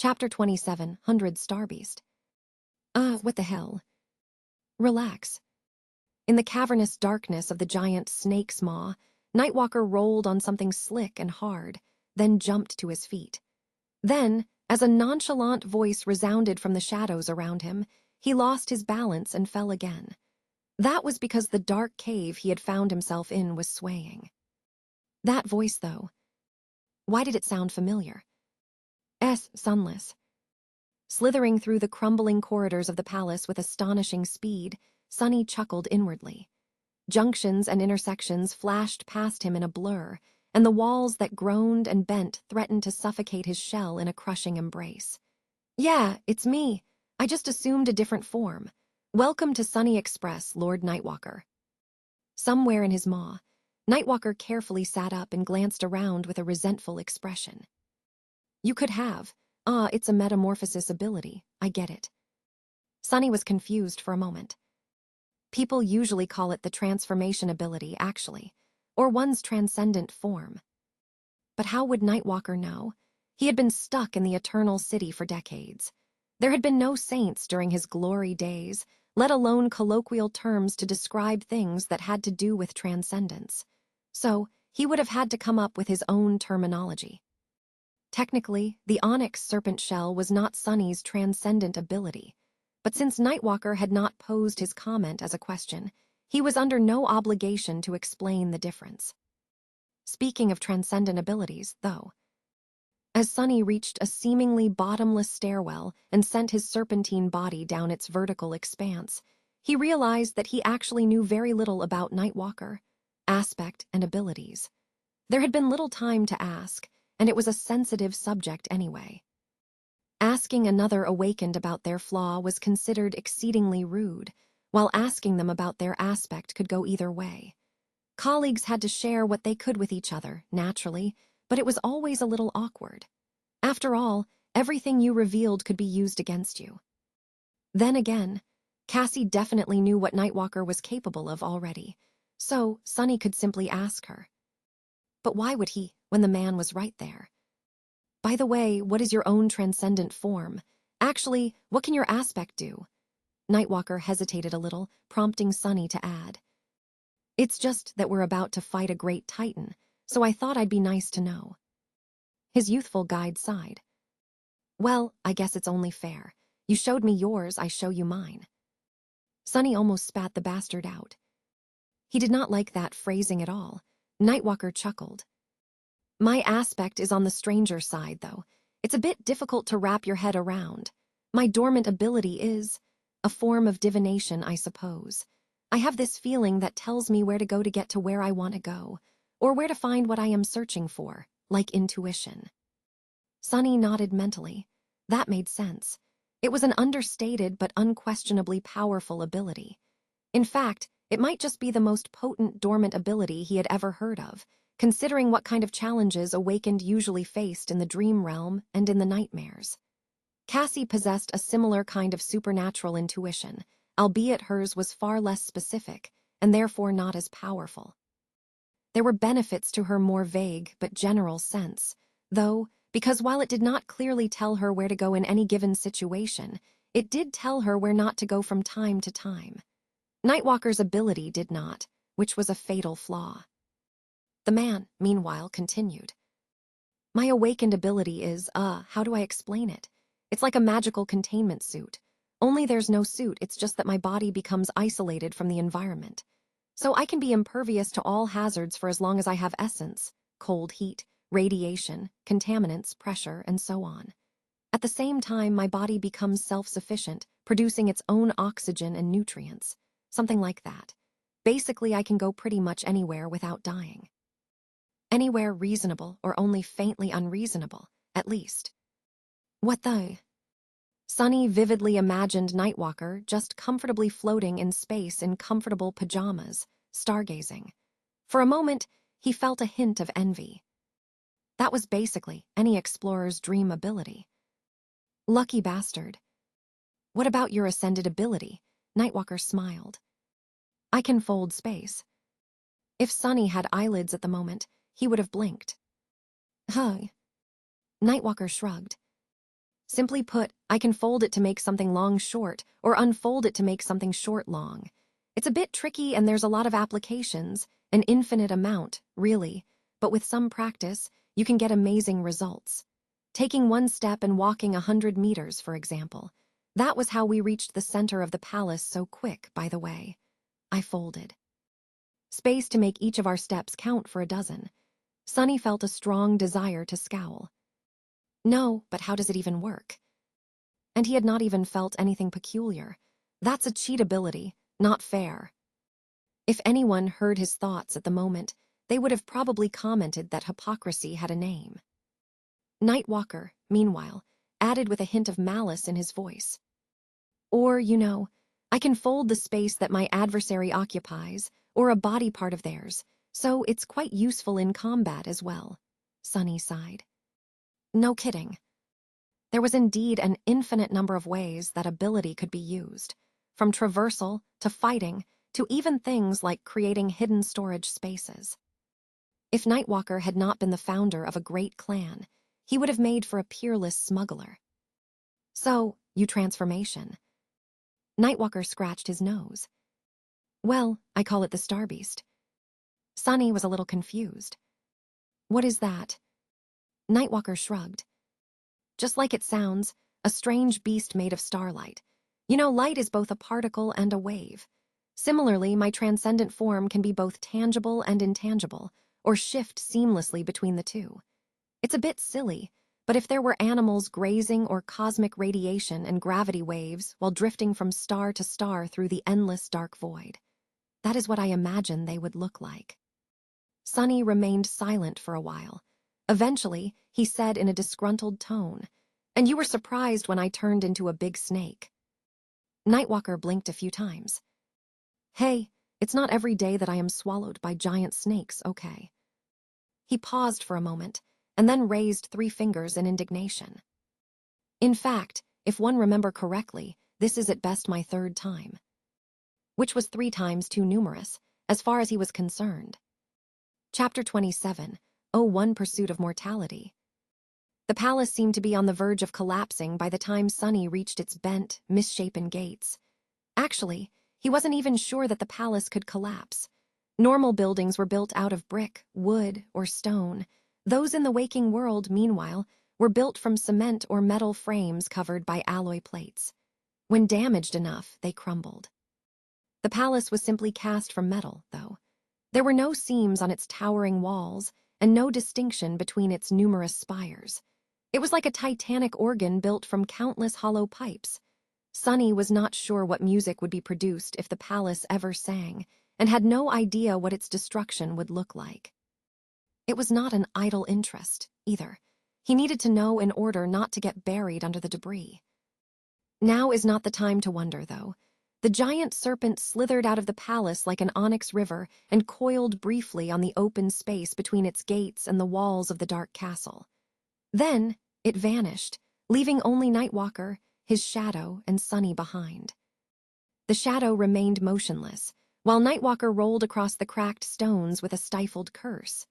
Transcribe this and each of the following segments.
Chapter 27, 100 Starbeast. What the hell? Relax. In the cavernous darkness of the giant snake's maw, Nightwalker rolled on something slick and hard, then jumped to his feet. Then, as a nonchalant voice resounded from the shadows around him, he lost his balance and fell again. That was because the dark cave he had found himself in was swaying. That voice, though. Why did it sound familiar? Sunless. Slithering through the crumbling corridors of the palace with astonishing speed, Sunny chuckled inwardly. Junctions and intersections flashed past him in a blur, and the walls that groaned and bent threatened to suffocate his shell in a crushing embrace. Yeah, it's me. I just assumed a different form. Welcome to Sunny Express, Lord Nightwalker. Somewhere in his maw, Nightwalker carefully sat up and glanced around with a resentful expression. You could have. It's a metamorphosis ability. I get it. Sunny was confused for a moment. People usually call it the transformation ability, actually, or one's transcendent form. But how would Nightwalker know? He had been stuck in the Eternal City for decades. There had been no saints during his glory days, let alone colloquial terms to describe things that had to do with transcendence. So, he would have had to come up with his own terminology. Technically, the onyx serpent shell was not Sunny's transcendent ability, but since Nightwalker had not posed his comment as a question, he was under no obligation to explain the difference. Speaking of transcendent abilities, though, as Sunny reached a seemingly bottomless stairwell and sent his serpentine body down its vertical expanse, he realized that he actually knew very little about Nightwalker, aspect, and abilities. There had been little time to ask, and it was a sensitive subject anyway. Asking another awakened about their flaw was considered exceedingly rude, while asking them about their aspect could go either way. Colleagues had to share what they could with each other, naturally, but it was always a little awkward. After all, everything you revealed could be used against you. Then again, Cassie definitely knew what Nightwalker was capable of already, so Sunny could simply ask her. But why would he, when the man was right there? By the way, what is your own transcendent form? Actually, what can your aspect do? Nightwalker hesitated a little, prompting Sunny to add. It's just that we're about to fight a great titan, so I thought I'd be nice to know. His youthful guide sighed. Well, I guess it's only fair. You showed me yours, I show you mine. Sunny almost spat the bastard out. He did not like that phrasing at all. Nightwalker chuckled. My aspect is on the stranger side, though. It's a bit difficult to wrap your head around. My dormant ability is a form of divination, I suppose. I have this feeling that tells me where to go to get to where I want to go, or where to find what I am searching for, like intuition. Sunny nodded mentally. That made sense. It was an understated but unquestionably powerful ability. In fact, it might just be the most potent dormant ability he had ever heard of, considering what kind of challenges Awakened usually faced in the dream realm and in the nightmares. Cassie possessed a similar kind of supernatural intuition, albeit hers was far less specific, and therefore not as powerful. There were benefits to her more vague but general sense, though, because while it did not clearly tell her where to go in any given situation, it did tell her where not to go from time to time. Nightwalker's ability did not, which was a fatal flaw. The man, meanwhile, continued. My awakened ability is, how do I explain it? It's like a magical containment suit. Only there's no suit, it's just that my body becomes isolated from the environment. So I can be impervious to all hazards for as long as I have essence, cold, heat, radiation, contaminants, pressure, and so on. At the same time, my body becomes self-sufficient, producing its own oxygen and nutrients. Something like that. Basically, I can go pretty much anywhere without dying. Anywhere reasonable or only faintly unreasonable, at least. What the? Sunny vividly imagined Nightwalker just comfortably floating in space in comfortable pajamas, stargazing. For a moment, he felt a hint of envy. That was basically any explorer's dream ability. Lucky bastard. What about your ascended ability? Nightwalker smiled. I can fold space. If Sunny had eyelids at the moment, he would have blinked. Huh. Nightwalker shrugged. Simply put, I can fold it to make something long short, or unfold it to make something short long. It's a bit tricky and there's a lot of applications, an infinite amount, really, but with some practice, you can get amazing results. Taking one step and walking 100 meters, for example. That was how we reached the center of the palace so quick, by the way. I folded. Space to make each of our steps count for a dozen. Sunny felt a strong desire to scowl. No, but how does it even work? And he had not even felt anything peculiar. That's a cheat ability, not fair. If anyone heard his thoughts at the moment, they would have probably commented that hypocrisy had a name. Nightwalker, meanwhile, added with a hint of malice in his voice. Or, I can fold the space that my adversary occupies, or a body part of theirs, so it's quite useful in combat as well. Sunny sighed. No kidding. There was indeed an infinite number of ways that ability could be used, from traversal to fighting to even things like creating hidden storage spaces. If Nightwalker had not been the founder of a great clan, he would have made for a peerless smuggler. So, transformation. Nightwalker scratched his nose. Well, I call it the Starbeast. Sunny was a little confused. What is that? Nightwalker shrugged. Just like it sounds, a strange beast made of starlight. Light is both a particle and a wave. Similarly, my transcendent form can be both tangible and intangible, or shift seamlessly between the two. It's a bit silly, but if there were animals grazing or cosmic radiation and gravity waves while drifting from star to star through the endless dark void, that is what I imagine they would look like. Sunny remained silent for a while. Eventually, he said in a disgruntled tone, "And you were surprised when I turned into a big snake." Nightwalker blinked a few times. Hey, it's not every day that I am swallowed by giant snakes, okay? He paused for a moment, and then raised 3 fingers in indignation. In fact, if one remember correctly, this is at best my 3rd time. Which was 3 times too numerous, as far as he was concerned. Chapter 27, 01 Pursuit of Mortality. The palace seemed to be on the verge of collapsing by the time Sunny reached its bent, misshapen gates. Actually, he wasn't even sure that the palace could collapse. Normal buildings were built out of brick, wood, or stone. Those in the waking world, meanwhile, were built from cement or metal frames covered by alloy plates. When damaged enough, they crumbled. The palace was simply cast from metal, though. There were no seams on its towering walls, and no distinction between its numerous spires. It was like a titanic organ built from countless hollow pipes. Sunny was not sure what music would be produced if the palace ever sang, and had no idea what its destruction would look like. It was not an idle interest, either. He needed to know in order not to get buried under the debris. Now is not the time to wonder, though. The giant serpent slithered out of the palace like an onyx river and coiled briefly on the open space between its gates and the walls of the dark castle. Then it vanished, leaving only Nightwalker, his shadow, and Sunny behind. The shadow remained motionless, while Nightwalker rolled across the cracked stones with a stifled curse.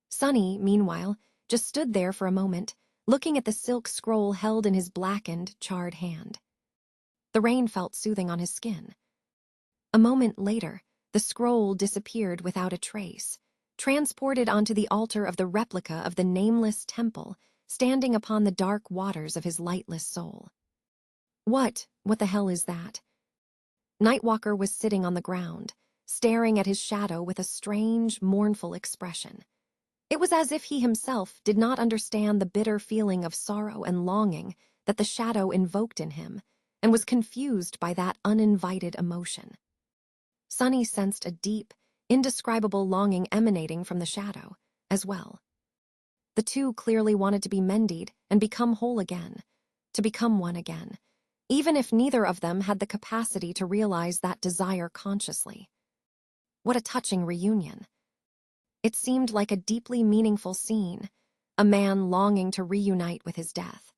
Sunny, meanwhile, just stood there for a moment, looking at the silk scroll held in his blackened, charred hand. The rain felt soothing on his skin. A moment later, the scroll disappeared without a trace, transported onto the altar of the replica of the nameless temple standing upon the dark waters of his lightless soul. What the hell is that? Nightwalker was sitting on the ground, staring at his shadow with a strange, mournful expression. It was as if he himself did not understand the bitter feeling of sorrow and longing that the shadow invoked in him, and was confused by that uninvited emotion. Sunny sensed a deep, indescribable longing emanating from the shadow, as well. The two clearly wanted to be mended and become whole again, to become one again, even if neither of them had the capacity to realize that desire consciously. What a touching reunion. It seemed like a deeply meaningful scene, a man longing to reunite with his death.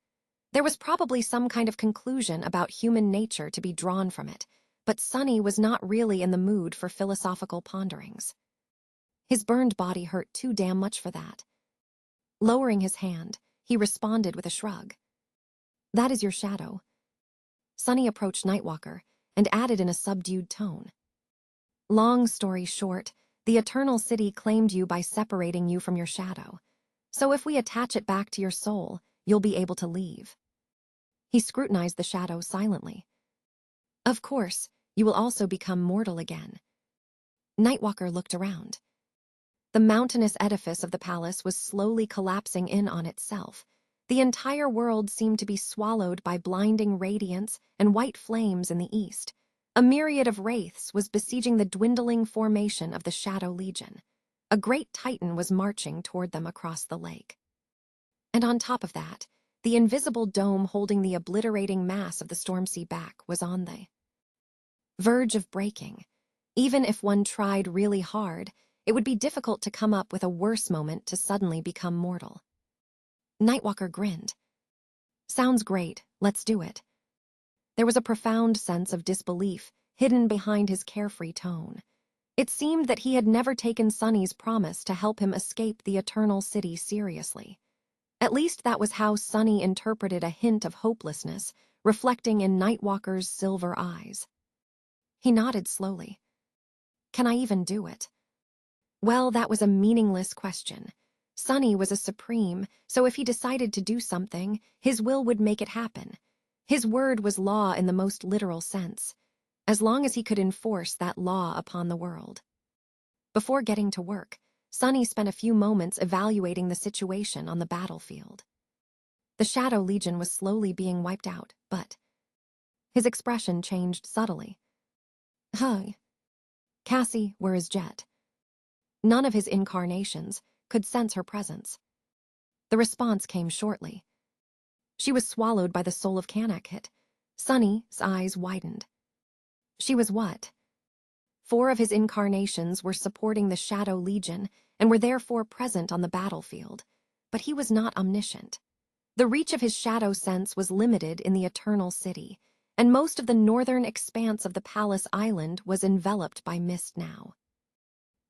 There was probably some kind of conclusion about human nature to be drawn from it, but Sunny was not really in the mood for philosophical ponderings. His burned body hurt too damn much for that. Lowering his hand, he responded with a shrug. That is your shadow. Sunny approached Nightwalker and added in a subdued tone. Long story short, the Eternal City claimed you by separating you from your shadow. So if we attach it back to your soul, you'll be able to leave. He scrutinized the shadow silently. Of course, you will also become mortal again. Nightwalker looked around. The mountainous edifice of the palace was slowly collapsing in on itself. The entire world seemed to be swallowed by blinding radiance and white flames in the east. A myriad of wraiths was besieging the dwindling formation of the Shadow Legion. A great titan was marching toward them across the lake. And on top of that, the invisible dome holding the obliterating mass of the Stormsea back was on the verge of breaking. Even if one tried really hard, it would be difficult to come up with a worse moment to suddenly become mortal. Nightwalker grinned. Sounds great, let's do it. There was a profound sense of disbelief hidden behind his carefree tone. It seemed that he had never taken Sunny's promise to help him escape the Eternal City seriously. At least that was how Sunny interpreted a hint of hopelessness reflecting in Nightwalker's silver eyes. He nodded slowly. Can I even do it? Well, that was a meaningless question. Sunny was a supreme, so if he decided to do something, his will would make it happen. His word was law in the most literal sense, as long as he could enforce that law upon the world. Before getting to work, Sunny spent a few moments evaluating the situation on the battlefield. The Shadow Legion was slowly being wiped out, but his expression changed subtly. Hi. Cassie, where is Jet? None of his incarnations could sense her presence. The response came shortly. She was swallowed by the soul of Kanakit. Sunny's eyes widened. She was what? 4 of his incarnations were supporting the Shadow Legion and were therefore present on the battlefield, but he was not omniscient. The reach of his shadow sense was limited in the Eternal City, and most of the northern expanse of the Palace Island was enveloped by mist now.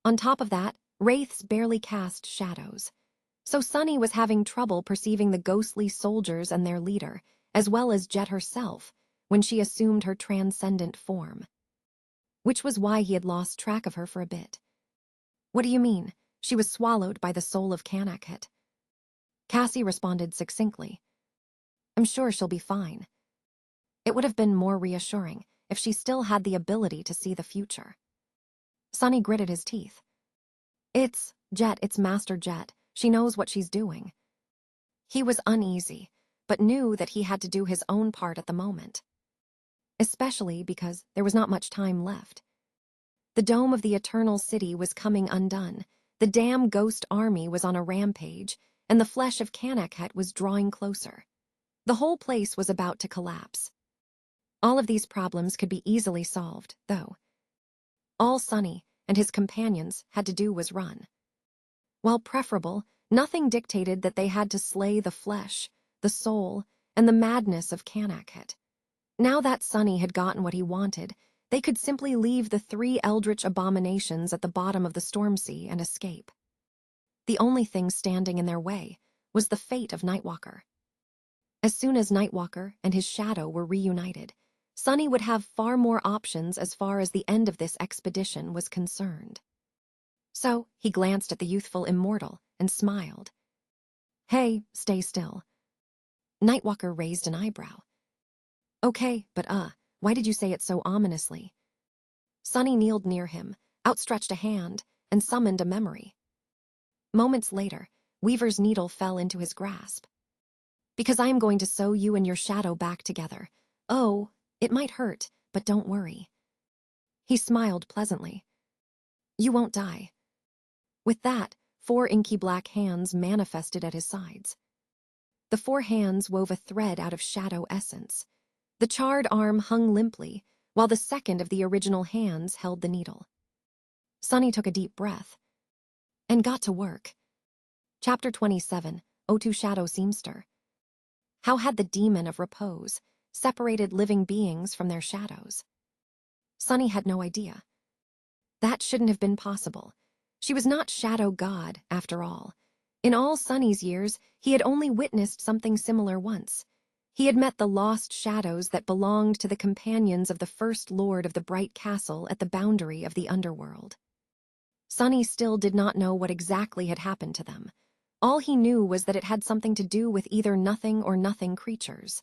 On top of that, wraiths barely cast shadows. So Sunny was having trouble perceiving the ghostly soldiers and their leader, as well as Jet herself, when she assumed her transcendent form. Which was why he had lost track of her for a bit. What do you mean? She was swallowed by the soul of Kanakit. Cassie responded succinctly. I'm sure she'll be fine. It would have been more reassuring if she still had the ability to see the future. Sunny gritted his teeth. It's Master Jet. She knows what she's doing. He was uneasy, but knew that he had to do his own part at the moment. Especially because there was not much time left. The dome of the Eternal City was coming undone, the damn ghost army was on a rampage, and the flesh of Kanakhet was drawing closer. The whole place was about to collapse. All of these problems could be easily solved, though. All Sunny and his companions had to do was run. While preferable, nothing dictated that they had to slay the flesh, the soul, and the madness of Kanakhet. Now that Sunny had gotten what he wanted, they could simply leave the 3 eldritch abominations at the bottom of the Stormsea and escape. The only thing standing in their way was the fate of Nightwalker. As soon as Nightwalker and his shadow were reunited, Sunny would have far more options as far as the end of this expedition was concerned. So he glanced at the youthful immortal and smiled. Hey, stay still. Nightwalker raised an eyebrow. Okay, but why did you say it so ominously? Sunny kneeled near him, outstretched a hand, and summoned a memory. Moments later, Weaver's needle fell into his grasp. Because I am going to sew you and your shadow back together. Oh, it might hurt, but don't worry. He smiled pleasantly. You won't die. With that, 4 inky black hands manifested at his sides. The 4 hands wove a thread out of shadow essence. The charred arm hung limply, while the second of the original hands held the needle. Sunny took a deep breath and got to work. Chapter 27, O2 Shadow Seamster. How had the demon of repose separated living beings from their shadows? Sunny had no idea. That shouldn't have been possible. She was not Shadow God, after all. In all Sunny's years, he had only witnessed something similar once. He had met the lost shadows that belonged to the companions of the first lord of the bright castle at the boundary of the underworld. Sunny still did not know what exactly had happened to them. All he knew was that it had something to do with either nothing or nothing creatures.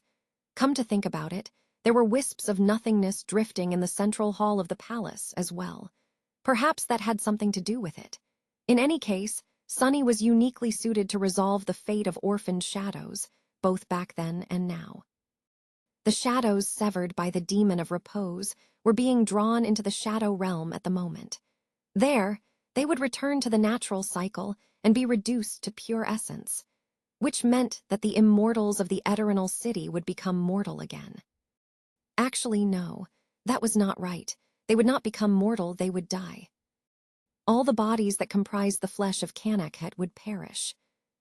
Come to think about it, there were wisps of nothingness drifting in the central hall of the palace as well. Perhaps that had something to do with it. In any case, Sunny was uniquely suited to resolve the fate of orphaned shadows, both back then and now. The shadows severed by the demon of repose were being drawn into the shadow realm at the moment. There, they would return to the natural cycle and be reduced to pure essence, which meant that the immortals of the Eternal City would become mortal again. Actually, no, that was not right. They would not become mortal, they would die. All the bodies that comprised the flesh of Kanakhet would perish.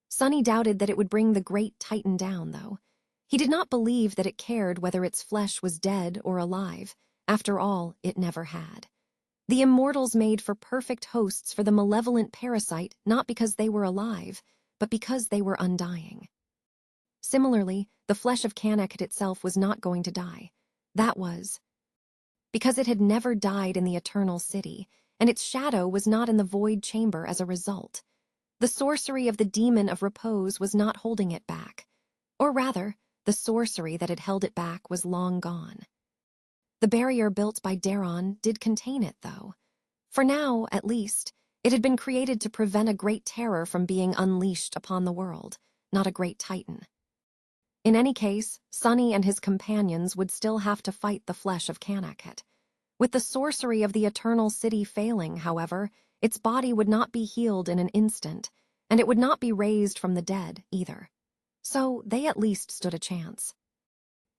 Sunny doubted that it would bring the great Titan down, though. He did not believe that it cared whether its flesh was dead or alive. After all, it never had. The immortals made for perfect hosts for the malevolent parasite not because they were alive, but because they were undying. Similarly, the flesh of Kanakhet itself was not going to die. That was because it had never died in the Eternal City, and its shadow was not in the void chamber as a result. The sorcery of the demon of repose was not holding it back. Or rather, the sorcery that had held it back was long gone. The barrier built by Daron did contain it, though. For now, at least, it had been created to prevent a great terror from being unleashed upon the world, not a great Titan. In any case, Sunny and his companions would still have to fight the flesh of Kanakhet. With the sorcery of the Eternal City failing, however, its body would not be healed in an instant, and it would not be raised from the dead, either. So they at least stood a chance.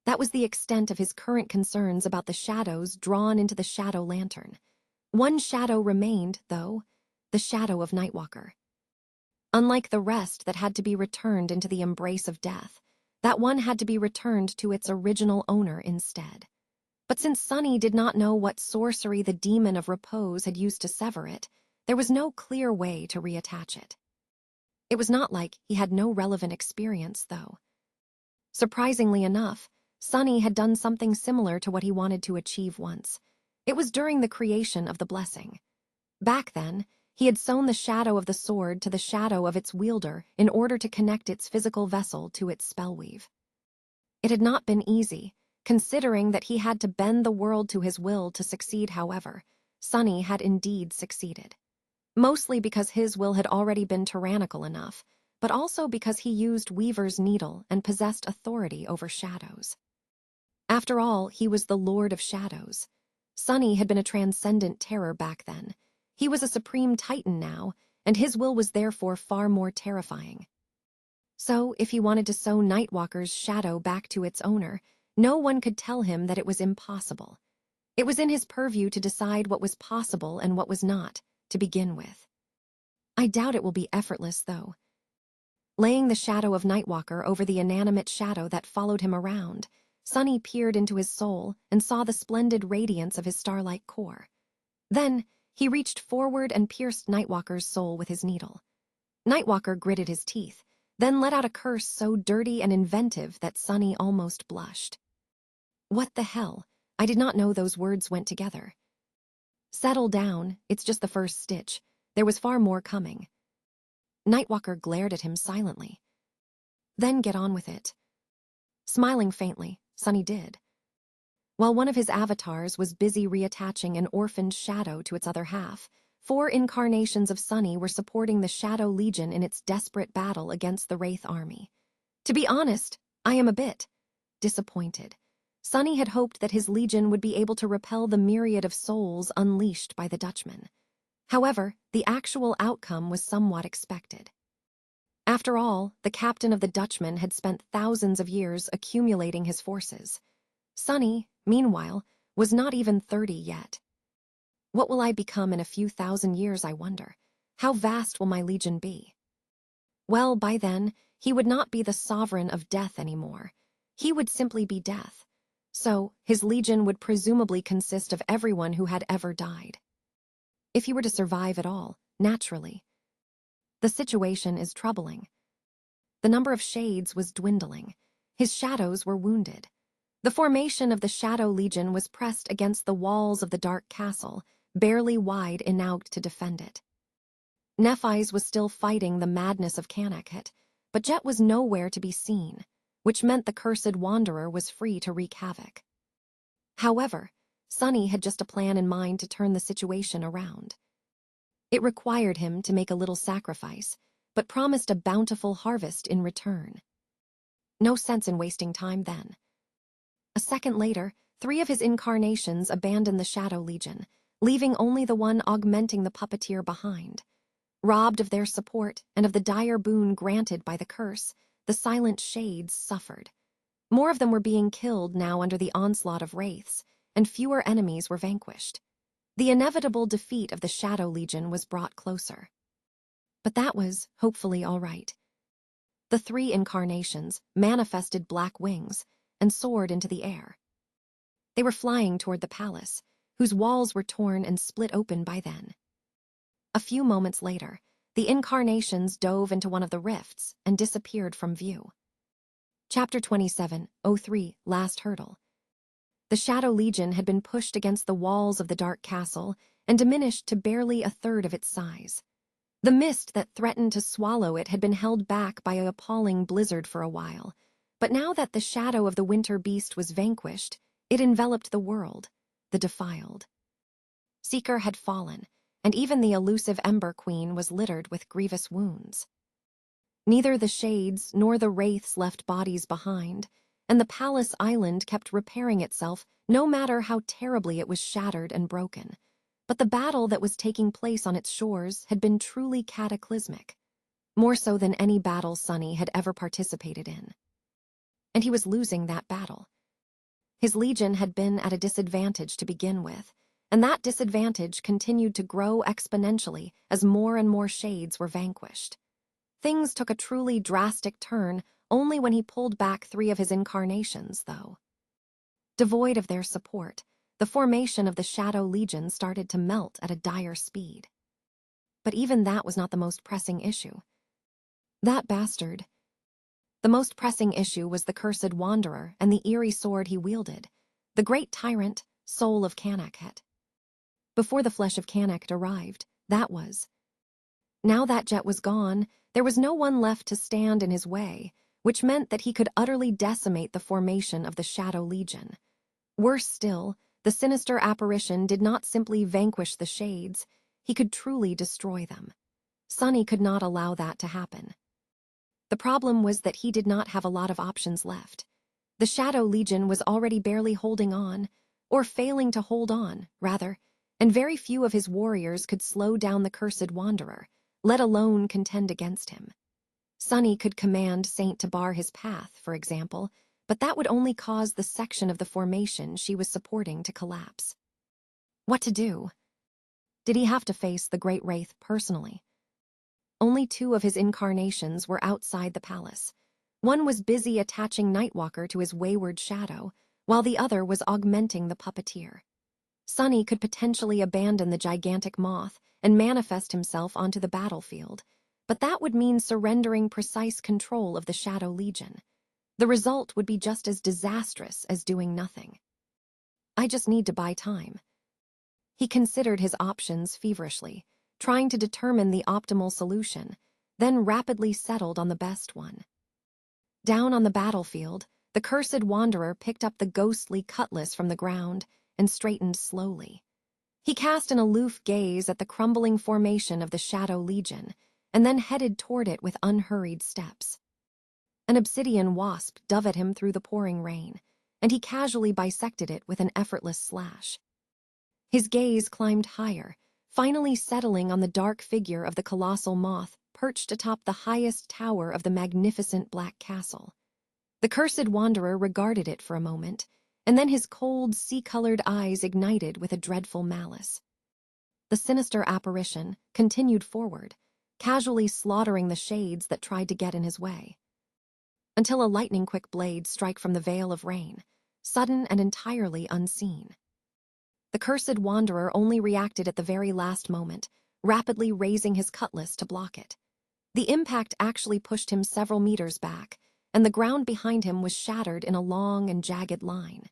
That was the extent of his current concerns about the shadows drawn into the shadow lantern. One shadow remained, though, the shadow of Nightwalker. Unlike the rest that had to be returned into the embrace of death, that one had to be returned to its original owner instead. But since Sunny did not know what sorcery the demon of repose had used to sever it, there was no clear way to reattach it. It was not like he had no relevant experience, though. Surprisingly enough, Sunny had done something similar to what he wanted to achieve once. It was during the creation of the blessing. Back then, he had sewn the shadow of the sword to the shadow of its wielder in order to connect its physical vessel to its spellweave. It had not been easy, considering that he had to bend the world to his will to succeed. However, Sunny had indeed succeeded. Mostly because his will had already been tyrannical enough, but also because he used Weaver's needle and possessed authority over shadows. After all, he was the Lord of Shadows. Sunny had been a transcendent terror back then. He was a supreme titan now, and his will was therefore far more terrifying. So, if he wanted to sew Nightwalker's shadow back to its owner, no one could tell him that it was impossible. It was in his purview to decide what was possible and what was not, to begin with. I doubt it will be effortless, though. Laying the shadow of Nightwalker over the inanimate shadow that followed him around, Sunny peered into his soul and saw the splendid radiance of his starlight core. Then, he reached forward and pierced Nightwalker's soul with his needle. Nightwalker gritted his teeth, then let out a curse so dirty and inventive that Sunny almost blushed. What the hell? I did not know those words went together. Settle down, it's just the first stitch. There was far more coming. Nightwalker glared at him silently. Then get on with it. Smiling faintly, Sunny did. While one of his avatars was busy reattaching an orphaned shadow to its other half, 4 incarnations of Sunny were supporting the Shadow Legion in its desperate battle against the Wraith army. To be honest, I am a bit disappointed. Sunny had hoped that his legion would be able to repel the myriad of souls unleashed by the Dutchman. However, the actual outcome was somewhat expected. After all, the captain of the Dutchman had spent thousands of years accumulating his forces. Sunny, meanwhile, was not even 30 yet. What will I become in a few thousand years, I wonder? How vast will my legion be? Well, by then, he would not be the sovereign of death anymore. He would simply be death. So, his legion would presumably consist of everyone who had ever died. If he were to survive at all, naturally. The situation is troubling. The number of shades was dwindling. His shadows were wounded. The formation of the Shadow Legion was pressed against the walls of the dark castle, barely wide enough to defend it. Nephis was still fighting the madness of Canacut, but Jet was nowhere to be seen, which meant the cursed wanderer was free to wreak havoc. However, Sunny had just a plan in mind to turn the situation around. It required him to make a little sacrifice, but promised a bountiful harvest in return. No sense in wasting time then. A second later, 3 of his incarnations abandoned the Shadow Legion, leaving only the one augmenting the puppeteer behind. Robbed of their support and of the dire boon granted by the curse, the silent shades suffered. More of them were being killed now under the onslaught of wraiths, and fewer enemies were vanquished. The inevitable defeat of the Shadow Legion was brought closer. But that was, hopefully, all right. The 3 incarnations manifested black wings and soared into the air. They were flying toward the palace, whose walls were torn and split open by then. A few moments later, the incarnations dove into one of the rifts and disappeared from view. Chapter 27:03 Last Hurdle. The Shadow Legion had been pushed against the walls of the dark castle and diminished to barely a third of its size. The mist that threatened to swallow it had been held back by an appalling blizzard for a while, but now that the shadow of the winter beast was vanquished, it enveloped the world, the defiled. Seeker had fallen, and even the elusive Ember Queen was littered with grievous wounds. Neither the shades nor the wraiths left bodies behind, and the palace island kept repairing itself no matter how terribly it was shattered and broken. But the battle that was taking place on its shores had been truly cataclysmic, more so than any battle Sunny had ever participated in. And he was losing that battle. His legion had been at a disadvantage to begin with, and that disadvantage continued to grow exponentially as more and more shades were vanquished. Things took a truly drastic turn only when he pulled back 3 of his incarnations, though. Devoid of their support, the formation of the Shadow Legion started to melt at a dire speed. But even that was not the most pressing issue. That bastard. The most pressing issue was the cursed wanderer and the eerie sword he wielded, the great tyrant, soul of Canacut. Before the flesh of Canacut arrived, that was. Now that Jet was gone, there was no one left to stand in his way, which meant that he could utterly decimate the formation of the Shadow Legion. Worse still, the sinister apparition did not simply vanquish the shades, he could truly destroy them. Sunny could not allow that to happen. The problem was that he did not have a lot of options left. The Shadow Legion was already barely holding on, or failing to hold on, rather, and very few of his warriors could slow down the cursed wanderer, let alone contend against him. Sunny could command Saint to bar his path, for example, but that would only cause the section of the formation she was supporting to collapse. What to do? Did he have to face the Great Wraith personally? Only 2 of his incarnations were outside the palace. One was busy attaching Nightwalker to his wayward shadow, while the other was augmenting the puppeteer. Sunny could potentially abandon the gigantic moth and manifest himself onto the battlefield, but that would mean surrendering precise control of the Shadow Legion. The result would be just as disastrous as doing nothing. I just need to buy time. He considered his options feverishly, trying to determine the optimal solution, then rapidly settled on the best one. Down on the battlefield, the cursed wanderer picked up the ghostly cutlass from the ground and straightened slowly. He cast an aloof gaze at the crumbling formation of the Shadow Legion, and then headed toward it with unhurried steps. An obsidian wasp dove at him through the pouring rain, and he casually bisected it with an effortless slash. His gaze climbed higher, finally settling on the dark figure of the colossal moth perched atop the highest tower of the magnificent black castle. The cursed wanderer regarded it for a moment, and then his cold, sea-colored eyes ignited with a dreadful malice. The sinister apparition continued forward, casually slaughtering the shades that tried to get in his way. Until a lightning-quick blade struck from the veil of rain, sudden and entirely unseen. The cursed wanderer only reacted at the very last moment, rapidly raising his cutlass to block it. The impact actually pushed him several meters back, and the ground behind him was shattered in a long and jagged line.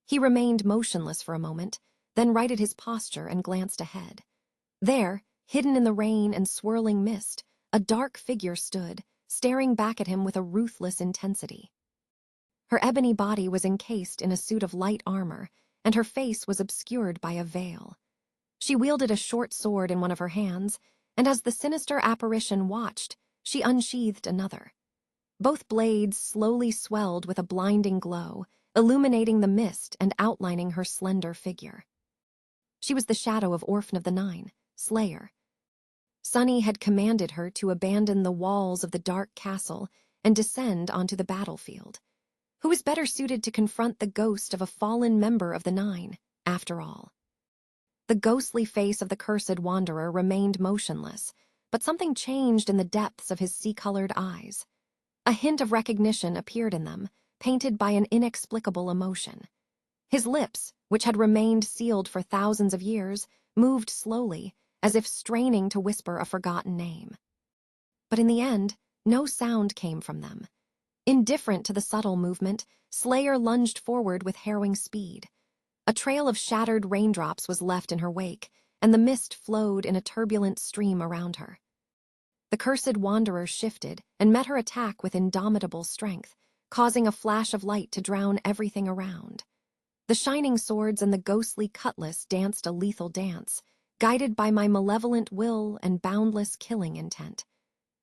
He remained motionless for a moment, then righted his posture and glanced ahead. There, hidden in the rain and swirling mist, a dark figure stood, staring back at him with a ruthless intensity. Her ebony body was encased in a suit of light armor, and her face was obscured by a veil. She wielded a short sword in one of her hands, and as the sinister apparition watched, she unsheathed another. Both blades slowly swelled with a blinding glow, illuminating the mist and outlining her slender figure. She was the shadow of Orphan of the Nine, Slayer. Sunny had commanded her to abandon the walls of the dark castle and descend onto the battlefield. Who was better suited to confront the ghost of a fallen member of the Nine, after all? The ghostly face of the cursed wanderer remained motionless, but something changed in the depths of his sea-colored eyes. A hint of recognition appeared in them, painted by an inexplicable emotion. His lips, which had remained sealed for thousands of years, moved slowly, as if straining to whisper a forgotten name. But in the end, no sound came from them. Indifferent to the subtle movement, Slayer lunged forward with harrowing speed. A trail of shattered raindrops was left in her wake, and the mist flowed in a turbulent stream around her. The cursed wanderer shifted and met her attack with indomitable strength, causing a flash of light to drown everything around. The shining swords and the ghostly cutlass danced a lethal dance, guided by my malevolent will and boundless killing intent.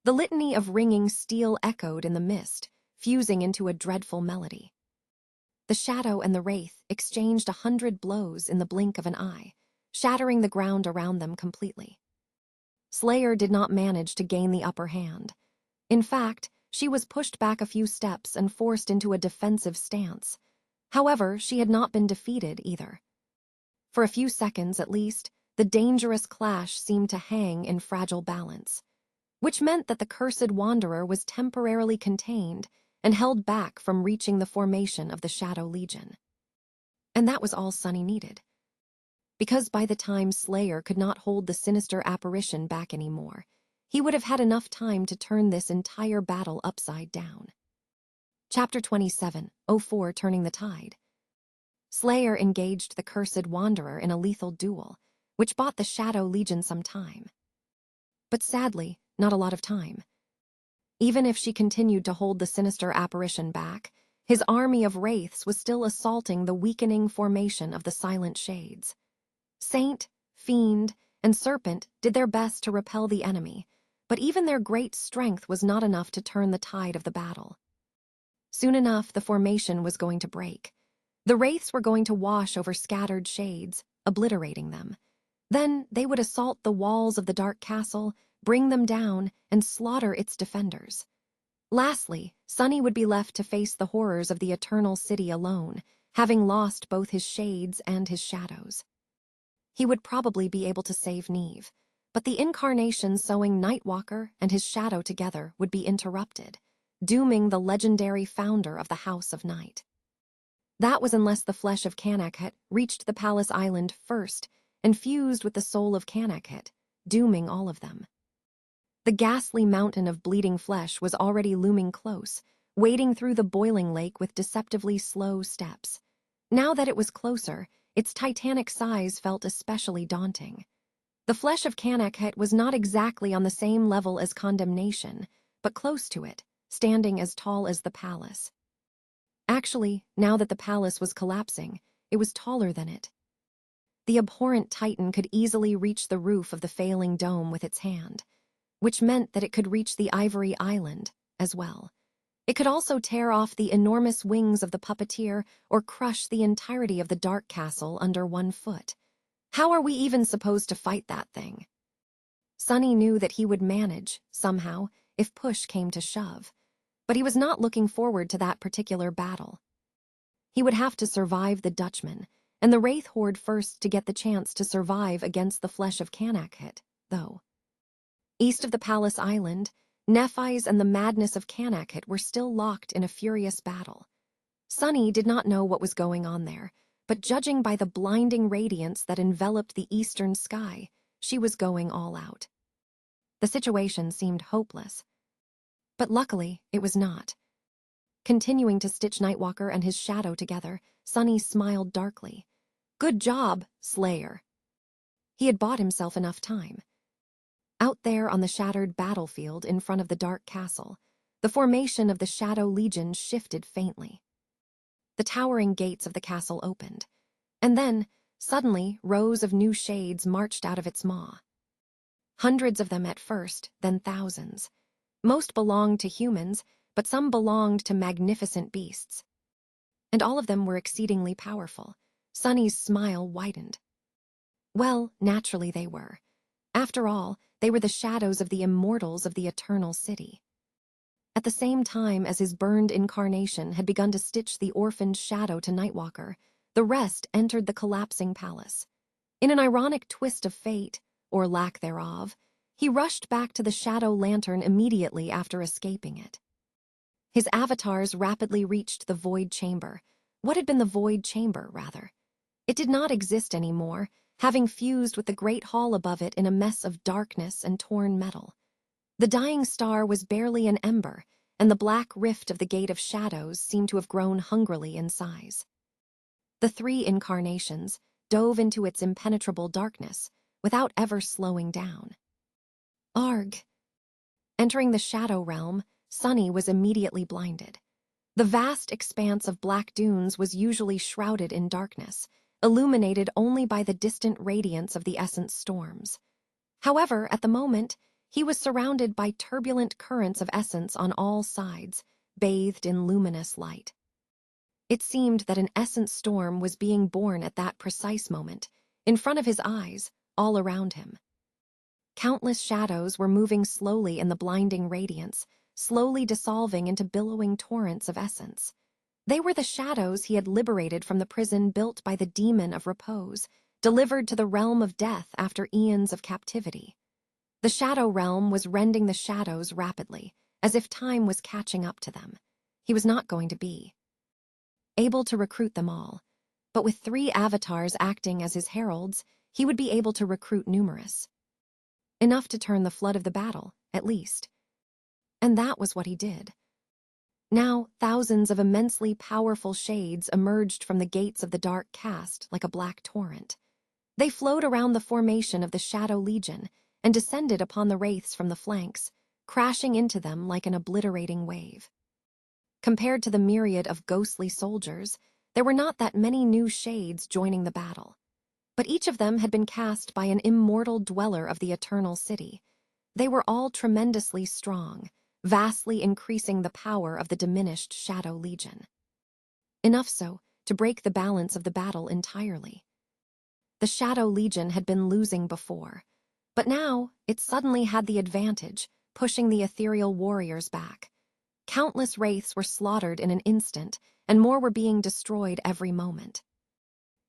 The litany of ringing steel echoed in the mist, fusing into a dreadful melody. The shadow and the wraith exchanged 100 blows in the blink of an eye, shattering the ground around them completely. Slayer did not manage to gain the upper hand. In fact, she was pushed back a few steps and forced into a defensive stance. However, she had not been defeated either. For a few seconds, at least, the dangerous clash seemed to hang in fragile balance, which meant that the cursed wanderer was temporarily contained and held back from reaching the formation of the Shadow Legion. And that was all Sunny needed. Because by the time Slayer could not hold the sinister apparition back anymore, he would have had enough time to turn this entire battle upside down. Chapter 27, 04 Turning the Tide. Slayer engaged the cursed wanderer in a lethal duel, which bought the Shadow Legion some time. But sadly, not a lot of time. Even if she continued to hold the sinister apparition back, his army of wraiths was still assaulting the weakening formation of the Silent Shades. Saint, Fiend, and Serpent did their best to repel the enemy, but even their great strength was not enough to turn the tide of the battle. Soon enough, the formation was going to break. The wraiths were going to wash over scattered shades, obliterating them. Then they would assault the walls of the dark castle, bring them down, and slaughter its defenders. Lastly, Sunny would be left to face the horrors of the Eternal City alone, having lost both his shades and his shadows. He would probably be able to save Neve, but the incarnation sewing Nightwalker and his shadow together would be interrupted, dooming the legendary founder of the House of Night. That was unless the flesh of Kanakhet reached the Palace Island first and fused with the soul of Kanakhet, dooming all of them. The ghastly mountain of bleeding flesh was already looming close, wading through the boiling lake with deceptively slow steps. Now that it was closer, its titanic size felt especially daunting. The flesh of Kanakhet was not exactly on the same level as condemnation, but close to it, standing as tall as the palace. Actually, now that the palace was collapsing, it was taller than it. The abhorrent titan could easily reach the roof of the failing dome with its hand, which meant that it could reach the Ivory Island as well. It could also tear off the enormous wings of the puppeteer or crush the entirety of the Dark Castle under one foot. How are we even supposed to fight that thing? Sunny knew that he would manage, somehow, if push came to shove, but he was not looking forward to that particular battle. He would have to survive the Dutchman, and the Wraith Horde first to get the chance to survive against the flesh of Kanakhet, though. East of the Palace Island, Nephis and the madness of Kanakhet were still locked in a furious battle. Sunny did not know what was going on there, but judging by the blinding radiance that enveloped the eastern sky, she was going all out. The situation seemed hopeless. But luckily, it was not. Continuing to stitch Nightwalker and his shadow together, Sunny smiled darkly. Good job, Slayer. He had bought himself enough time. Out there on the shattered battlefield in front of the dark castle, the formation of the Shadow Legion shifted faintly. The towering gates of the castle opened, and then, suddenly, rows of new shades marched out of its maw. Hundreds of them at first, then thousands. Most belonged to humans, but some belonged to magnificent beasts. And all of them were exceedingly powerful. Sunny's smile widened. Well, naturally they were. After all, they were the shadows of the immortals of the Eternal City. At the same time as his burned incarnation had begun to stitch the orphaned shadow to Nightwalker, the rest entered the collapsing palace. In an ironic twist of fate, or lack thereof, he rushed back to the Shadow Lantern immediately after escaping it. His avatars rapidly reached the Void Chamber. What had been the Void Chamber, rather? It did not exist anymore, having fused with the great hall above it in a mess of darkness and torn metal. The dying star was barely an ember, and the black rift of the Gate of Shadows seemed to have grown hungrily in size. The three incarnations dove into its impenetrable darkness, without ever slowing down. Arg! Entering the Shadow Realm, Sunny was immediately blinded. The vast expanse of black dunes was usually shrouded in darkness, illuminated only by the distant radiance of the essence storms. However, at the moment, he was surrounded by turbulent currents of essence on all sides, bathed in luminous light. It seemed that an essence storm was being born at that precise moment, in front of his eyes, all around him. Countless shadows were moving slowly in the blinding radiance, slowly dissolving into billowing torrents of essence. They were the shadows he had liberated from the prison built by the demon of repose, delivered to the realm of death after eons of captivity. The Shadow Realm was rending the shadows rapidly, as if time was catching up to them. He was not going to be able to recruit them all, but with 3 avatars acting as his heralds, he would be able to recruit numerous. Enough to turn the flood of the battle, at least. And that was what he did. Now, thousands of immensely powerful shades emerged from the gates of the dark cast like a black torrent. They flowed around the formation of the Shadow Legion and descended upon the wraiths from the flanks, crashing into them like an obliterating wave. Compared to the myriad of ghostly soldiers, there were not that many new shades joining the battle. But each of them had been cast by an immortal dweller of the Eternal City. They were all tremendously strong, vastly increasing the power of the diminished Shadow Legion. Enough so to break the balance of the battle entirely. The Shadow Legion had been losing before, but now it suddenly had the advantage, pushing the ethereal warriors back. Countless wraiths were slaughtered in an instant, and more were being destroyed every moment.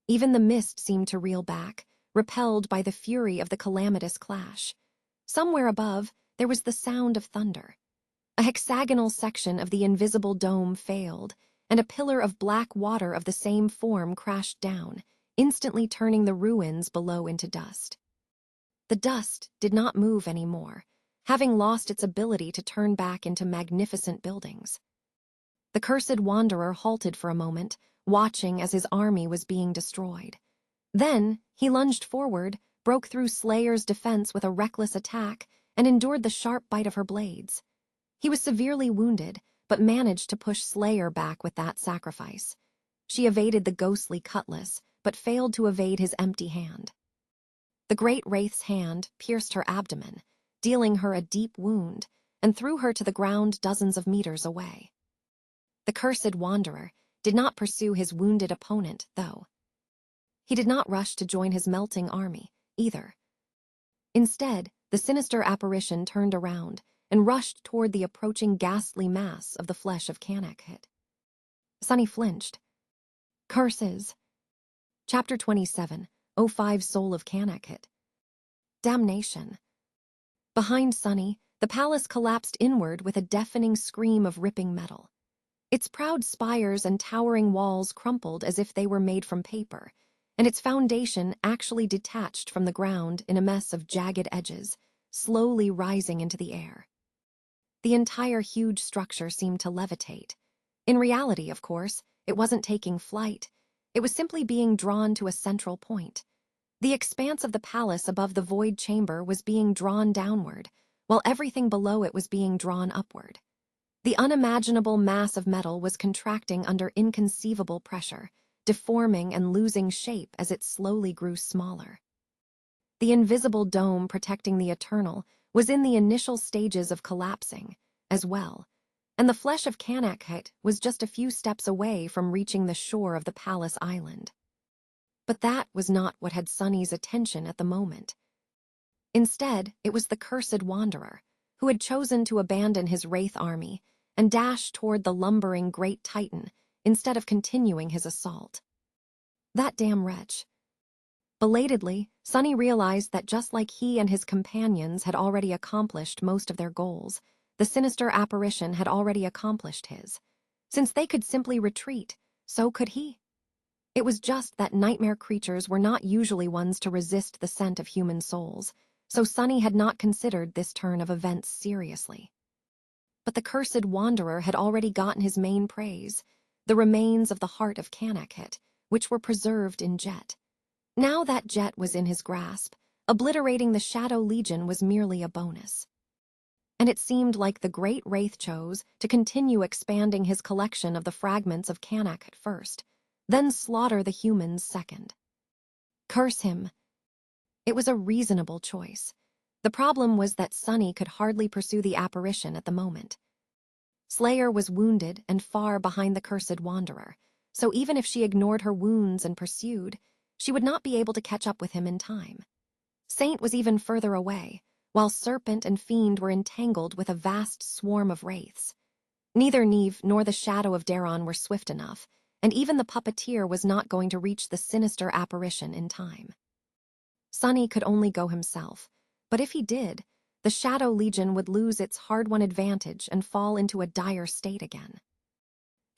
Even the mist seemed to reel back, repelled by the fury of the calamitous clash. Somewhere above, there was the sound of thunder. A hexagonal section of the invisible dome failed, and a pillar of black water of the same form crashed down, instantly turning the ruins below into dust. The dust did not move anymore, having lost its ability to turn back into magnificent buildings. The cursed wanderer halted for a moment, watching as his army was being destroyed. Then, he lunged forward, broke through Slayer's defense with a reckless attack, and endured the sharp bite of her blades. He was severely wounded, but managed to push Slayer back with that sacrifice. She evaded the ghostly cutlass, but failed to evade his empty hand. The great wraith's hand pierced her abdomen, dealing her a deep wound, and threw her to the ground dozens of meters away. The cursed wanderer did not pursue his wounded opponent, though. He did not rush to join his melting army, either. Instead, the sinister apparition turned around and rushed toward the approaching ghastly mass of the flesh of Canakhit. Sunny flinched. Curses. Chapter 27, 05 Soul of Canakhit. Damnation. Behind Sunny, the palace collapsed inward with a deafening scream of ripping metal. Its proud spires and towering walls crumpled as if they were made from paper, and its foundation actually detached from the ground in a mess of jagged edges, slowly rising into the air. The entire huge structure seemed to levitate. In reality, of course, it wasn't taking flight. It was simply being drawn to a central point. The expanse of the palace above the void chamber was being drawn downward, while everything below it was being drawn upward. The unimaginable mass of metal was contracting under inconceivable pressure, deforming and losing shape as it slowly grew smaller. The invisible dome protecting the eternal was in the initial stages of collapsing, as well, and the flesh of Kanakhet was just a few steps away from reaching the shore of the palace island. But that was not what had Sunny's attention at the moment. Instead, it was the cursed wanderer, who had chosen to abandon his wraith army and dash toward the lumbering great titan instead of continuing his assault. That damn wretch. Belatedly, Sunny realized that just like he and his companions had already accomplished most of their goals, the sinister apparition had already accomplished his. Since they could simply retreat, so could he. It was just that nightmare creatures were not usually ones to resist the scent of human souls, so Sunny had not considered this turn of events seriously. But the cursed wanderer had already gotten his main praise, the remains of the heart of Kanakhet, which were preserved in jet. Now that jet was in his grasp, obliterating the Shadow Legion was merely a bonus. And it seemed like the great wraith chose to continue expanding his collection of the fragments of Kanakhet first, then slaughter the humans second. Curse him. It was a reasonable choice. The problem was that Sunny could hardly pursue the apparition at the moment. Slayer was wounded and far behind the cursed wanderer, so even if she ignored her wounds and pursued, she would not be able to catch up with him in time. Saint was even further away, while Serpent and Fiend were entangled with a vast swarm of wraiths. Neither Neve nor the Shadow of Daron were swift enough, and even the puppeteer was not going to reach the sinister apparition in time. Sunny could only go himself, but if he did, the Shadow Legion would lose its hard-won advantage and fall into a dire state again.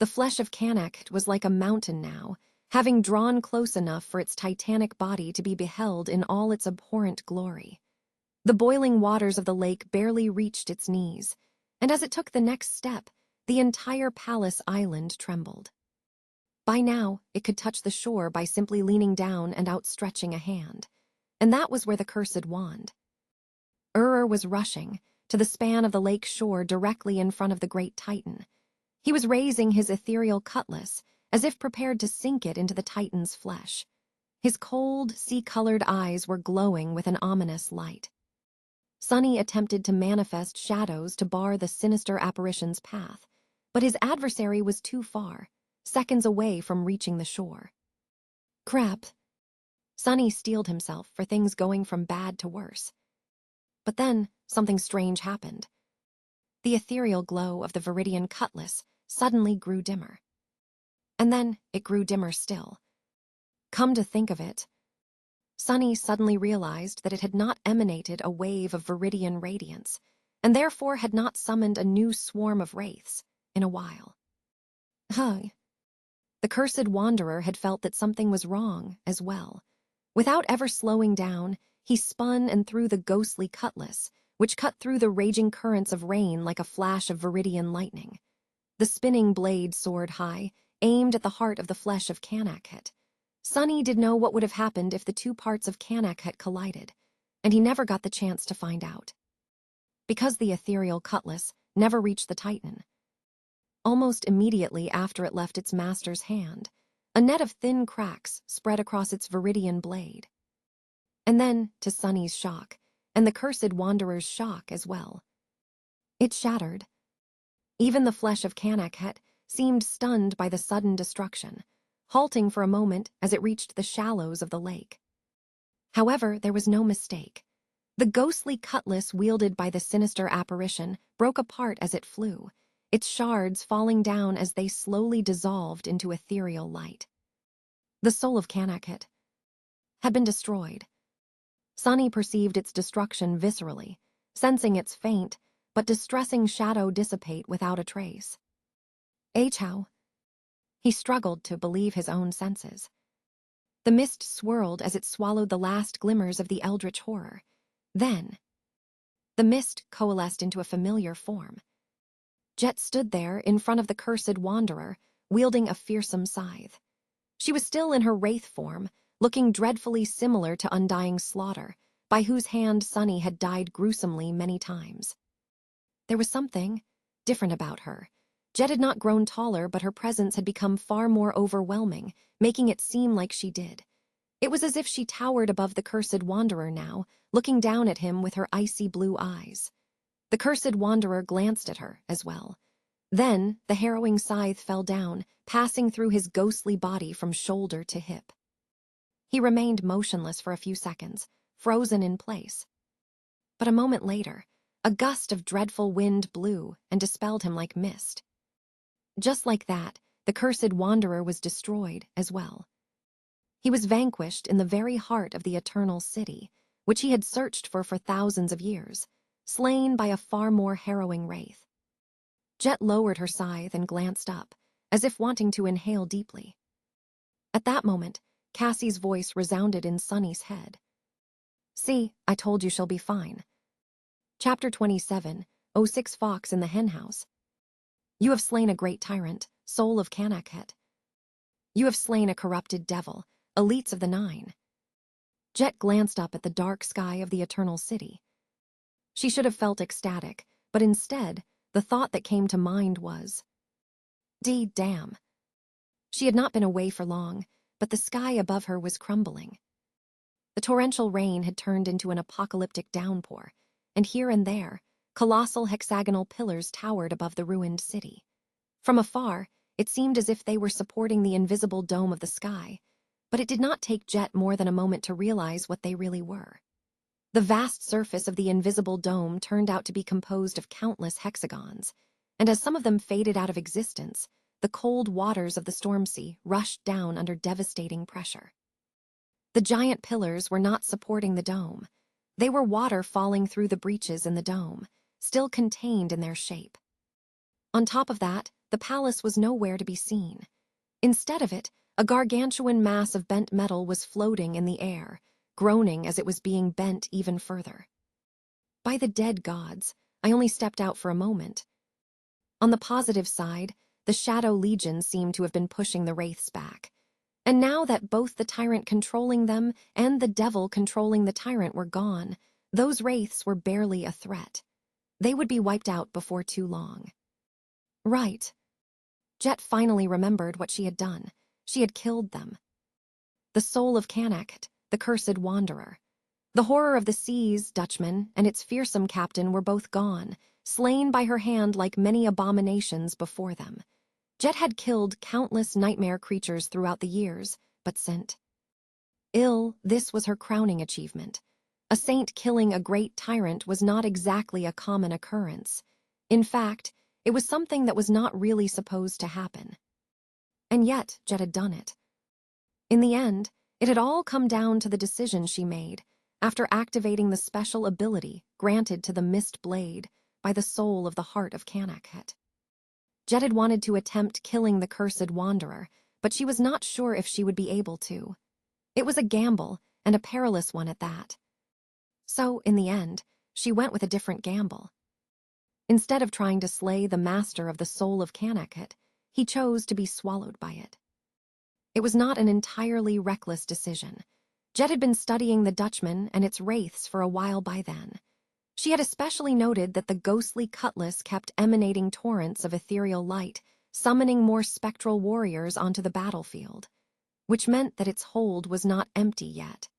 The flesh of Kanakhet was like a mountain now, having drawn close enough for its titanic body to be beheld in all its abhorrent glory. The boiling waters of the lake barely reached its knees, and as it took the next step, the entire palace island trembled. By now, it could touch the shore by simply leaning down and outstretching a hand, and that was where the cursed wand. Was rushing to the span of the lake shore directly in front of the great titan. He was raising his ethereal cutlass, as if prepared to sink it into the titan's flesh. His cold, sea-colored eyes were glowing with an ominous light. Sunny attempted to manifest shadows to bar the sinister apparition's path, but his adversary was too far, seconds away from reaching the shore. Crap. Sunny steeled himself for things going from bad to worse. But then, something strange happened. The ethereal glow of the Viridian cutlass suddenly grew dimmer. And then it grew dimmer still. Come to think of it, Sunny suddenly realized that it had not emanated a wave of Viridian radiance, and therefore had not summoned a new swarm of wraiths in a while. The cursed wanderer had felt that something was wrong as well. Without ever slowing down, he spun and threw the ghostly cutlass, which cut through the raging currents of rain like a flash of Viridian lightning. The spinning blade soared high, aimed at the heart of the flesh of Kanakhet. Sunny did know what would have happened if the two parts of Kanakhet collided, and he never got the chance to find out. Because the ethereal cutlass never reached the Titan. Almost immediately after it left its master's hand, a net of thin cracks spread across its Viridian blade. And then, to Sunny's shock, and the cursed wanderer's shock as well, it shattered. Even the flesh of Kanakhet seemed stunned by the sudden destruction, halting for a moment as it reached the shallows of the lake. However, there was no mistake. The ghostly cutlass wielded by the sinister apparition broke apart as it flew, its shards falling down as they slowly dissolved into ethereal light. The soul of Kanakhet had been destroyed. Sunny perceived its destruction viscerally, sensing its faint but distressing shadow dissipate without a trace. How? He struggled to believe his own senses. The mist swirled as it swallowed the last glimmers of the eldritch horror. Then, the mist coalesced into a familiar form. Jet stood there in front of the cursed wanderer, wielding a fearsome scythe. She was still in her wraith form, looking dreadfully similar to undying Slaughter, by whose hand Sunny had died gruesomely many times. There was something different about her. Jet had not grown taller, but her presence had become far more overwhelming, making it seem like she did. It was as if she towered above the cursed wanderer now, looking down at him with her icy blue eyes. The cursed wanderer glanced at her as well. Then the harrowing scythe fell down, passing through his ghostly body from shoulder to hip. He remained motionless for a few seconds, frozen in place. But a moment later, a gust of dreadful wind blew and dispelled him like mist. Just like that, the cursed wanderer was destroyed as well. He was vanquished in the very heart of the eternal city, which he had searched for thousands of years, slain by a far more harrowing wraith. Jet lowered her scythe and glanced up, as if wanting to inhale deeply. At that moment, Cassie's voice resounded in Sunny's head. "See, I told you she'll be fine." Chapter 27, 06 Fox in the Henhouse. You have slain a great tyrant, soul of Kanakhet. You have slain a corrupted devil, elites of the Nine. Jet glanced up at the dark sky of the eternal city. She should have felt ecstatic, but instead, the thought that came to mind was, damn. She had not been away for long, but the sky above her was crumbling. The torrential rain had turned into an apocalyptic downpour, and here and there, colossal hexagonal pillars towered above the ruined city. From afar, it seemed as if they were supporting the invisible dome of the sky, but it did not take Jet more than a moment to realize what they really were. The vast surface of the invisible dome turned out to be composed of countless hexagons, and as some of them faded out of existence, the cold waters of the storm sea rushed down under devastating pressure. The giant pillars were not supporting the dome. They were water falling through the breaches in the dome, still contained in their shape. On top of that, the palace was nowhere to be seen. Instead of it, a gargantuan mass of bent metal was floating in the air, groaning as it was being bent even further. By the dead gods, I only stepped out for a moment. On the positive side, the Shadow Legion seemed to have been pushing the wraiths back. And now that both the tyrant controlling them and the devil controlling the tyrant were gone, those wraiths were barely a threat. They would be wiped out before too long. Right. Jet finally remembered what she had done. She had killed them. The soul of Kanakhet, the cursed wanderer. The horror of the seas, Dutchman, and its fearsome captain were both gone, slain by her hand like many abominations before them. Jet had killed countless nightmare creatures throughout the years, but this was her crowning achievement. A saint killing a great tyrant was not exactly a common occurrence. In fact, it was something that was not really supposed to happen. And yet, Jet had done it. In the end, it had all come down to the decision she made, after activating the special ability granted to the Mist Blade by the soul of the heart of Kanakhet. Jet had wanted to attempt killing the cursed wanderer, but she was not sure if she would be able to. It was a gamble, and a perilous one at that. So, in the end, she went with a different gamble. Instead of trying to slay the master of the soul of Kanakhet, he chose to be swallowed by it. It was not an entirely reckless decision. Jet had been studying the Dutchman and its wraiths for a while by then. She had especially noted that the ghostly cutlass kept emanating torrents of ethereal light, summoning more spectral warriors onto the battlefield, which meant that its hold was not empty yet.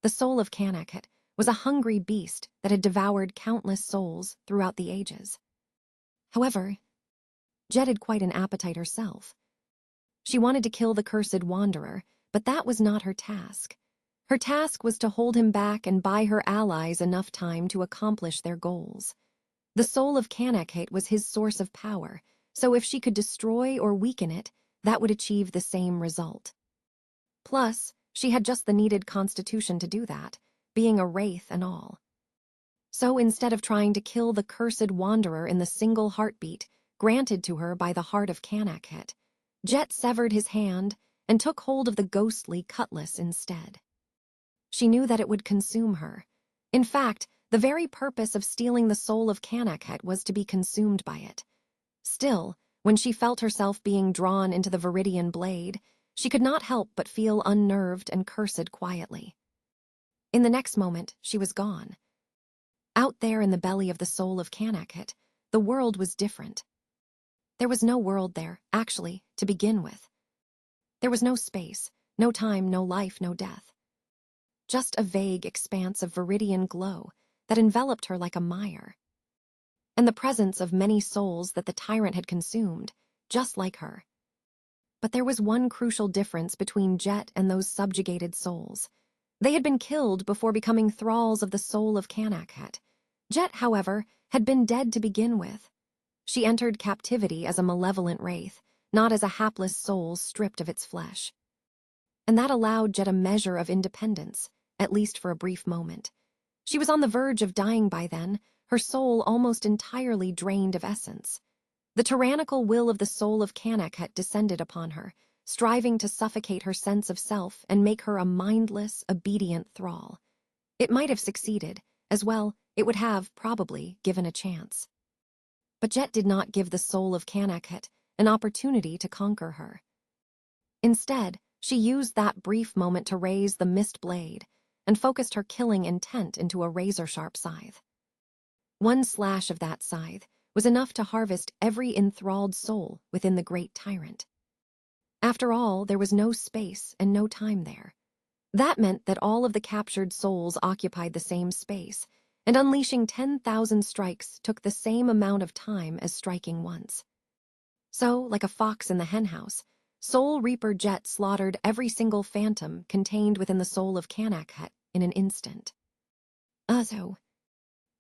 The soul of Kanakhet was a hungry beast that had devoured countless souls throughout the ages. However, Jet had quite an appetite herself. She wanted to kill the cursed wanderer, but that was not her task. Her task was to hold him back and buy her allies enough time to accomplish their goals. The soul of Kanakhet was his source of power, so if she could destroy or weaken it, that would achieve the same result. Plus, she had just the needed constitution to do that, being a wraith and all. So instead of trying to kill the cursed wanderer in the single heartbeat granted to her by the heart of Kanakhet, Jet severed his hand and took hold of the ghostly cutlass instead. She knew that it would consume her. In fact, the very purpose of stealing the soul of Kanakhet was to be consumed by it. Still, when she felt herself being drawn into the Viridian blade, she could not help but feel unnerved and cursed quietly. In the next moment, she was gone. Out there in the belly of the soul of Kanakhet, the world was different. There was no world there, actually, to begin with. There was no space, no time, no life, no death. Just a vague expanse of viridian glow that enveloped her like a mire. And the presence of many souls that the tyrant had consumed, just like her. But there was one crucial difference between Jet and those subjugated souls. They had been killed before becoming thralls of the soul of Kanakhet. Jet, however, had been dead to begin with. She entered captivity as a malevolent wraith, not as a hapless soul stripped of its flesh. And that allowed Jet a measure of independence, at least for a brief moment. She was on the verge of dying by then, her soul almost entirely drained of essence. The tyrannical will of the soul of Kanakhet descended upon her, striving to suffocate her sense of self and make her a mindless, obedient thrall. It might have succeeded, as well, it would have, probably, given a chance. But Jet did not give the soul of Kanakhet an opportunity to conquer her. Instead, she used that brief moment to raise the mist blade and focused her killing intent into a razor-sharp scythe. One slash of that scythe was enough to harvest every enthralled soul within the great tyrant. After all, there was no space and no time there. That meant that all of the captured souls occupied the same space, and unleashing 10,000 strikes took the same amount of time as striking once. So, like a fox in the henhouse, Soul Reaper Jet slaughtered every single phantom contained within the soul of Kanakhet in an instant. So,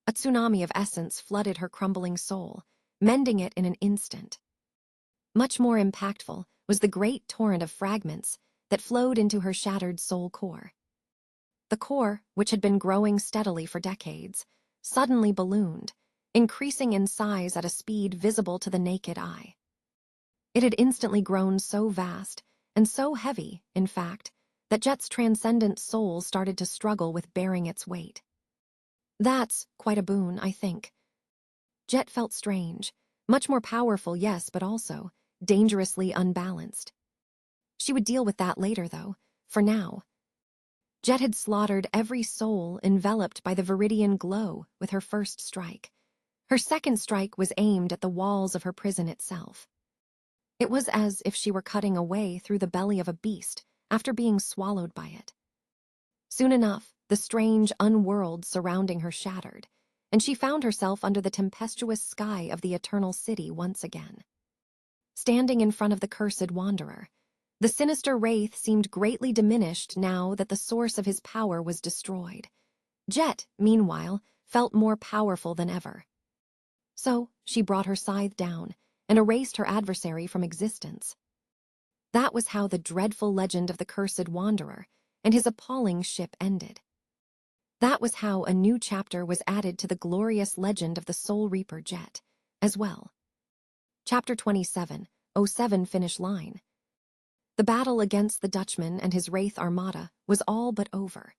a tsunami of essence flooded her crumbling soul, mending it in an instant. Much more impactful was the great torrent of fragments that flowed into her shattered soul core. The core, which had been growing steadily for decades, suddenly ballooned, increasing in size at a speed visible to the naked eye. It had instantly grown so vast, and so heavy, in fact, that Jet's transcendent soul started to struggle with bearing its weight. That's quite a boon, I think. Jet felt strange, much more powerful, yes, but also dangerously unbalanced. She would deal with that later, though, for now. Jet had slaughtered every soul enveloped by the viridian glow with her first strike. Her second strike was aimed at the walls of her prison itself. It was as if she were cutting a way through the belly of a beast after being swallowed by it. Soon enough, the strange unworld surrounding her shattered, and she found herself under the tempestuous sky of the Eternal City once again. Standing in front of the cursed wanderer, the sinister wraith seemed greatly diminished now that the source of his power was destroyed. Jet, meanwhile, felt more powerful than ever. So she brought her scythe down and erased her adversary from existence. That was how the dreadful legend of the cursed wanderer and his appalling ship ended. That was how a new chapter was added to the glorious legend of the Soul Reaper Jet, as well. Chapter 27, 07 Finish Line. The battle against the Dutchman and his Wraith Armada was all but over.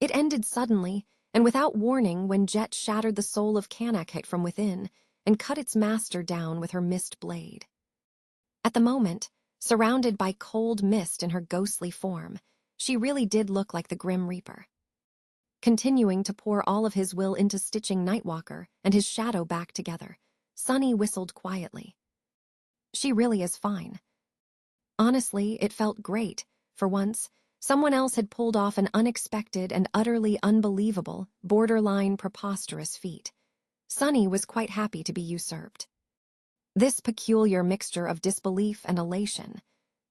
It ended suddenly and without warning when Jet shattered the soul of Kanakhet from within and cut its master down with her mist blade. At the moment, surrounded by cold mist in her ghostly form, she really did look like the Grim Reaper. Continuing to pour all of his will into stitching Nightwalker and his shadow back together, Sunny whistled quietly. She really is fine. Honestly, it felt great. For once, someone else had pulled off an unexpected and utterly unbelievable, borderline preposterous feat. Sunny was quite happy to be usurped. This peculiar mixture of disbelief and elation,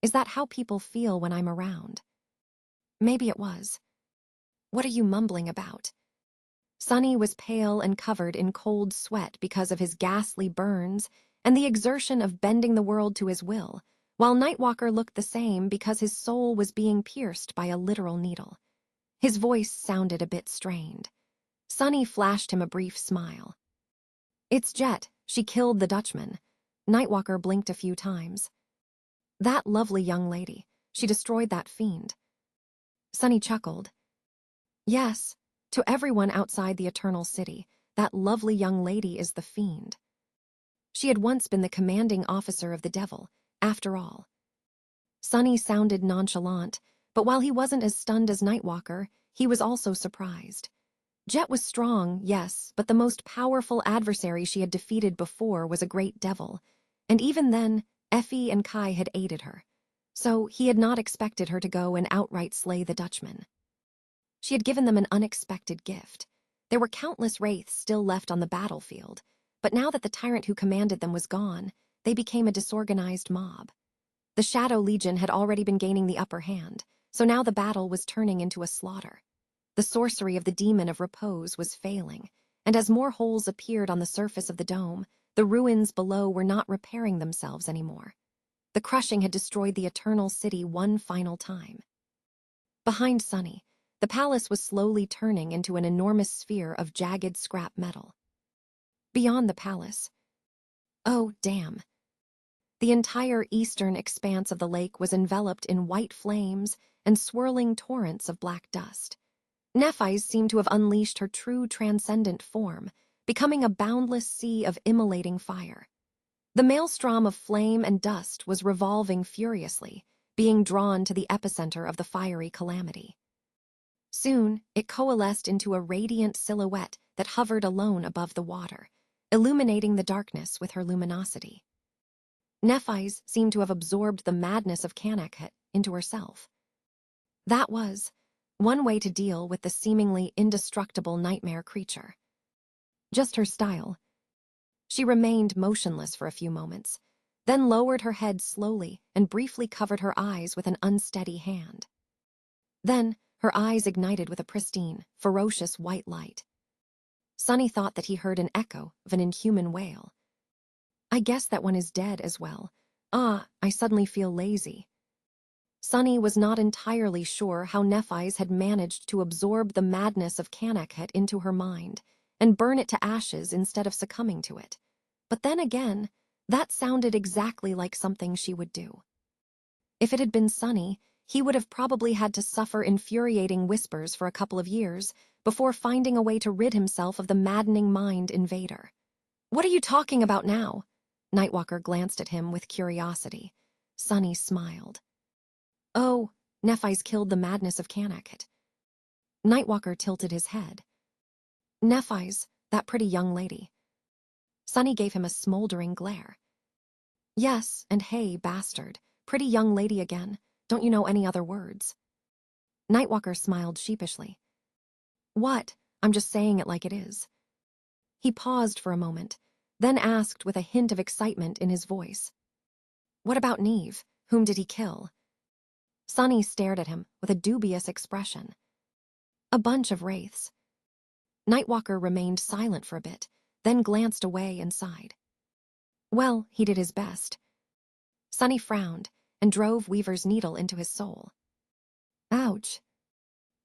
is that how people feel when I'm around? Maybe it was. What are you mumbling about? Sunny was pale and covered in cold sweat because of his ghastly burns and the exertion of bending the world to his will, while Nightwalker looked the same because his soul was being pierced by a literal needle. His voice sounded a bit strained. Sunny flashed him a brief smile. It's Jet. She killed the Dutchman. Nightwalker blinked a few times. That lovely young lady. She destroyed that fiend. Sunny chuckled. Yes, to everyone outside the Eternal City, that lovely young lady is the fiend. She had once been the commanding officer of the Devil, after all. Sunny sounded nonchalant, but while he wasn't as stunned as Nightwalker, he was also surprised. Jet was strong, yes, but the most powerful adversary she had defeated before was a great devil, and even then, Effie and Kai had aided her. So he had not expected her to go and outright slay the Dutchman. She had given them an unexpected gift. There were countless wraiths still left on the battlefield, but now that the tyrant who commanded them was gone, they became a disorganized mob. The Shadow Legion had already been gaining the upper hand, so now the battle was turning into a slaughter. The sorcery of the Demon of Repose was failing, and as more holes appeared on the surface of the dome, the ruins below were not repairing themselves anymore. The crushing had destroyed the Eternal City one final time. Behind Sunny, the palace was slowly turning into an enormous sphere of jagged scrap metal. Beyond the palace, oh, damn. The entire eastern expanse of the lake was enveloped in white flames and swirling torrents of black dust. Nephis seemed to have unleashed her true transcendent form, becoming a boundless sea of immolating fire. The maelstrom of flame and dust was revolving furiously, being drawn to the epicenter of the fiery calamity. Soon, it coalesced into a radiant silhouette that hovered alone above the water, illuminating the darkness with her luminosity. Nephis seemed to have absorbed the madness of Kanakhet into herself. That was one way to deal with the seemingly indestructible nightmare creature. Just her style. She remained motionless for a few moments, then lowered her head slowly and briefly covered her eyes with an unsteady hand. Then, her eyes ignited with a pristine, ferocious white light. Sunny thought that he heard an echo of an inhuman wail. I guess that one is dead as well. I suddenly feel lazy. Sunny was not entirely sure how Nephis had managed to absorb the madness of Kanakhet into her mind and burn it to ashes instead of succumbing to it. But then again, that sounded exactly like something she would do. If it had been Sunny, he would have probably had to suffer infuriating whispers for a couple of years before finding a way to rid himself of the maddening mind invader. What are you talking about now? Nightwalker glanced at him with curiosity. Sunny smiled. Oh, Nephis killed the madness of Kanakhet. Nightwalker tilted his head. Nephis, that pretty young lady. Sunny gave him a smoldering glare. Yes, and hey, bastard, pretty young lady again. Don't you know any other words? Nightwalker smiled sheepishly. What? I'm just saying it like it is. He paused for a moment, then asked with a hint of excitement in his voice. What about Neve? Whom did he kill? Sunny stared at him with a dubious expression. A bunch of wraiths. Nightwalker remained silent for a bit, then glanced away and sighed. Well, he did his best. Sunny frowned and drove Weaver's needle into his soul. Ouch.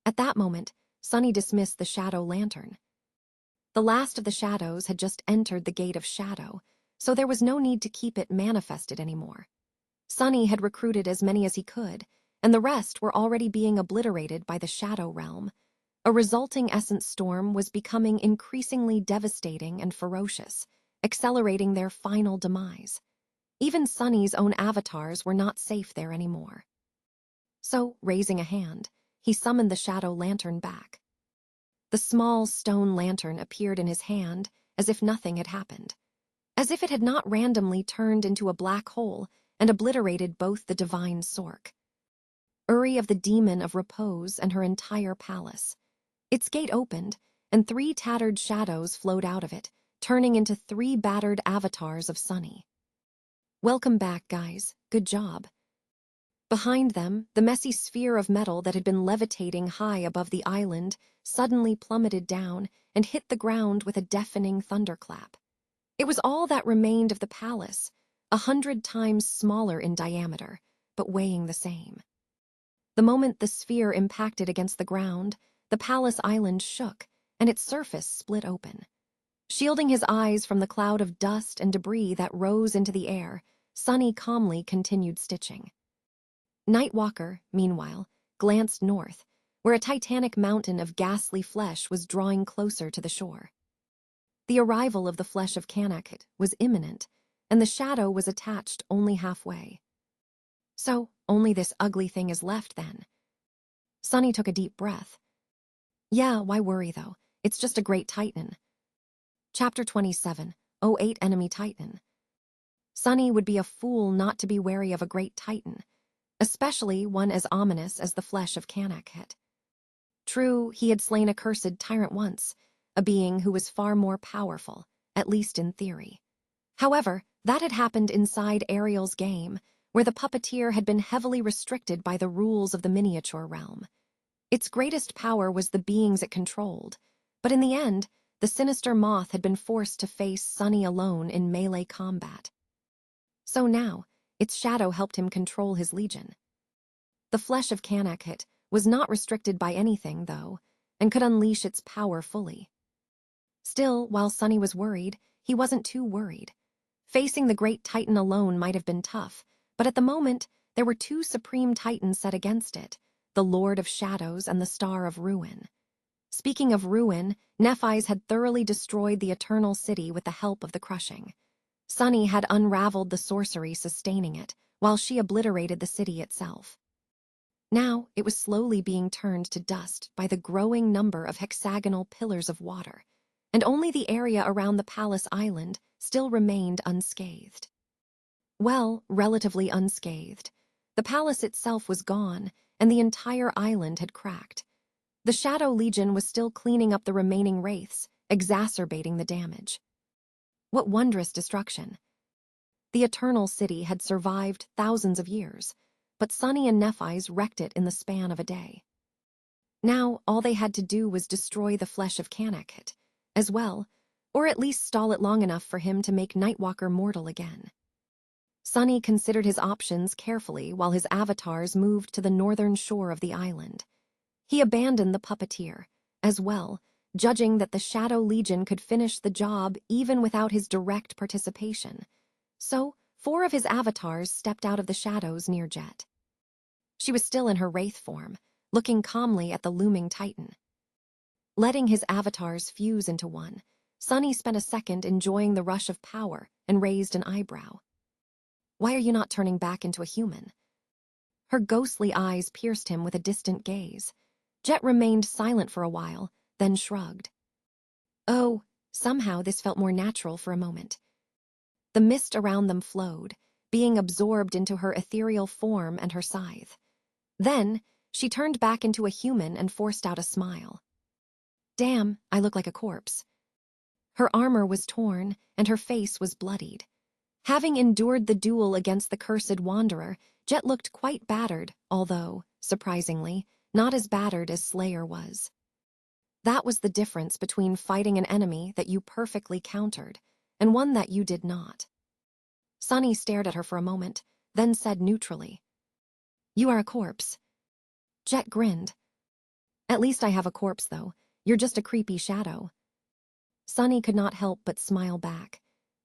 At that moment, Sunny dismissed the shadow lantern. The last of the shadows had just entered the gate of shadow, so there was no need to keep it manifested anymore. Sunny had recruited as many as he could, and the rest were already being obliterated by the shadow realm. A resulting essence storm was becoming increasingly devastating and ferocious, accelerating their final demise. Even Sunny's own avatars were not safe there anymore. So, raising a hand, he summoned the shadow lantern back. The small stone lantern appeared in his hand as if nothing had happened, as if it had not randomly turned into a black hole and obliterated both the divine Sork. Uri of the Demon of Repose and her entire palace. Its gate opened, and 3 tattered shadows flowed out of it, turning into 3 battered avatars of Sunny. Welcome back, guys. Good job. Behind them, the messy sphere of metal that had been levitating high above the island suddenly plummeted down and hit the ground with a deafening thunderclap. It was all that remained of the palace, 100 times smaller in diameter, but weighing the same. The moment the sphere impacted against the ground, the palace island shook, and its surface split open. Shielding his eyes from the cloud of dust and debris that rose into the air, Sunny calmly continued stitching. Nightwalker, meanwhile, glanced north, where a titanic mountain of ghastly flesh was drawing closer to the shore. The arrival of the flesh of Kanakhet was imminent, and the shadow was attached only halfway. So, only this ugly thing is left then. Sunny took a deep breath. Yeah, why worry though? It's just a great titan. Chapter 27, 08 Enemy Titan. Sunny would be a fool not to be wary of a great titan, especially one as ominous as the flesh of Kanakhet. True, he had slain a cursed tyrant once, a being who was far more powerful, at least in theory. However, that had happened inside Ariel's game, where the puppeteer had been heavily restricted by the rules of the miniature realm. Its greatest power was the beings it controlled, but in the end, the sinister moth had been forced to face Sunny alone in melee combat. So now, its shadow helped him control his legion. The flesh of Kanakhet was not restricted by anything, though, and could unleash its power fully. Still, while Sunny was worried, he wasn't too worried. Facing the great titan alone might have been tough, but at the moment, there were two supreme titans set against it, the Lord of Shadows and the Star of Ruin. Speaking of ruin, Nephis had thoroughly destroyed the Eternal City with the help of the Crushing. Sunny had unraveled the sorcery sustaining it, while she obliterated the city itself. Now, it was slowly being turned to dust by the growing number of hexagonal pillars of water, and only the area around the palace island still remained unscathed. Well, relatively unscathed. The palace itself was gone, and the entire island had cracked. The Shadow Legion was still cleaning up the remaining wraiths, exacerbating the damage. What wondrous destruction! The Eternal City had survived thousands of years, but Sunny and Nephis wrecked it in the span of a day. Now, all they had to do was destroy the flesh of Kanakhet, as well, or at least stall it long enough for him to make Nightwalker mortal again. Sunny considered his options carefully while his avatars moved to the northern shore of the island. He abandoned the puppeteer, as well, judging that the Shadow Legion could finish the job even without his direct participation. So, 4 of his avatars stepped out of the shadows near Jet. She was still in her wraith form, looking calmly at the looming titan. Letting his avatars fuse into one, Sunny spent a second enjoying the rush of power and raised an eyebrow. Why are you not turning back into a human? Her ghostly eyes pierced him with a distant gaze. Jet remained silent for a while, then shrugged. Oh, somehow this felt more natural for a moment. The mist around them flowed, being absorbed into her ethereal form and her scythe. Then, she turned back into a human and forced out a smile. Damn, I look like a corpse. Her armor was torn, and her face was bloodied. Having endured the duel against the cursed wanderer, Jet looked quite battered, although, surprisingly, not as battered as Slayer was. That was the difference between fighting an enemy that you perfectly countered and one that you did not. Sunny stared at her for a moment, then said neutrally, "You are a corpse." Jet grinned. "At least I have a corpse, though. You're just a creepy shadow." Sunny could not help but smile back.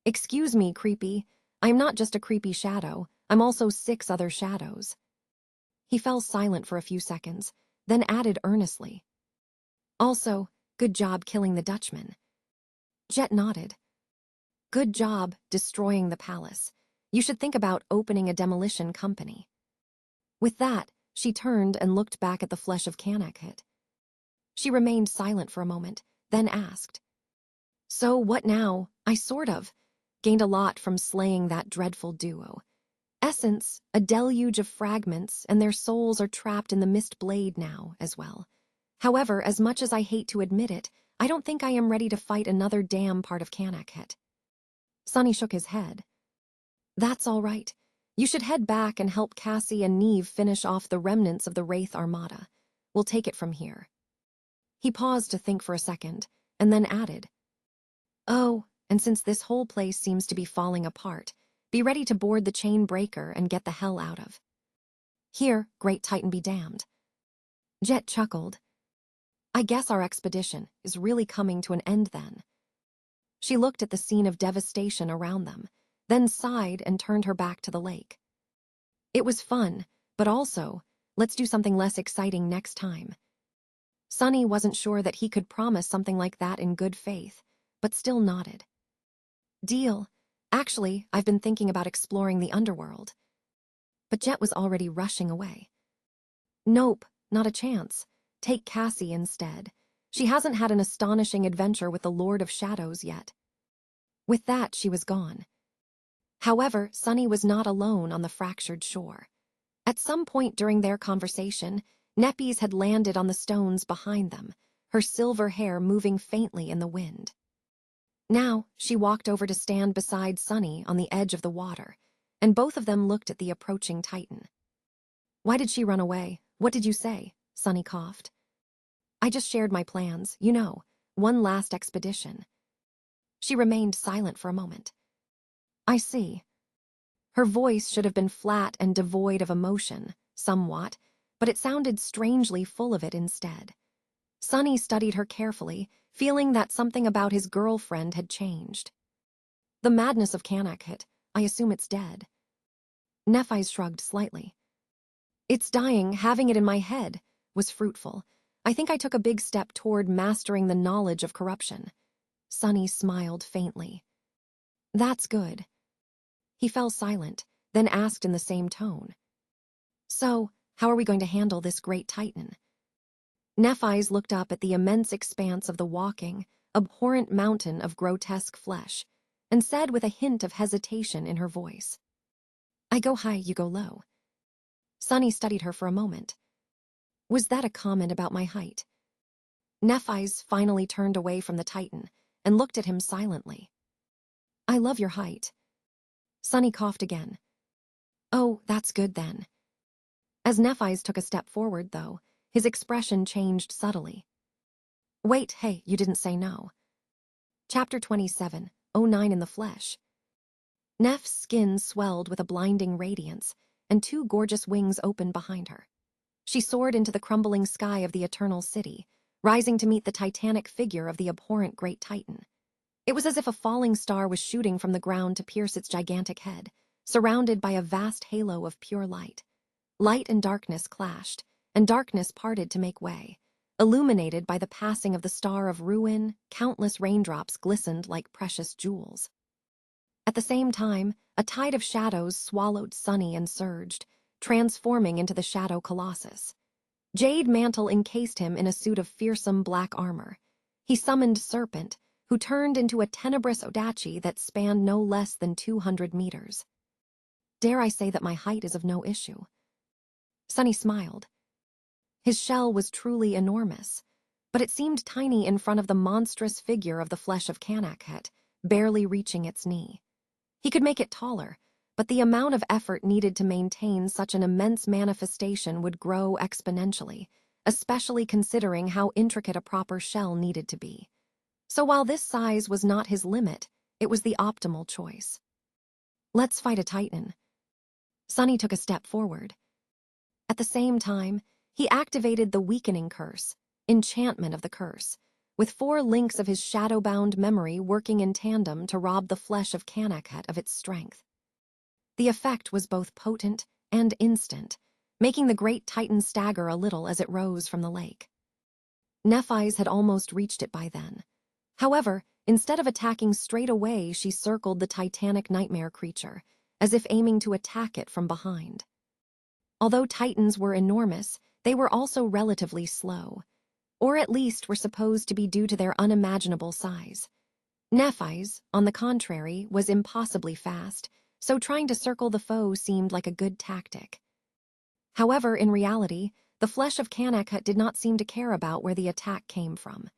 "Excuse me, creepy. I'm not just a creepy shadow. I'm also 6 other shadows." He fell silent for a few seconds, then added earnestly, "Also, good job killing the Dutchman." Jet nodded. "Good job destroying the palace. You should think about opening a demolition company." With that, she turned and looked back at the flesh of Kanakhet. She remained silent for a moment, then asked, "So what now? I sort of gained a lot from slaying that dreadful duo. Essence, a deluge of fragments, and their souls are trapped in the mist blade now, as well. However, as much as I hate to admit it, I don't think I am ready to fight another damn part of Kanakhet." Sunny shook his head. "That's all right. You should head back and help Cassie and Neve finish off the remnants of the Wraith Armada. We'll take it from here." He paused to think for a second, and then added, "Oh, and since this whole place seems to be falling apart, be ready to board the chain breaker and get the hell out of here, Great Titan be damned." Jet chuckled. "I guess our expedition is really coming to an end then." She looked at the scene of devastation around them, then sighed and turned her back to the lake. "It was fun, but also, let's do something less exciting next time." Sunny wasn't sure that he could promise something like that in good faith, but still nodded. "Deal. Actually, I've been thinking about exploring the underworld. But Jet was already rushing away. Nope, not a chance. Take Cassie instead. She hasn't had an astonishing adventure with the Lord of Shadows yet. With that, she was gone. However, Sunny was not alone on the fractured shore. At some point during their conversation, Nephis had landed on the stones behind them, her silver hair moving faintly in the wind. Now, she walked over to stand beside Sunny on the edge of the water, and both of them looked at the approaching Titan. Why did she run away? What did you say? Sunny coughed. I just shared my plans, one last expedition. She remained silent for a moment. I see. Her voice should have been flat and devoid of emotion, somewhat, but it sounded strangely full of it instead. Sunny studied her carefully, feeling that something about his girlfriend had changed. The madness of Kanakhet, I assume it's dead. Nephis shrugged slightly. It's dying, having it in my head, was fruitful. I think I took a big step toward mastering the knowledge of corruption. Sunny smiled faintly. That's good. He fell silent, then asked in the same tone. So, how are we going to handle this great Titan? Nephis looked up at the immense expanse of the walking, abhorrent mountain of grotesque flesh, and said with a hint of hesitation in her voice. I go high, you go low. Sunny studied her for a moment. Was that a comment about my height? Nephis finally turned away from the Titan and looked at him silently. I love your height. Sunny coughed again. Oh, that's good then. As Nephis took a step forward, though, his expression changed subtly. Wait, hey, you didn't say no. Chapter 27, 09 in the Flesh. Neph's skin swelled with a blinding radiance, and two gorgeous wings opened behind her. She soared into the crumbling sky of the Eternal City, rising to meet the titanic figure of the abhorrent Great Titan. It was as if a falling star was shooting from the ground to pierce its gigantic head, surrounded by a vast halo of pure light. Light and darkness clashed, and darkness parted to make way. Illuminated by the passing of the star of ruin, countless raindrops glistened like precious jewels. At the same time, a tide of shadows swallowed Sunny and surged, transforming into the Shadow Colossus. Jade Mantle encased him in a suit of fearsome black armor. He summoned Serpent, who turned into a tenebrous Odachi that spanned no less than 200 meters. Dare I say that my height is of no issue? Sunny smiled. His shell was truly enormous, but it seemed tiny in front of the monstrous figure of the flesh of Kanakhet, barely reaching its knee. He could make it taller, but the amount of effort needed to maintain such an immense manifestation would grow exponentially, especially considering how intricate a proper shell needed to be. So while this size was not his limit, it was the optimal choice. Let's fight a Titan. Sunny took a step forward. At the same time, he activated the weakening curse, enchantment of the curse, with 4 links of his shadow-bound memory working in tandem to rob the flesh of Kanakhet of its strength. The effect was both potent and instant, making the great Titan stagger a little as it rose from the lake. Nephis had almost reached it by then. However, instead of attacking straight away, she circled the titanic nightmare creature, as if aiming to attack it from behind. Although Titans were enormous, they were also relatively slow, or at least were supposed to be due to their unimaginable size. Nephis, on the contrary, was impossibly fast, so trying to circle the foe seemed like a good tactic. However, in reality, the flesh of Kanakhet did not seem to care about where the attack came from.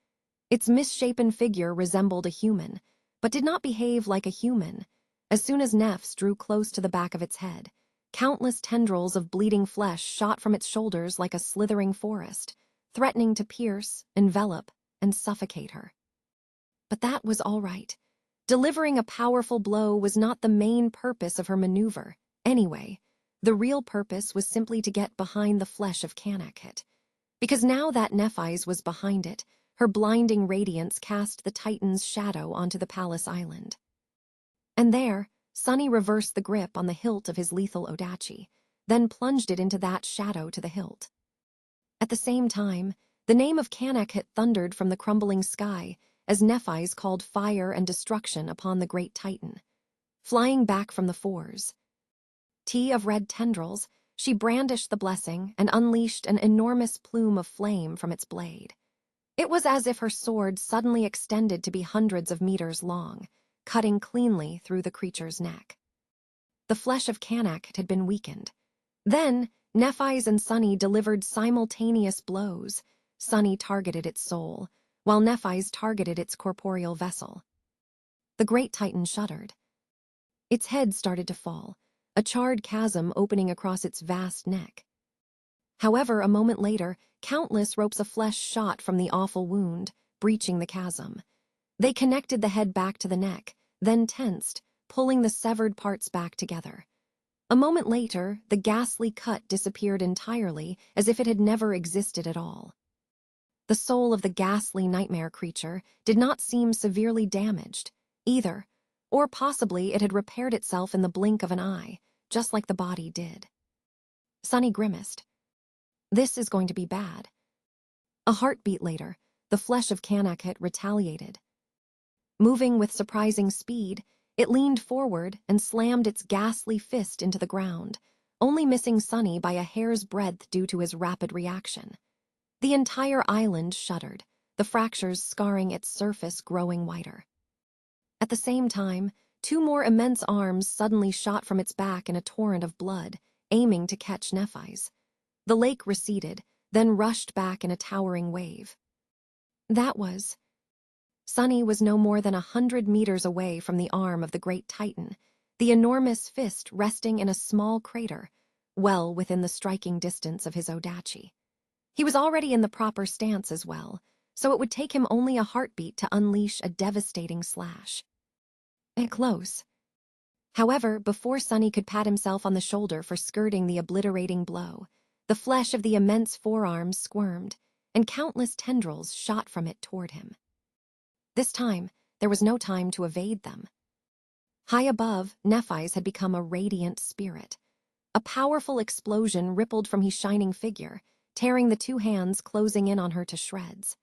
Its misshapen figure resembled a human, but did not behave like a human. As soon as Nephis drew close to the back of its head, countless tendrils of bleeding flesh shot from its shoulders like a slithering forest, threatening to pierce, envelop, and suffocate her. But that was all right. Delivering a powerful blow was not the main purpose of her maneuver. Anyway, the real purpose was simply to get behind the flesh of Kanakhet. Because now that Nephis was behind it, her blinding radiance cast the Titan's shadow onto the palace island. And there, Sunny reversed the grip on the hilt of his lethal Odachi, then plunged it into that shadow to the hilt. At the same time, the name of Kanakhet thundered from the crumbling sky as Nephis called fire and destruction upon the great Titan. flying back from the fours. Of red tendrils, she brandished the blessing and unleashed an enormous plume of flame from its blade. It was as if her sword suddenly extended to be hundreds of meters long, cutting cleanly through the creature's neck. The flesh of Kanak had been weakened. Then, Nephis and Sunny delivered simultaneous blows. Sunny targeted its soul, while Nephis targeted its corporeal vessel. The great titan shuddered. Its head started to fall, a charred chasm opening across its vast neck. However, a moment later, countless ropes of flesh shot from the awful wound, breaching the chasm. They connected the head back to the neck, then tensed, pulling the severed parts back together. A moment later, the ghastly cut disappeared entirely, as if it had never existed at all. The soul of the ghastly nightmare creature did not seem severely damaged, either, or possibly it had repaired itself in the blink of an eye, just like the body did. Sunny grimaced. This is going to be bad. A heartbeat later, the flesh of Kanak retaliated. Moving with surprising speed, it leaned forward and slammed its ghastly fist into the ground, only missing Sunny by a hair's breadth due to his rapid reaction. The entire island shuddered, the fractures scarring its surface growing wider. At the same time, two more immense arms suddenly shot from its back in a torrent of blood, aiming to catch Nephis. The lake receded, then rushed back in a towering wave. That was... Sunny was no more than 100 meters away from the arm of the great titan, the enormous fist resting in a small crater, well within the striking distance of his odachi. He was already in the proper stance as well, so it would take him only a heartbeat to unleash a devastating slash. Close. However, before Sunny could pat himself on the shoulder for skirting the obliterating blow, the flesh of the immense forearms squirmed, and countless tendrils shot from it toward him. This time, there was no time to evade them. High above, Nephis had become a radiant spirit. A powerful explosion rippled from his shining figure, tearing the two hands closing in on her to shreds.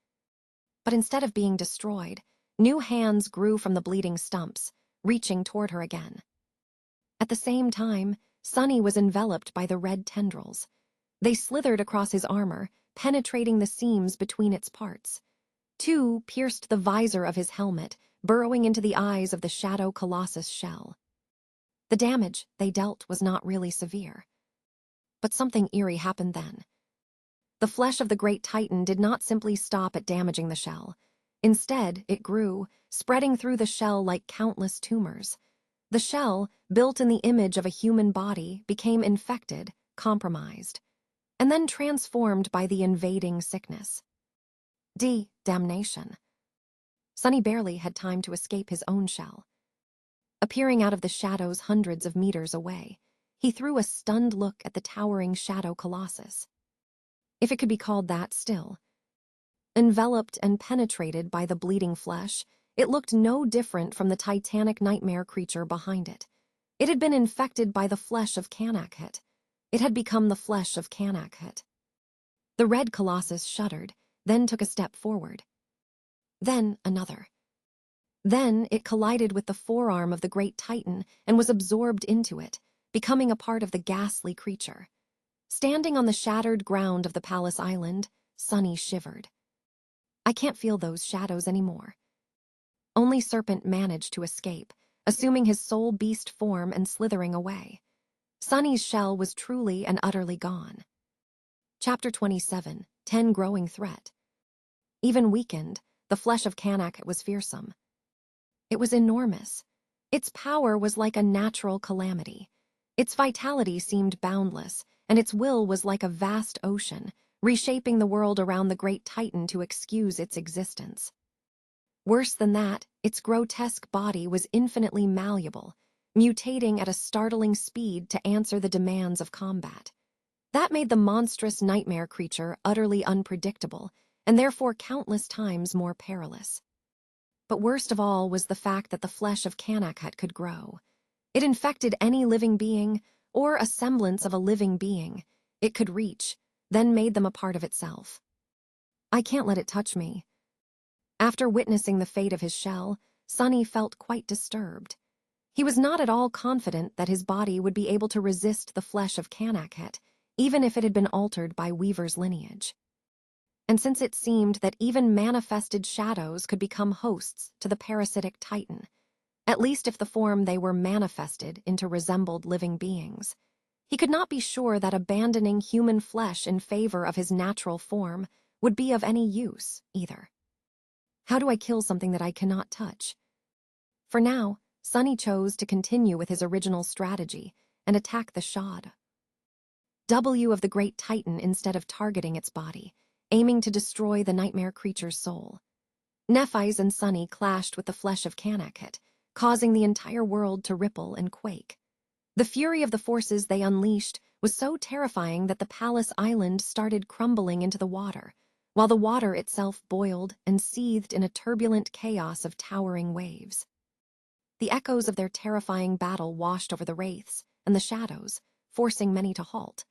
But instead of being destroyed, new hands grew from the bleeding stumps, reaching toward her again. At the same time, Sunny was enveloped by the red tendrils. They slithered across his armor, penetrating the seams between its parts. Two pierced the visor of his helmet, burrowing into the eyes of the Shadow Colossus shell. The damage they dealt was not really severe. But something eerie happened then. The flesh of the great titan did not simply stop at damaging the shell. Instead, it grew, spreading through the shell like countless tumors. The shell, built in the image of a human body, became infected, compromised, and then transformed by the invading sickness. Damnation. Sunny barely had time to escape his own shell. Appearing out of the shadows hundreds of meters away, he threw a stunned look at the towering Shadow Colossus. If it could be called that still. Enveloped and penetrated by the bleeding flesh, it looked no different from the titanic nightmare creature behind it. It had been infected by the flesh of Kanak. It had become the flesh of Kanak. The red colossus shuddered, then took a step forward. Then another. Then it collided with the forearm of the great titan and was absorbed into it, becoming a part of the ghastly creature. Standing on the shattered ground of the palace island, Sunny shivered. I can't feel those shadows anymore. Only Serpent managed to escape, assuming his soul beast form and slithering away. Sunny's shell was truly and utterly gone. Chapter 27, 10 Growing Threat. Even weakened, the flesh of Kanak was fearsome. It was enormous. Its power was like a natural calamity. Its vitality seemed boundless, and its will was like a vast ocean, reshaping the world around the great titan to excuse its existence. Worse than that, its grotesque body was infinitely malleable, mutating at a startling speed to answer the demands of combat. That made the monstrous nightmare creature utterly unpredictable, and therefore countless times more perilous. But worst of all was the fact that the flesh of Kanak could grow. It infected any living being, or a semblance of a living being, it could reach, then made them a part of itself. I can't let it touch me. After witnessing the fate of his shell, Sunny felt quite disturbed. He was not at all confident that his body would be able to resist the flesh of Kanakhet, even if it had been altered by Weaver's lineage. And since it seemed that even manifested shadows could become hosts to the parasitic Titan, at least if the form they were manifested into resembled living beings, he could not be sure that abandoning human flesh in favor of his natural form would be of any use, either. How do I kill something that I cannot touch? For now, Sunny chose to continue with his original strategy and attack the Shad. W of the Great Titan instead of targeting its body, aiming to destroy the nightmare creature's soul. Nephis and Sunny clashed with the flesh of Kanakhet, causing the entire world to ripple and quake. The fury of the forces they unleashed was so terrifying that the palace island started crumbling into the water, while the water itself boiled and seethed in a turbulent chaos of towering waves. The echoes of their terrifying battle washed over the wraiths and the shadows, forcing many to halt.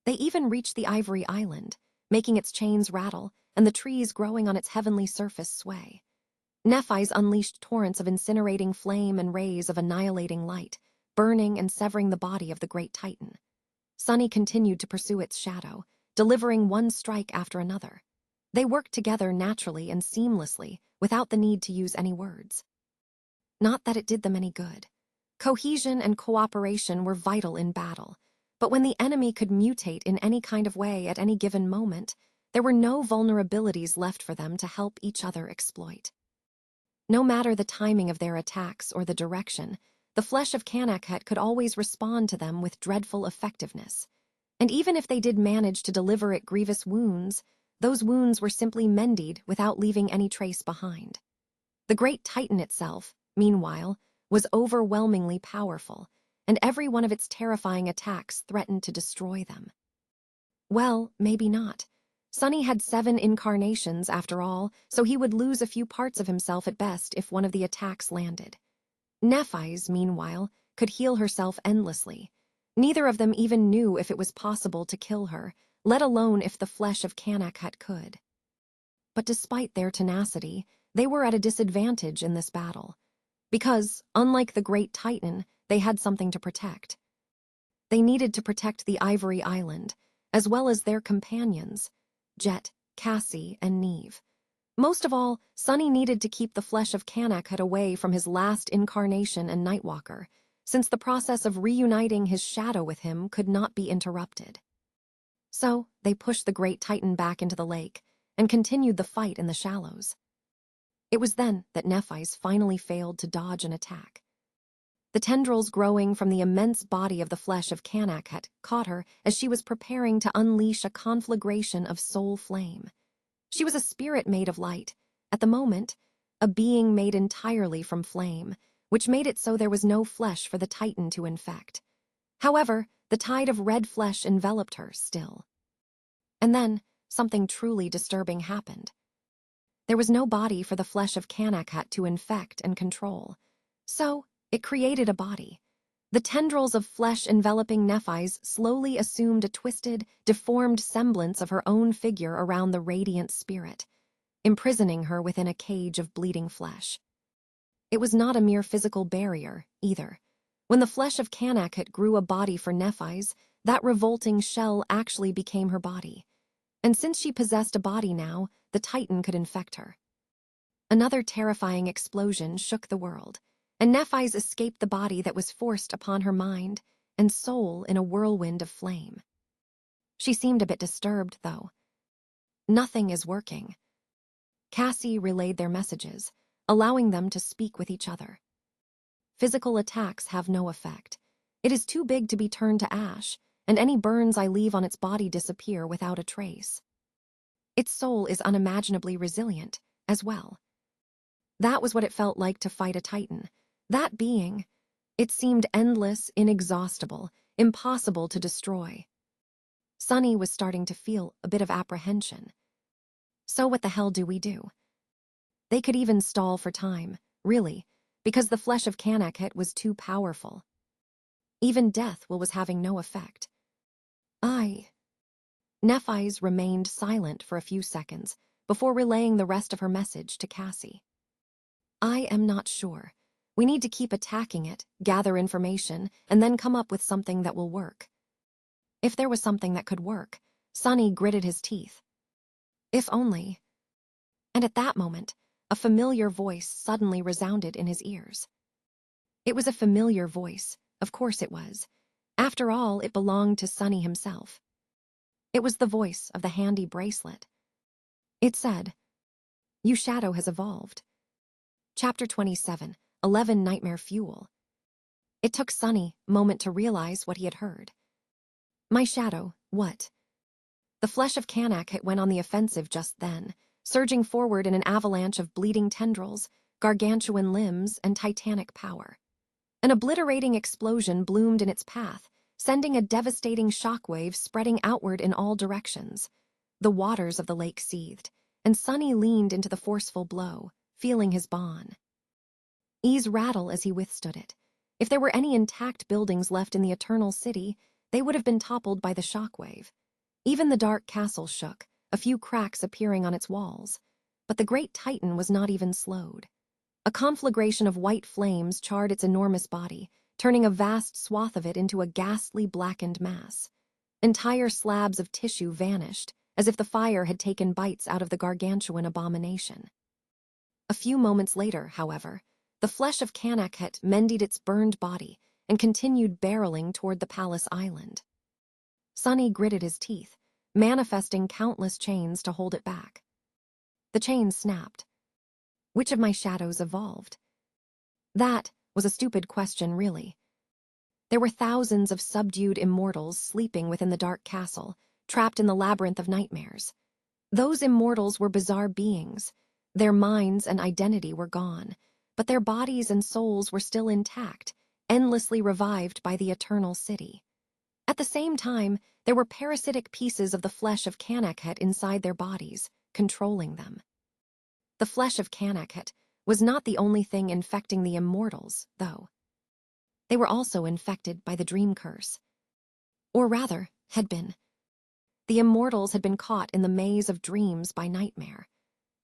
They even reached the Ivory Island, making its chains rattle and the trees growing on its heavenly surface sway. Nephis unleashed torrents of incinerating flame and rays of annihilating light, burning and severing the body of the Great Titan. Sunny continued to pursue its shadow, delivering one strike after another. They worked together naturally and seamlessly, without the need to use any words. Not that it did them any good. Cohesion and cooperation were vital in battle, but when the enemy could mutate in any kind of way at any given moment, there were no vulnerabilities left for them to help each other exploit. No matter the timing of their attacks or the direction, the flesh of Kanakhet could always respond to them with dreadful effectiveness. And even if they did manage to deliver it grievous wounds, those wounds were simply mended without leaving any trace behind. The Great Titan itself, meanwhile, was overwhelmingly powerful, and every one of its terrifying attacks threatened to destroy them. Well, maybe not. Sunny had 7 incarnations, after all, so he would lose a few parts of himself at best if one of the attacks landed. Nephis, meanwhile, could heal herself endlessly. Neither of them even knew if it was possible to kill her, let alone if the flesh of Kanakhet could. But despite their tenacity, they were at a disadvantage in this battle. Because, unlike the Great Titan, they had something to protect. They needed to protect the Ivory Island, as well as their companions, Jet, Cassie, and Neve. Most of all, Sunny needed to keep the flesh of Kanakhet away from his last incarnation and Nightwalker, since the process of reuniting his shadow with him could not be interrupted. So, they pushed the Great Titan back into the lake and continued the fight in the shallows. It was then that Nephis finally failed to dodge an attack. The tendrils growing from the immense body of the flesh of Kanakhet caught her as she was preparing to unleash a conflagration of soul flame. She was a spirit made of light, at the moment, a being made entirely from flame, which made it so there was no flesh for the Titan to infect. However, the tide of red flesh enveloped her still. And then, something truly disturbing happened. There was no body for the flesh of Kanakhet to infect and control. So, it created a body. The tendrils of flesh enveloping Nephis slowly assumed a twisted, deformed semblance of her own figure around the radiant spirit, imprisoning her within a cage of bleeding flesh. It was not a mere physical barrier, either. When the flesh of Kanakhet grew a body for Nephis, that revolting shell actually became her body. And since she possessed a body now, the Titan could infect her. Another terrifying explosion shook the world, and Nephis escaped the body that was forced upon her mind and soul in a whirlwind of flame. She seemed a bit disturbed, though. Nothing is working. Cassie relayed their messages, allowing them to speak with each other. Physical attacks have no effect. It is too big to be turned to ash, and any burns I leave on its body disappear without a trace. Its soul is unimaginably resilient, as well. That was what it felt like to fight a Titan. That being, it seemed endless, inexhaustible, impossible to destroy. Sunny was starting to feel a bit of apprehension. So what the hell do we do? They could even stall for time, really, because the flesh of Kanakhet was too powerful. Even death was having no effect. Nephis remained silent for a few seconds before relaying the rest of her message to Cassie. I am not sure, We need to keep attacking it, gather information, and then come up with something that will work. If there was something that could work, Sonny gritted his teeth. If only. And at that moment, a familiar voice suddenly resounded in his ears. It was a familiar voice, of course it was. After all, it belonged to Sonny himself. It was the voice of the handy bracelet. It said, "You shadow has evolved." Chapter 27, 11 Nightmare Fuel. It took Sonny a moment to realize what he had heard. My shadow, what? The flesh of Kanak went on the offensive just then, surging forward in an avalanche of bleeding tendrils, gargantuan limbs, and titanic power. An obliterating explosion bloomed in its path, sending a devastating shockwave spreading outward in all directions. The waters of the lake seethed, and Sonny leaned into the forceful blow, feeling his bon. Ease rattle as he withstood it. If there were any intact buildings left in the Eternal City, they would have been toppled by the shockwave. Even the dark castle shook, a few cracks appearing on its walls. But the great titan was not even slowed. A conflagration of white flames charred its enormous body, turning a vast swath of it into a ghastly blackened mass. Entire slabs of tissue vanished, as if the fire had taken bites out of the gargantuan abomination. A few moments later, however, the flesh of Kanak mended its burned body and continued barreling toward the palace island. Sonny gritted his teeth, manifesting countless chains to hold it back. The chains snapped. Which of my shadows evolved? That was a stupid question, really. There were thousands of subdued immortals sleeping within the dark castle, trapped in the labyrinth of nightmares. Those immortals were bizarre beings. Their minds and identity were gone, but their bodies and souls were still intact, endlessly revived by the Eternal City. At the same time, there were parasitic pieces of the flesh of Kanak inside their bodies, controlling them. The flesh of Kanak was not the only thing infecting the immortals, though. They were also infected by the dream curse. Or rather, had been. The immortals had been caught in the maze of dreams by nightmare.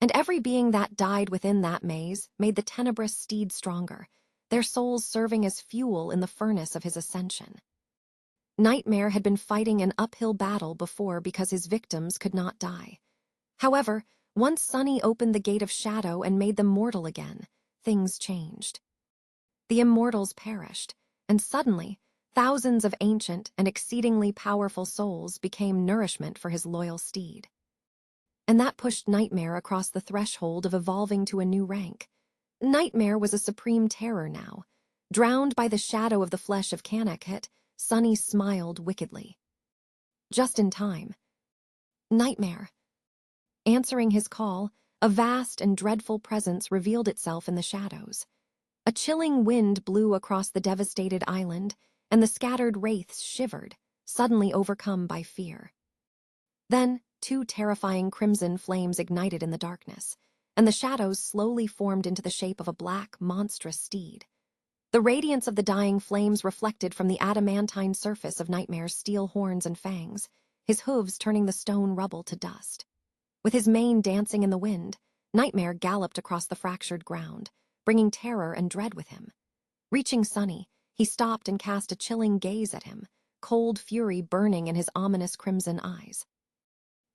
And every being that died within that maze made the tenebrous steed stronger, their souls serving as fuel in the furnace of his ascension. Nightmare had been fighting an uphill battle before because his victims could not die. However, once Sonny opened the gate of shadow and made them mortal again, things changed. The immortals perished, and suddenly, thousands of ancient and exceedingly powerful souls became nourishment for his loyal steed. And that pushed Nightmare across the threshold of evolving to a new rank. Nightmare was a supreme terror now. Drowned by the shadow of the flesh of Kanak, Sonny smiled wickedly. Just in time. Nightmare. Answering his call, a vast and dreadful presence revealed itself in the shadows. A chilling wind blew across the devastated island, and the scattered wraiths shivered, suddenly overcome by fear. Then, two terrifying crimson flames ignited in the darkness, and the shadows slowly formed into the shape of a black, monstrous steed. The radiance of the dying flames reflected from the adamantine surface of Nightmare's steel horns and fangs, his hooves turning the stone rubble to dust. With his mane dancing in the wind, Nightmare galloped across the fractured ground, bringing terror and dread with him. Reaching Sonny, he stopped and cast a chilling gaze at him, cold fury burning in his ominous crimson eyes.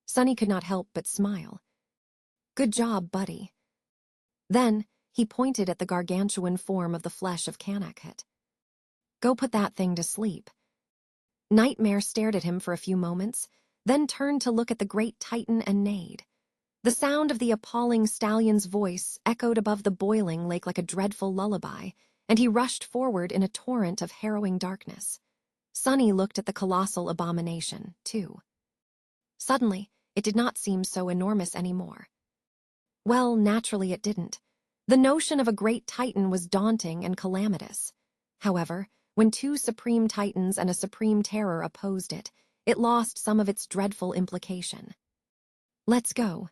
Sonny could not help but smile. Good job, buddy. Then, he pointed at the gargantuan form of the flesh of Kanak. Go put that thing to sleep. Nightmare stared at him for a few moments, then turned to look at the great titan and neighed. The sound of the appalling stallion's voice echoed above the boiling lake like a dreadful lullaby, and he rushed forward in a torrent of harrowing darkness. Sonny looked at the colossal abomination, too. Suddenly, it did not seem so enormous anymore. Well, naturally it didn't. The notion of a great titan was daunting and calamitous. However, when two supreme titans and a supreme terror opposed it, it lost some of its dreadful implication. Let's go.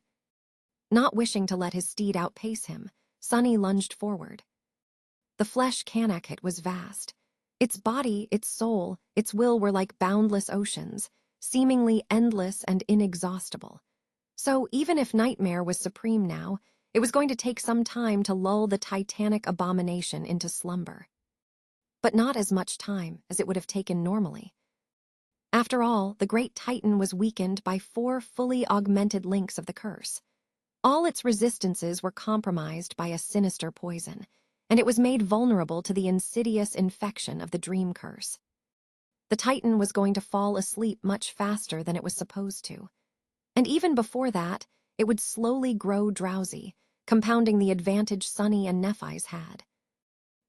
Not wishing to let his steed outpace him, Sonny lunged forward. The flesh Kanak was vast. Its body, its soul, its will were like boundless oceans, seemingly endless and inexhaustible. So even if Nightmare was supreme now, It was going to take some time to lull the titanic abomination into slumber. But not as much time as it would have taken normally. After all, the great titan was weakened by 4 fully augmented links of the curse. All its resistances were compromised by a sinister poison, and it was made vulnerable to the insidious infection of the dream curse. The titan was going to fall asleep much faster than it was supposed to. And even before that, it would slowly grow drowsy, compounding the advantage Sunny and Nephis had.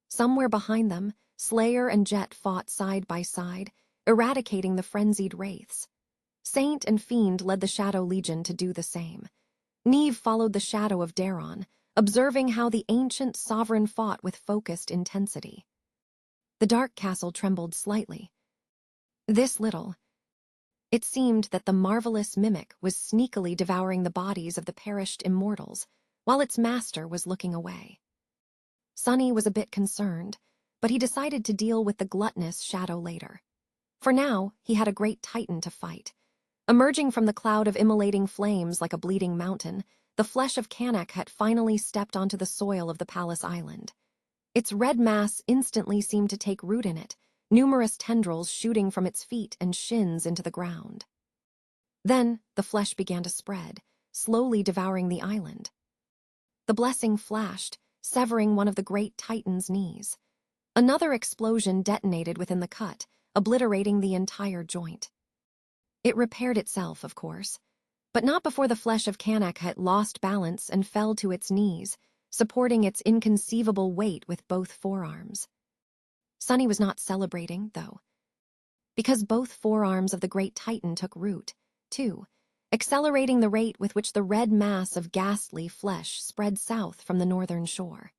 Somewhere behind them, Slayer and Jet fought side by side, eradicating the frenzied wraiths. Saint and Fiend led the Shadow Legion to do the same. Neve followed the shadow of Daron, observing how the ancient sovereign fought with focused intensity. The Dark Castle trembled slightly. This little. It seemed that the marvelous mimic was sneakily devouring the bodies of the perished immortals, while its master was looking away. Sunny was a bit concerned, but he decided to deal with the gluttonous shadow later. For now, he had a great titan to fight. Emerging from the cloud of immolating flames like a bleeding mountain, the flesh of Kanak had finally stepped onto the soil of the palace island. Its red mass instantly seemed to take root in it, numerous tendrils shooting from its feet and shins into the ground. Then, the flesh began to spread, slowly devouring the island. The blessing flashed, severing one of the great titan's knees. Another explosion detonated within the cut, obliterating the entire joint. It repaired itself, of course, but not before the flesh of Kanak had lost balance and fell to its knees, supporting its inconceivable weight with both forearms. Sunny was not celebrating, though, because both forearms of the great titan took root, too, accelerating the rate with which the red mass of ghastly flesh spread south from the northern shore.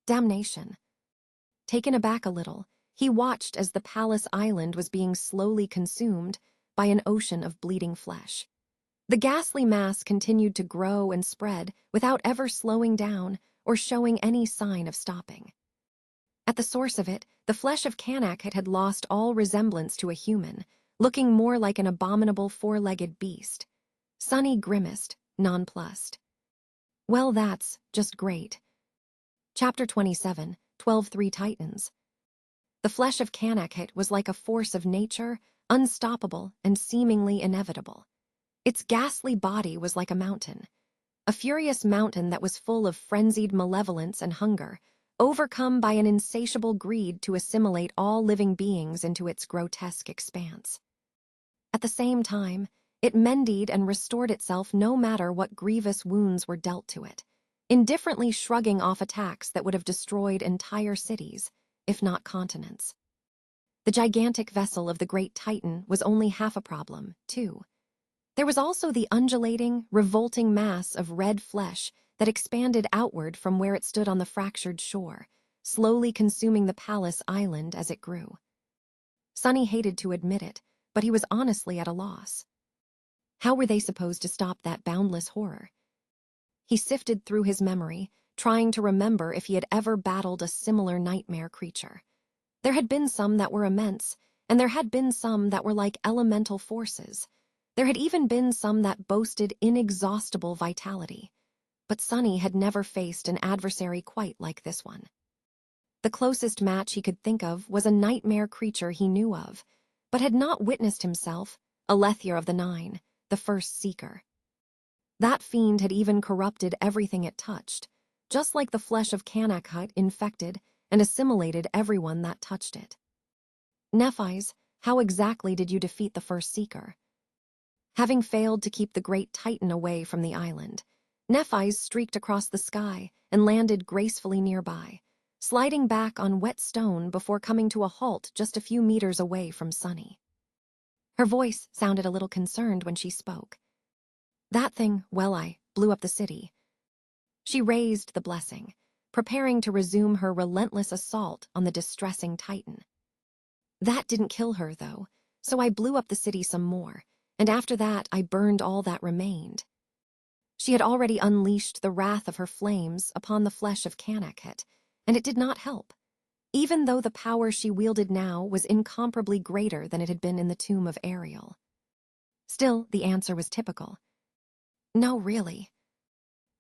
Damnation. Taken aback a little, he watched as the palace island was being slowly consumed by an ocean of bleeding flesh. The ghastly mass continued to grow and spread without ever slowing down or showing any sign of stopping. At the source of it, the flesh of Kanak had lost all resemblance to a human, looking more like an abominable 4-legged beast. Sunny grimaced, nonplussed. Well, that's just great. Chapter 27, 12-3 Titans. The flesh of Kanak was like a force of nature, unstoppable and seemingly inevitable. Its ghastly body was like a mountain. A furious mountain that was full of frenzied malevolence and hunger, overcome by an insatiable greed to assimilate all living beings into its grotesque expanse. At the same time, it mended and restored itself no matter what grievous wounds were dealt to it, indifferently shrugging off attacks that would have destroyed entire cities, if not continents. The gigantic vessel of the great titan was only half a problem, too. There was also the undulating, revolting mass of red flesh that expanded outward from where it stood on the fractured shore, slowly consuming the palace island as it grew. Sunny hated to admit it, but he was honestly at a loss. How were they supposed to stop that boundless horror? He sifted through his memory, trying to remember if he had ever battled a similar nightmare creature. There had been some that were immense, and there had been some that were like elemental forces. There had even been some that boasted inexhaustible vitality. But Sunny had never faced an adversary quite like this one. The closest match he could think of was a nightmare creature he knew of, but had not witnessed himself, Alethea of the Nine, the first Seeker. That fiend had even corrupted everything it touched, just like the flesh of Kanak infected and assimilated everyone that touched it. Nephis, how exactly did you defeat the first Seeker? Having failed to keep the great titan away from the island, Nephis streaked across the sky and landed gracefully nearby, sliding back on wet stone before coming to a halt just a few meters away from Sunny. Her voice sounded a little concerned when she spoke. That thing, well, I blew up the city. She raised the blessing, preparing to resume her relentless assault on the distressing titan. That didn't kill her, though, so I blew up the city some more, and after that I burned all that remained. She had already unleashed the wrath of her flames upon the flesh of Kanak, and it did not help, even though the power she wielded now was incomparably greater than it had been in the tomb of Ariel. Still, the answer was typical. No, really.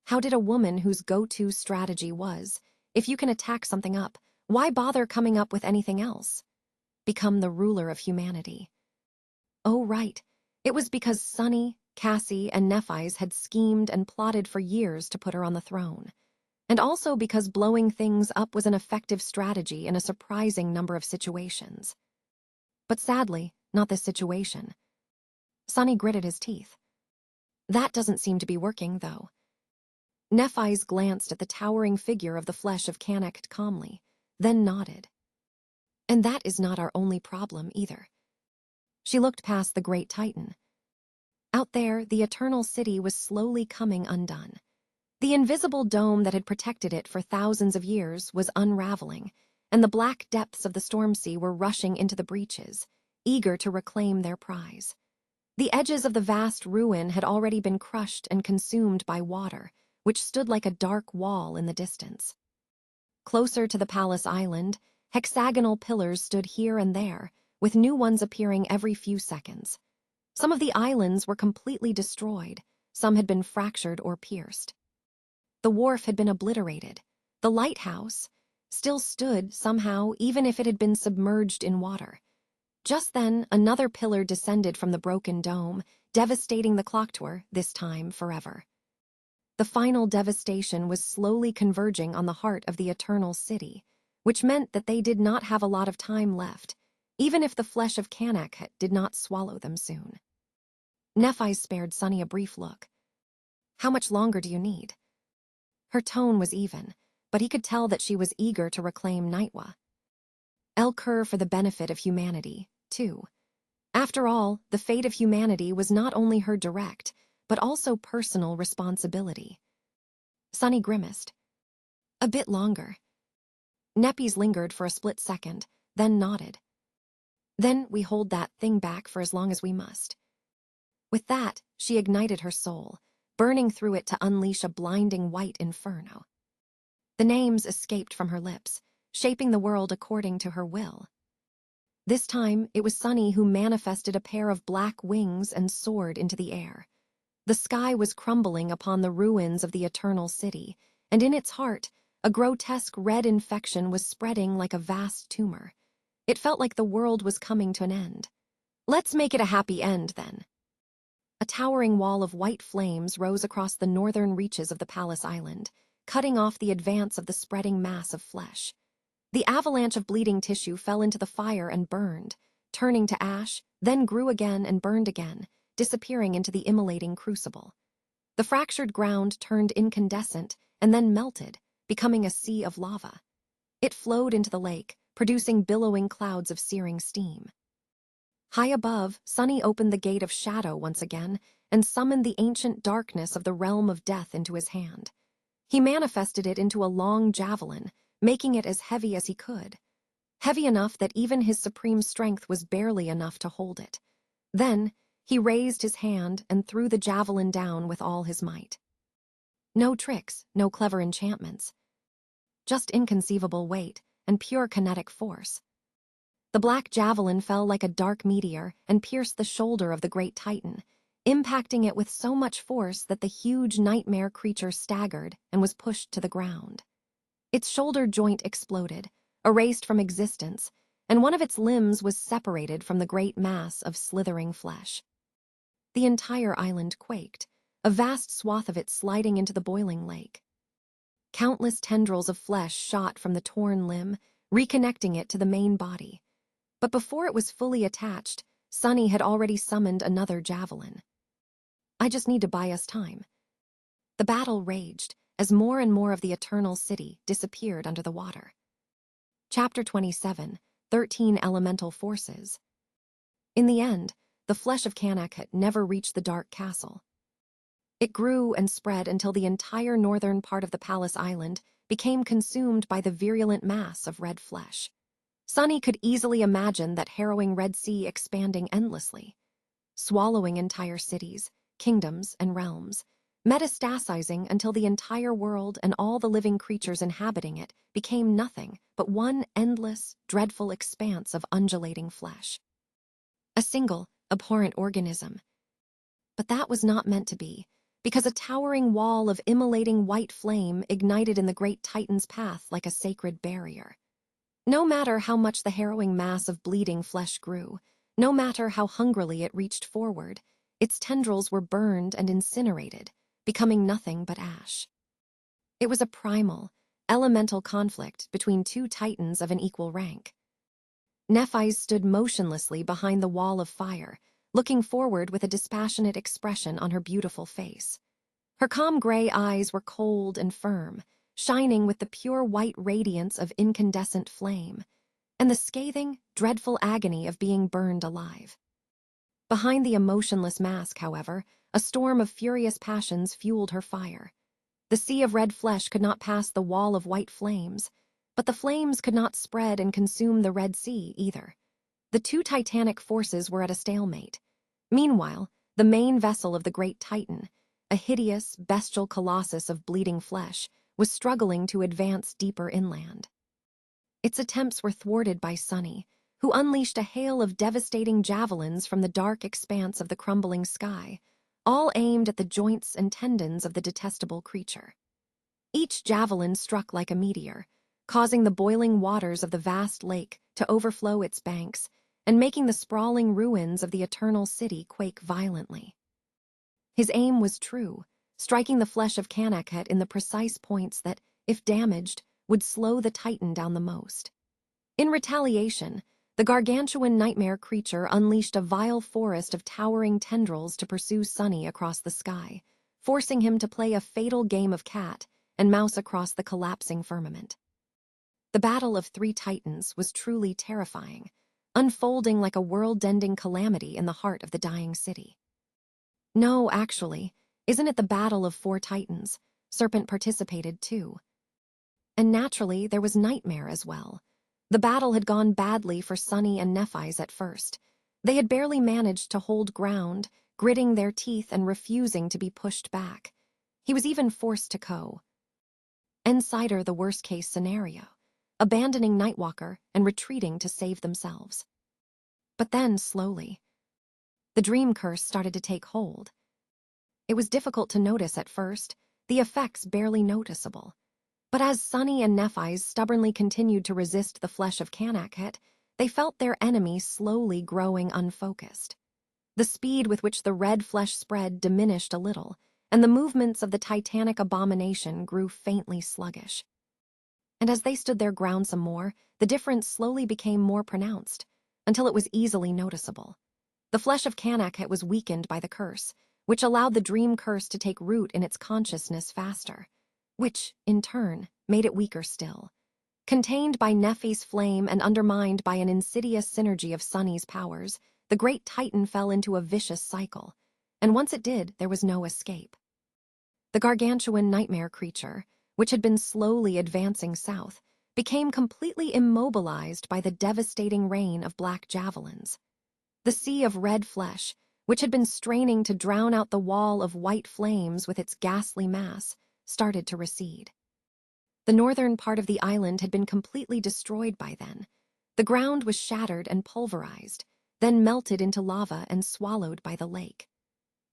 How did a woman whose go-to strategy was, if you can attack something up, why bother coming up with anything else? Become the ruler of humanity. Oh, right. It was because Sunny, Cassie, and Nephis had schemed and plotted for years to put her on the throne. And also because blowing things up was an effective strategy in a surprising number of situations. But sadly, not this situation. Sunny gritted his teeth. That doesn't seem to be working, though. Nephis glanced at the towering figure of the flesh of Canak calmly, then nodded. And that is not our only problem, either. She looked past the great Titan. Out there, the eternal city was slowly coming undone. The invisible dome that had protected it for thousands of years was unraveling, and the black depths of the storm sea were rushing into the breaches, eager to reclaim their prize. The edges of the vast ruin had already been crushed and consumed by water, which stood like a dark wall in the distance. Closer to the palace island, hexagonal pillars stood here and there, with new ones appearing every few seconds. Some of the islands were completely destroyed, some had been fractured or pierced. The wharf had been obliterated. The lighthouse still stood somehow, even if it had been submerged in water. Just then, another pillar descended from the broken dome, devastating the clock tower, this time forever. The final devastation was slowly converging on the heart of the eternal city, which meant that they did not have a lot of time left, even if the flesh of Canak did not swallow them soon. Nephis spared Sunny a brief look. How much longer do you need? Her tone was even, but he could tell that she was eager to reclaim Nightwa. Elkur for the benefit of humanity, too. After all, the fate of humanity was not only her direct, but also personal responsibility. Sunny grimaced. A bit longer. Nephis lingered for a split second, then nodded. Then we hold that thing back for as long as we must. With that, she ignited her soul, burning through it to unleash a blinding white inferno. The names escaped from her lips, shaping the world according to her will. This time, it was Sunny who manifested a pair of black wings and soared into the air. The sky was crumbling upon the ruins of the eternal city, and in its heart, a grotesque red infection was spreading like a vast tumor. It felt like the world was coming to an end. Let's make it a happy end, then. A towering wall of white flames rose across the northern reaches of the palace island, cutting off the advance of the spreading mass of flesh. The avalanche of bleeding tissue fell into the fire and burned, turning to ash, then grew again and burned again, disappearing into the immolating crucible. The fractured ground turned incandescent and then melted, becoming a sea of lava. It flowed into the lake, producing billowing clouds of searing steam. High above, Sunny opened the gate of shadow once again and summoned the ancient darkness of the realm of death into his hand. He manifested it into a long javelin, making it as heavy as he could. Heavy enough that even his supreme strength was barely enough to hold it. Then, he raised his hand and threw the javelin down with all his might. No tricks, no clever enchantments. Just inconceivable weight and pure kinetic force. The black javelin fell like a dark meteor and pierced the shoulder of the great Titan, impacting it with so much force that the huge nightmare creature staggered and was pushed to the ground. Its shoulder joint exploded, erased from existence, and one of its limbs was separated from the great mass of slithering flesh. The entire island quaked, a vast swath of it sliding into the boiling lake. Countless tendrils of flesh shot from the torn limb, reconnecting it to the main body. But before it was fully attached, Sunny had already summoned another javelin. I just need to buy us time. The battle raged as more and more of the eternal city disappeared under the water. Chapter 27, 13 Elemental Forces. In the end, the flesh of Canak never reached the dark castle. It grew and spread until the entire northern part of the palace island became consumed by the virulent mass of red flesh. Sunny could easily imagine that harrowing Red Sea expanding endlessly, swallowing entire cities, kingdoms, and realms, metastasizing until the entire world and all the living creatures inhabiting it became nothing but one endless, dreadful expanse of undulating flesh. A single, abhorrent organism. But that was not meant to be, because a towering wall of immolating white flame ignited in the great Titan's path like a sacred barrier. No matter how much the harrowing mass of bleeding flesh grew, no matter how hungrily it reached forward, its tendrils were burned and incinerated, becoming nothing but ash. It was a primal, elemental conflict between two titans of an equal rank. Nephis stood motionlessly behind the wall of fire, looking forward with a dispassionate expression on her beautiful face. Her calm gray eyes were cold and firm, shining with the pure white radiance of incandescent flame, and the scathing, dreadful agony of being burned alive. Behind the emotionless mask, however, a storm of furious passions fueled her fire. The sea of red flesh could not pass the wall of white flames, but the flames could not spread and consume the Red Sea either. The two titanic forces were at a stalemate. Meanwhile, the main vessel of the great Titan, a hideous, bestial colossus of bleeding flesh, was struggling to advance deeper inland. Its attempts were thwarted by Sunny, who unleashed a hail of devastating javelins from the dark expanse of the crumbling sky, all aimed at the joints and tendons of the detestable creature. Each javelin struck like a meteor, causing the boiling waters of the vast lake to overflow its banks and making the sprawling ruins of the eternal city quake violently. His aim was true, striking the flesh of Kanakhet in the precise points that, if damaged, would slow the Titan down the most. In retaliation, the gargantuan nightmare creature unleashed a vile forest of towering tendrils to pursue Sunny across the sky, forcing him to play a fatal game of cat and mouse across the collapsing firmament. The battle of three titans was truly terrifying, unfolding like a world-ending calamity in the heart of the dying city. No, actually, isn't it the battle of four titans? Serpent participated too. And naturally, there was Nightmare as well. The battle had gone badly for Sunny and Nephis at first. They had barely managed to hold ground, gritting their teeth and refusing to be pushed back. He was even forced to consider the worst-case scenario, abandoning Nightwalker and retreating to save themselves. But then, slowly, the dream curse started to take hold. It was difficult to notice at first, the effects barely noticeable. But as Sunny and Nephis stubbornly continued to resist the flesh of Kanakhet, they felt their enemy slowly growing unfocused. The speed with which the red flesh spread diminished a little, and the movements of the titanic abomination grew faintly sluggish. And as they stood their ground some more, the difference slowly became more pronounced, until it was easily noticeable. The flesh of Kanakhet was weakened by the curse, which allowed the dream curse to take root in its consciousness faster, which, in turn, made it weaker still. Contained by Nephis' flame and undermined by an insidious synergy of Sunny's powers, the great Titan fell into a vicious cycle, and once it did, there was no escape. The gargantuan nightmare creature, which had been slowly advancing south, became completely immobilized by the devastating rain of black javelins. The sea of red flesh, which had been straining to drown out the wall of white flames with its ghastly mass, started to recede. The northern part of the island had been completely destroyed by then. The ground was shattered and pulverized, then melted into lava and swallowed by the lake.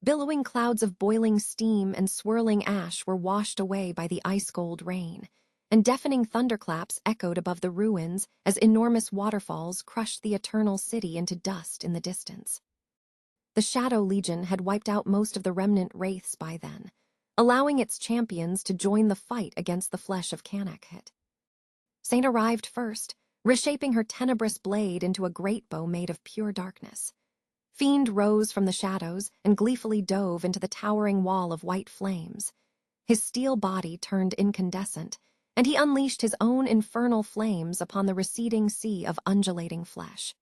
Billowing clouds of boiling steam and swirling ash were washed away by the ice-cold rain, and deafening thunderclaps echoed above the ruins as enormous waterfalls crushed the eternal city into dust in the distance. The Shadow Legion had wiped out most of the remnant wraiths by then, allowing its champions to join the fight against the flesh of Kanakhet. Saint arrived first, reshaping her tenebrous blade into a great bow made of pure darkness. Fiend rose from the shadows and gleefully dove into the towering wall of white flames. His steel body turned incandescent, and he unleashed his own infernal flames upon the receding sea of undulating flesh.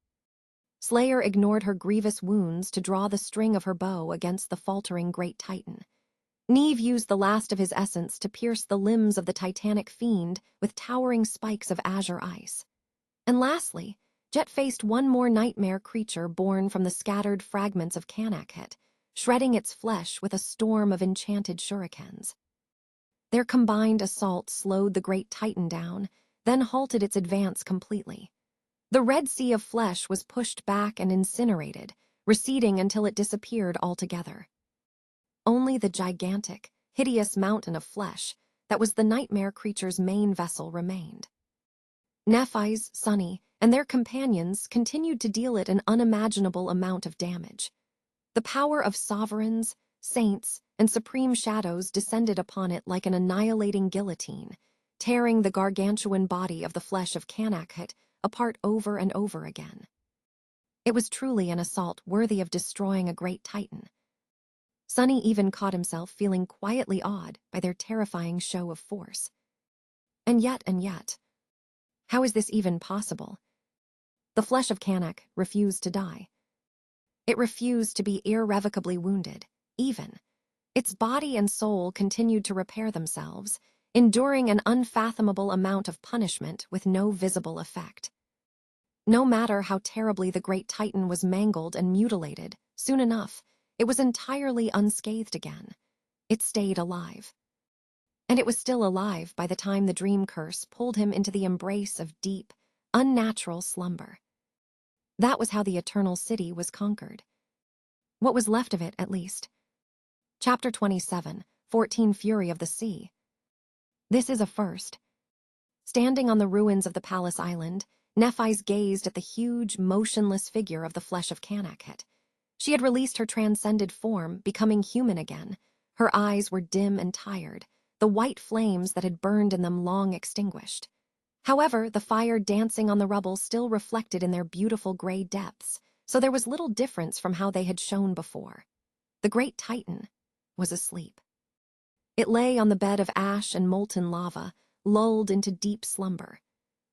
Slayer ignored her grievous wounds to draw the string of her bow against the faltering great Titan. Neve used the last of his essence to pierce the limbs of the titanic fiend with towering spikes of azure ice. And lastly, Jet faced one more nightmare creature born from the scattered fragments of Kanakhet, shredding its flesh with a storm of enchanted shurikens. Their combined assault slowed the great Titan down, then halted its advance completely. The red sea of flesh was pushed back and incinerated, receding until it disappeared altogether. Only the gigantic, hideous mountain of flesh that was the nightmare creature's main vessel remained. Nephis, Sunny, and their companions continued to deal it an unimaginable amount of damage. The power of sovereigns, saints, and supreme shadows descended upon it like an annihilating guillotine, tearing the gargantuan body of the flesh of Kanakhet apart over and over again. It was truly an assault worthy of destroying a great titan. Sunny even caught himself feeling quietly awed by their terrifying show of force. And yet, how is this even possible? The flesh of Kanak refused to die. It refused to be irrevocably wounded, even. Its body and soul continued to repair themselves, enduring an unfathomable amount of punishment with no visible effect. No matter how terribly the great titan was mangled and mutilated, soon enough, it was entirely unscathed again. It stayed alive. And it was still alive by the time the dream curse pulled him into the embrace of deep, unnatural slumber. That was how the Eternal City was conquered. What was left of it, at least. Chapter 27, 14 Fury of the Sea. This is a first. Standing on the ruins of the Palace Island, Nephis gazed at the huge, motionless figure of the flesh of Kanakhet. She had released her transcended form, becoming human again. Her eyes were dim and tired, the white flames that had burned in them long extinguished. However, the fire dancing on the rubble still reflected in their beautiful gray depths, so there was little difference from how they had shone before. The great titan was asleep. It lay on the bed of ash and molten lava, lulled into deep slumber.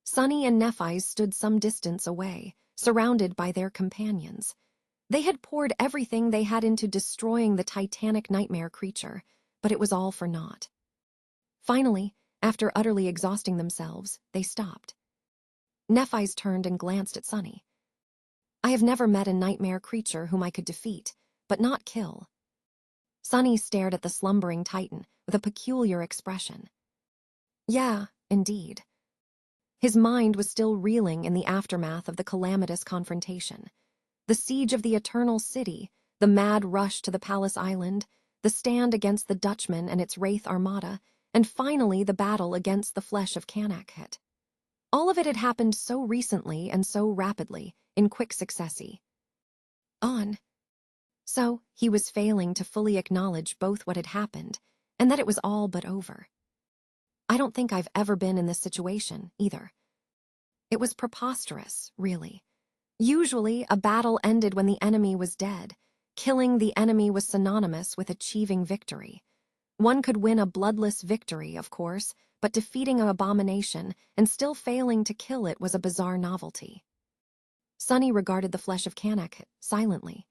Sunny and Nephis stood some distance away, surrounded by their companions. They had poured everything they had into destroying the titanic nightmare creature, but it was all for naught. Finally, after utterly exhausting themselves, they stopped. Nephis turned and glanced at Sunny. I have never met a nightmare creature whom I could defeat, but not kill. Sunny stared at the slumbering titan with a peculiar expression. Yeah, indeed. His mind was still reeling in the aftermath of the calamitous confrontation. The siege of the Eternal City, the mad rush to the Palace Island, the stand against the Dutchman and its Wraith Armada, and finally the battle against the flesh of Kanakhet. All of it had happened so recently and so rapidly, in quick succession. So, he was failing to fully acknowledge both what had happened and that it was all but over. I don't think I've ever been in this situation, either. It was preposterous, really. Usually, a battle ended when the enemy was dead. Killing the enemy was synonymous with achieving victory. One could win a bloodless victory, of course, but defeating an abomination and still failing to kill it was a bizarre novelty. Sunny regarded the flesh of Kanakhet silently.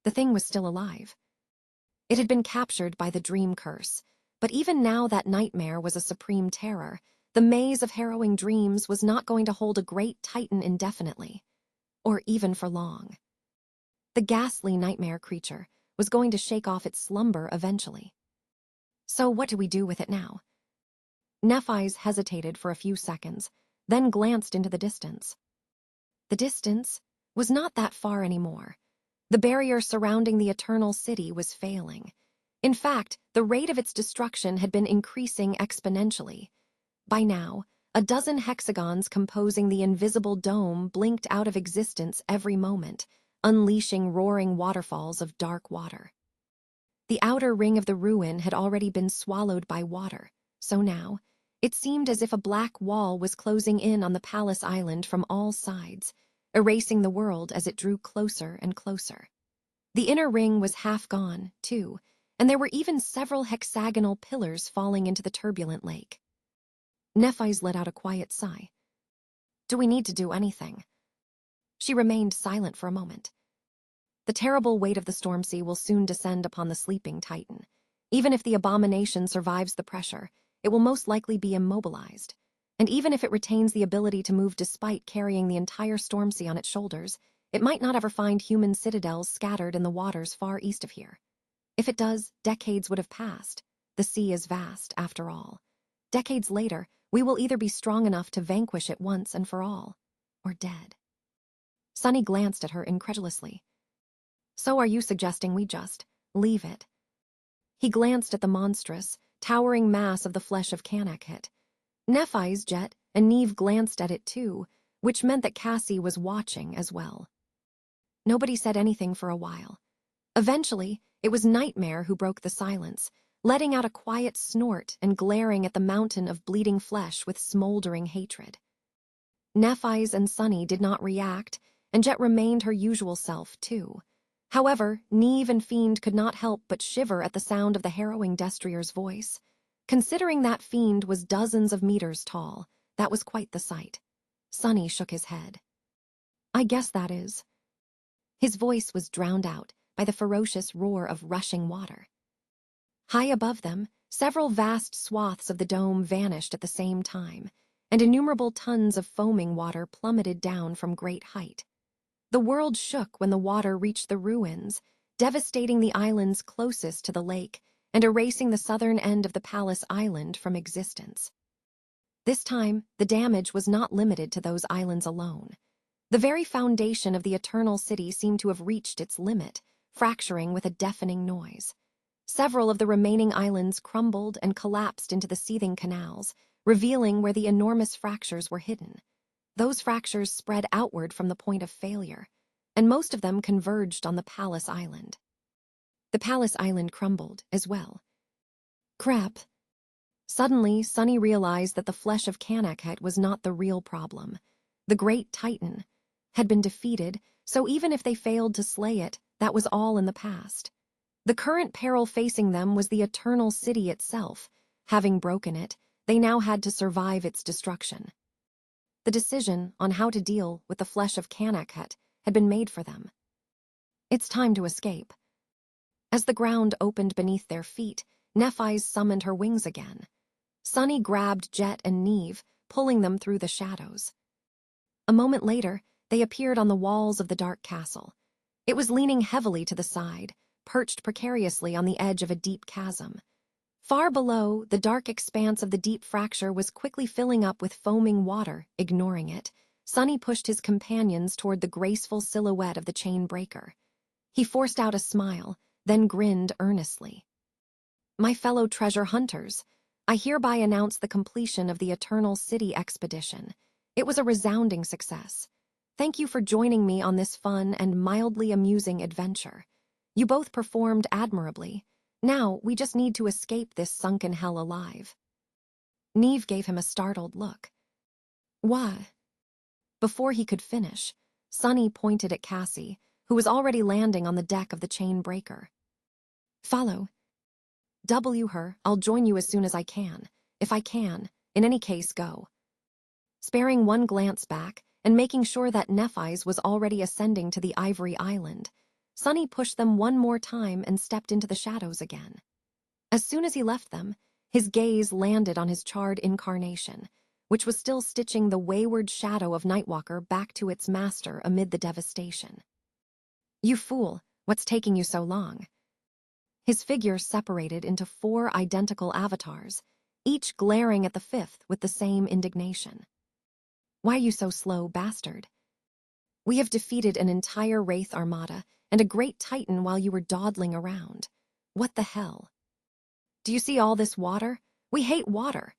The thing was still alive. It had been captured by the dream curse, but even now that nightmare was a supreme terror. The maze of harrowing dreams was not going to hold a great titan indefinitely, or even for long. The ghastly nightmare creature was going to shake off its slumber eventually. So what do we do with it now? Nephis hesitated for a few seconds, then glanced into the distance. The distance was not that far anymore. The barrier surrounding the Eternal City was failing. In fact, the rate of its destruction had been increasing exponentially. By now, a dozen hexagons composing the invisible dome blinked out of existence every moment, unleashing roaring waterfalls of dark water. The outer ring of the ruin had already been swallowed by water, so now, it seemed as if a black wall was closing in on the Palace Island from all sides, erasing the world as it drew closer and closer. The inner ring was half gone, too, and there were even several hexagonal pillars falling into the turbulent lake. Nephis let out a quiet sigh. Do we need to do anything? She remained silent for a moment. The terrible weight of the storm sea will soon descend upon the sleeping titan. Even if the abomination survives the pressure, it will most likely be immobilized. And even if it retains the ability to move despite carrying the entire storm sea on its shoulders, it might not ever find human citadels scattered in the waters far east of here. If it does, decades would have passed. The sea is vast, after all. Decades later, we will either be strong enough to vanquish it once and for all, or dead. Sunny glanced at her incredulously. So are you suggesting we just leave it? He glanced at the monstrous, towering mass of the flesh of Kanakhet. Nephis, Jet, and Neve glanced at it too, which meant that Cassie was watching as well. Nobody said anything for a while. Eventually, it was Nightmare who broke the silence, letting out a quiet snort and glaring at the mountain of bleeding flesh with smoldering hatred. Nephis and Sunny did not react, and Jet remained her usual self, too. However, Neve and Fiend could not help but shiver at the sound of the harrowing Destrier's voice. Considering that Fiend was dozens of meters tall, that was quite the sight. Sunny shook his head. I guess that is. His voice was drowned out by the ferocious roar of rushing water. High above them, several vast swaths of the dome vanished at the same time, and innumerable tons of foaming water plummeted down from great height. The world shook when the water reached the ruins, devastating the islands closest to the lake and erasing the southern end of the palace island from existence. This time, the damage was not limited to those islands alone. The very foundation of the Eternal City seemed to have reached its limit, fracturing with a deafening noise. Several of the remaining islands crumbled and collapsed into the seething canals, revealing where the enormous fractures were hidden. Those fractures spread outward from the point of failure, and most of them converged on the Palace Island. The Palace Island crumbled as well. Crap. Suddenly, Sunny realized that the flesh of Kanakhet was not the real problem. The Great Titan had been defeated, so even if they failed to slay it, that was all in the past. The current peril facing them was the Eternal City itself. Having broken it, they now had to survive its destruction. The decision on how to deal with the flesh of Kanakhet had been made for them. It's time to escape. As the ground opened beneath their feet, Nephis summoned her wings again. Sunny grabbed Jet and Neve, pulling them through the shadows. A moment later, they appeared on the walls of the dark castle. It was leaning heavily to the side, perched precariously on the edge of a deep chasm. Far below, the dark expanse of the deep fracture was quickly filling up with foaming water. Ignoring it, Sunny pushed his companions toward the graceful silhouette of the chain breaker. He forced out a smile, then grinned earnestly. My fellow treasure hunters, I hereby announce the completion of the Eternal City expedition. It was a resounding success. Thank you for joining me on this fun and mildly amusing adventure. You both performed admirably. Now, we just need to escape this sunken hell alive. Neve gave him a startled look. What? Before he could finish, Sunny pointed at Cassie, who was already landing on the deck of the chain breaker. Follow. W her, I'll join you as soon as I can. If I can, in any case, go. Sparing one glance back and making sure that Nephis was already ascending to the Ivory Island, Sunny pushed them one more time and stepped into the shadows again. As soon as he left them, his gaze landed on his charred incarnation, which was still stitching the wayward shadow of Nightwalker back to its master amid the devastation. You fool, what's taking you so long? His figure separated into 4 identical avatars, each glaring at the 5th with the same indignation. Why are you so slow, bastard? We have defeated an entire Wraith armada and a great Titan while you were dawdling around. What the hell? Do you see all this water? We hate water.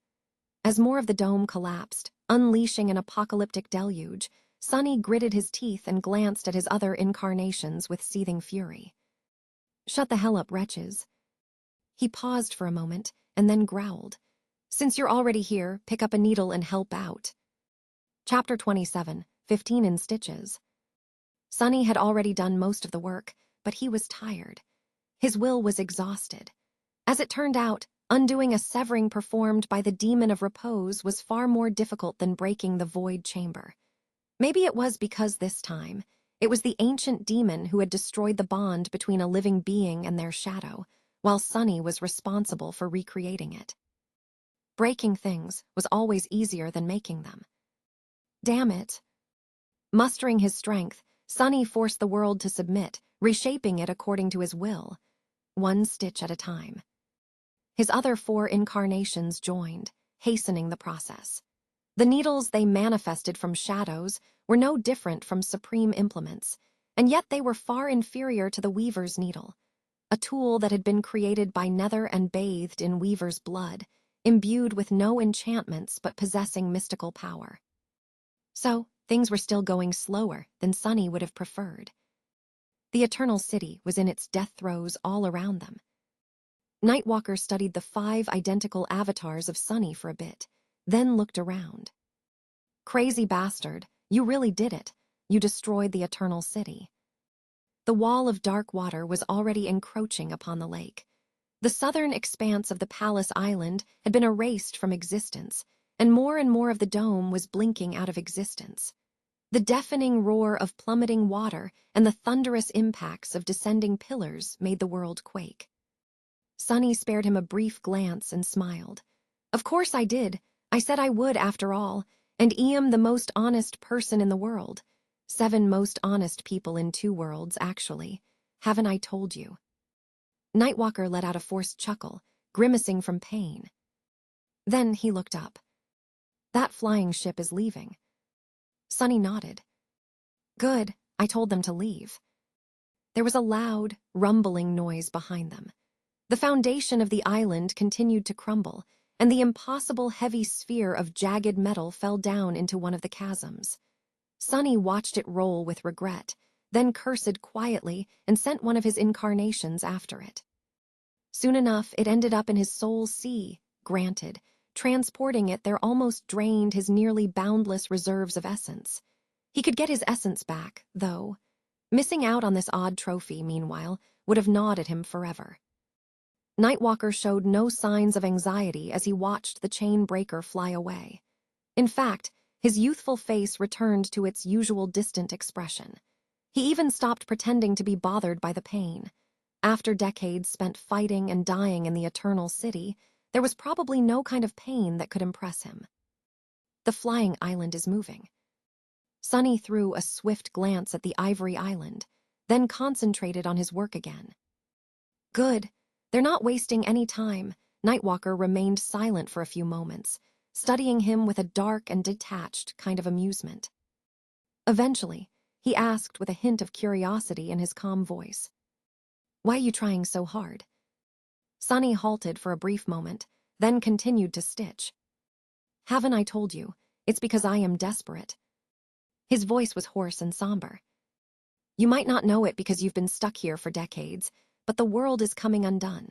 As more of the dome collapsed, unleashing an apocalyptic deluge, Sunny gritted his teeth and glanced at his other incarnations with seething fury. Shut the hell up, wretches. He paused for a moment and then growled. Since you're already here, pick up a needle and help out. Chapter 27, 15 in Stitches. Sunny had already done most of the work, but he was tired. His will was exhausted. As it turned out, undoing a severing performed by the Demon of Repose was far more difficult than breaking the void chamber. Maybe it was because this time, it was the ancient demon who had destroyed the bond between a living being and their shadow, while Sunny was responsible for recreating it. Breaking things was always easier than making them. Damn it. Mustering his strength, Sunny forced the world to submit, reshaping it according to his will, one stitch at a time. His other 4 incarnations joined, hastening the process. The needles they manifested from shadows were no different from supreme implements, and yet they were far inferior to the weaver's needle. a tool that had been created by Nether and bathed in Weaver's blood, imbued with no enchantments but possessing mystical power. So, things were still going slower than Sunny would have preferred. The Eternal City was in its death throes all around them. Nightwalker studied the 5 identical avatars of Sunny for a bit, then looked around. Crazy bastard, you really did it. You destroyed the Eternal City. The wall of dark water was already encroaching upon the lake. The southern expanse of the Palace Island had been erased from existence, and more of the dome was blinking out of existence. The deafening roar of plummeting water and the thunderous impacts of descending pillars made the world quake. Sunny spared him a brief glance and smiled. Of course I did. I said I would after all, and am the most honest person in the world. 7 most honest people in 2 worlds, actually. Haven't I told you? Nightwalker let out a forced chuckle, grimacing from pain. Then he looked up. That flying ship is leaving. Sunny nodded. Good, I told them to leave. There was a loud, rumbling noise behind them. The foundation of the island continued to crumble, and the impossible heavy sphere of jagged metal fell down into one of the chasms. Sunny watched it roll with regret, then cursed quietly and sent one of his incarnations after it. Soon enough, it ended up in his soul sea, granted. Transporting it there almost drained his nearly boundless reserves of essence. He could get his essence back, though. Missing out on this odd trophy, meanwhile, would have gnawed at him forever. Nightwalker showed no signs of anxiety as he watched the chain breaker fly away. In fact, his youthful face returned to its usual distant expression. He even stopped pretending to be bothered by the pain. After decades spent fighting and dying in the Eternal City, there was probably no kind of pain that could impress him. The flying island is moving. Sunny threw a swift glance at the ivory island, then concentrated on his work again. Good. They're not wasting any time. Nightwalker remained silent for a few moments, studying him with a dark and detached kind of amusement. Eventually, he asked with a hint of curiosity in his calm voice. Why are you trying so hard? Sunny halted for a brief moment, then continued to stitch. Haven't I told you? It's because I am desperate. His voice was hoarse and somber. You might not know it because you've been stuck here for decades, but the world is coming undone.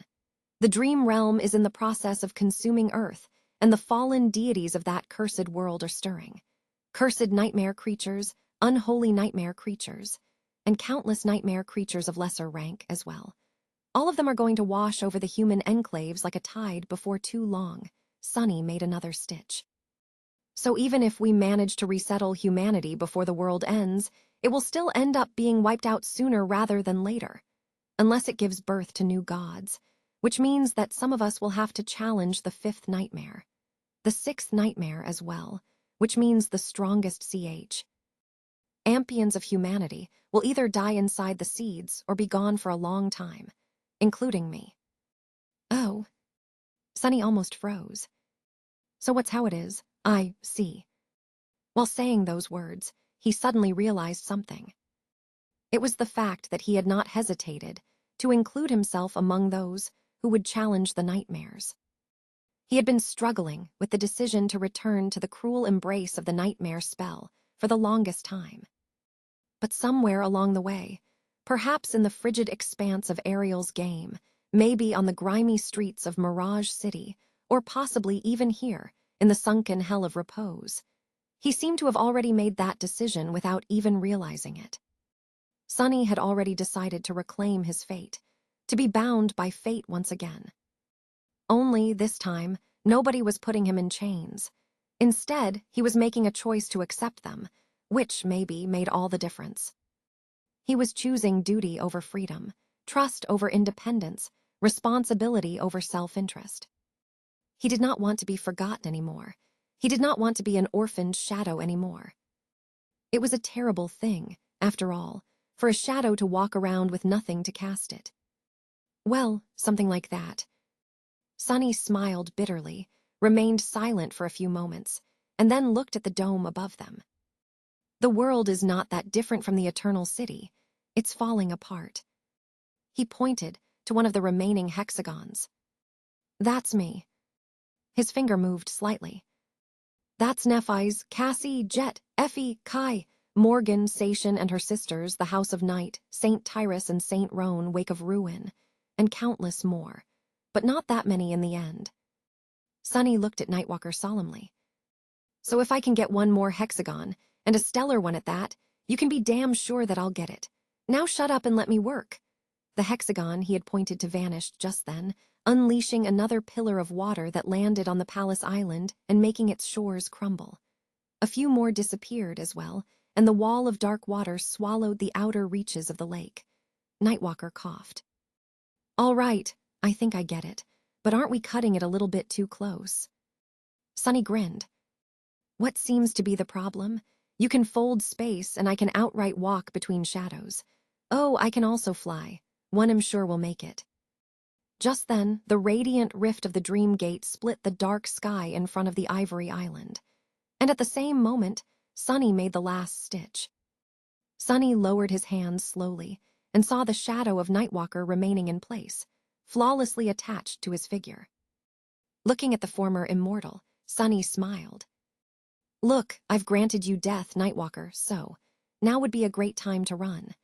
The dream realm is in the process of consuming Earth, and the fallen deities of that cursed world are stirring. Cursed nightmare creatures, unholy nightmare creatures, and countless nightmare creatures of lesser rank as well. All of them are going to wash over the human enclaves like a tide before too long. Sunny made another stitch. So even if we manage to resettle humanity before the world ends, it will still end up being wiped out sooner rather than later, unless it gives birth to new gods, which means that some of us will have to challenge the 5th nightmare. The 6th nightmare as well, which means the strongest CH. Ampions of humanity will either die inside the seeds or be gone for a long time, including me. Oh. Sunny almost froze. So what's how it is? I see. While saying those words, he suddenly realized something. It was the fact that he had not hesitated to include himself among those who would challenge the nightmares. He had been struggling with the decision to return to the cruel embrace of the nightmare spell for the longest time. But somewhere along the way, perhaps in the frigid expanse of Ariel's game, maybe on the grimy streets of Mirage City, or possibly even here, in the sunken hell of repose, he seemed to have already made that decision without even realizing it. Sunny had already decided to reclaim his fate, to be bound by fate once again. Only, this time, nobody was putting him in chains. Instead, he was making a choice to accept them, which, maybe, made all the difference. He was choosing duty over freedom, trust over independence, responsibility over self-interest. He did not want to be forgotten anymore. He did not want to be an orphaned shadow anymore. It was a terrible thing, after all, for a shadow to walk around with nothing to cast it. Well, something like that. Sunny smiled bitterly, remained silent for a few moments, and then looked at the dome above them. The world is not that different from the Eternal City. It's falling apart. He pointed to one of the remaining hexagons. That's me. His finger moved slightly. That's Nephis, Cassie, Jet, Effie, Kai, Morgan, Sation and her sisters, the House of Night, Saint Tyrus and Saint Roan, Wake of Ruin, and countless more, but not that many in the end. Sunny looked at Nightwalker solemnly. So if I can get one more hexagon, and a stellar one at that, you can be damn sure that I'll get it. Now shut up and let me work. The hexagon he had pointed to vanished just then, unleashing another pillar of water that landed on the palace island and making its shores crumble. A few more disappeared as well, and the wall of dark water swallowed the outer reaches of the lake. Nightwalker coughed. All right, I think I get it, but aren't we cutting it a little bit too close? Sunny grinned. What seems to be the problem? You can fold space and I can outright walk between shadows. Oh, I can also fly. One I'm sure will make it. Just then, the radiant rift of the dream gate split the dark sky in front of the ivory island. And at the same moment, Sunny made the last stitch. Sunny lowered his hands slowly and saw the shadow of Nightwalker remaining in place, flawlessly attached to his figure. Looking at the former immortal, Sunny smiled. Look, I've granted you death, Nightwalker, so now would be a great time to run.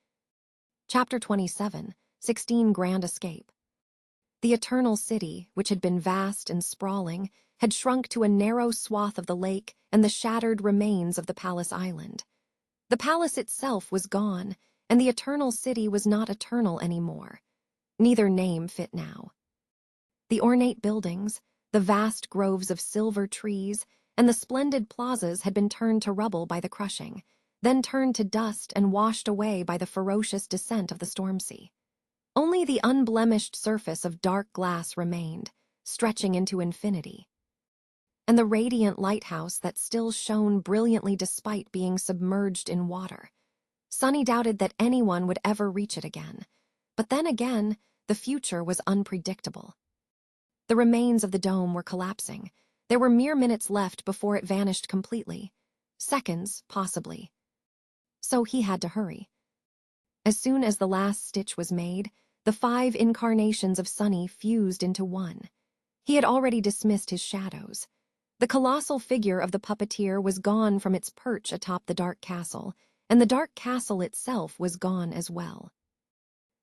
Chapter 27, 16 Grand Escape. The Eternal City, which had been vast and sprawling, had shrunk to a narrow swath of the lake and the shattered remains of the palace island. The palace itself was gone, and the Eternal City was not eternal anymore. Neither name fit now. The ornate buildings, the vast groves of silver trees, and the splendid plazas had been turned to rubble by the crushing, then turned to dust and washed away by the ferocious descent of the storm sea. Only the unblemished surface of dark glass remained, stretching into infinity. And the radiant lighthouse that still shone brilliantly despite being submerged in water. Sunny doubted that anyone would ever reach it again. But then again, the future was unpredictable. The remains of the dome were collapsing. There were mere minutes left before it vanished completely. Seconds, possibly. So he had to hurry. As soon as the last stitch was made, the 5 incarnations of Sunny fused into one. He had already dismissed his shadows. The colossal figure of the puppeteer was gone from its perch atop the dark castle, and the dark castle itself was gone as well.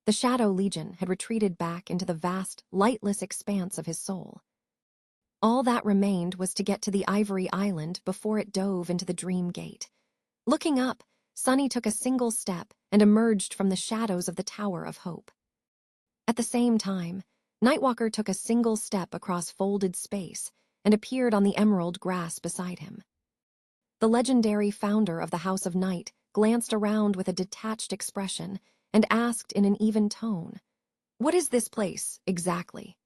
The Shadow Legion had retreated back into the vast, lightless expanse of his soul. All that remained was to get to the Ivory Island before it dove into the Dream Gate. Looking up, Sunny took a single step and emerged from the shadows of the Tower of Hope. At the same time, Nightwalker took a single step across folded space and appeared on the emerald grass beside him. The legendary founder of the House of Night glanced around with a detached expression and asked in an even tone, "What is this place, exactly?"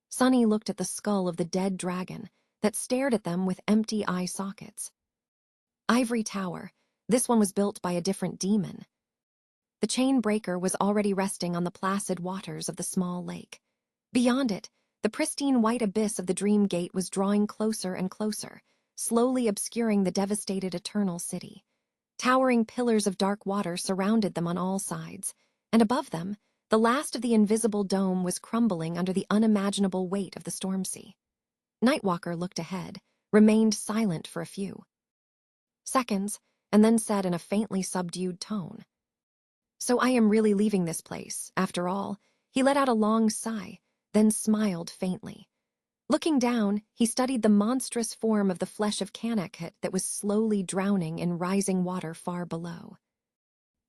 Sunny looked at the skull of the dead dragon that stared at them with empty eye sockets. Ivory Tower. This one was built by a different demon. The chain breaker was already resting on the placid waters of the small lake. Beyond it, the pristine white abyss of the Dream Gate was drawing closer and closer, slowly obscuring the devastated Eternal City. Towering pillars of dark water surrounded them on all sides, and above them, the last of the invisible dome was crumbling under the unimaginable weight of the storm sea. Nightwalker looked ahead, remained silent for a few seconds, and then said in a faintly subdued tone, "So I am really leaving this place, after all." He let out a long sigh, then smiled faintly. Looking down, he studied the monstrous form of the flesh of Kanakut that was slowly drowning in rising water far below.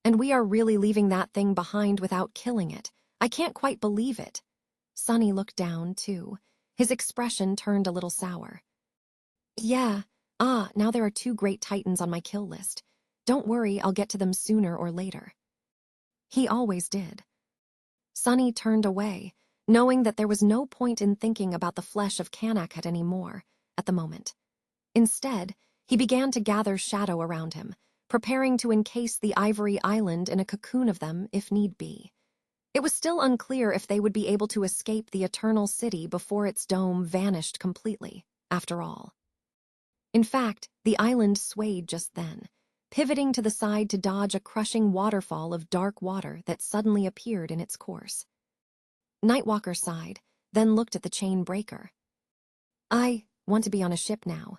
"And we are really leaving that thing behind without killing it. I can't quite believe it." Sunny looked down, too. His expression turned a little sour. "Yeah, now there are 2 great titans on my kill list. Don't worry, I'll get to them sooner or later." He always did. Sunny turned away, knowing that there was no point in thinking about the flesh of Kanakut anymore, at the moment. Instead, he began to gather shadow around him, preparing to encase the Ivory Island in a cocoon of them if need be. It was still unclear if they would be able to escape the Eternal City before its dome vanished completely, after all. In fact, the island swayed just then, pivoting to the side to dodge a crushing waterfall of dark water that suddenly appeared in its course. Nightwalker sighed, then looked at the chain breaker. I want to be on a ship now.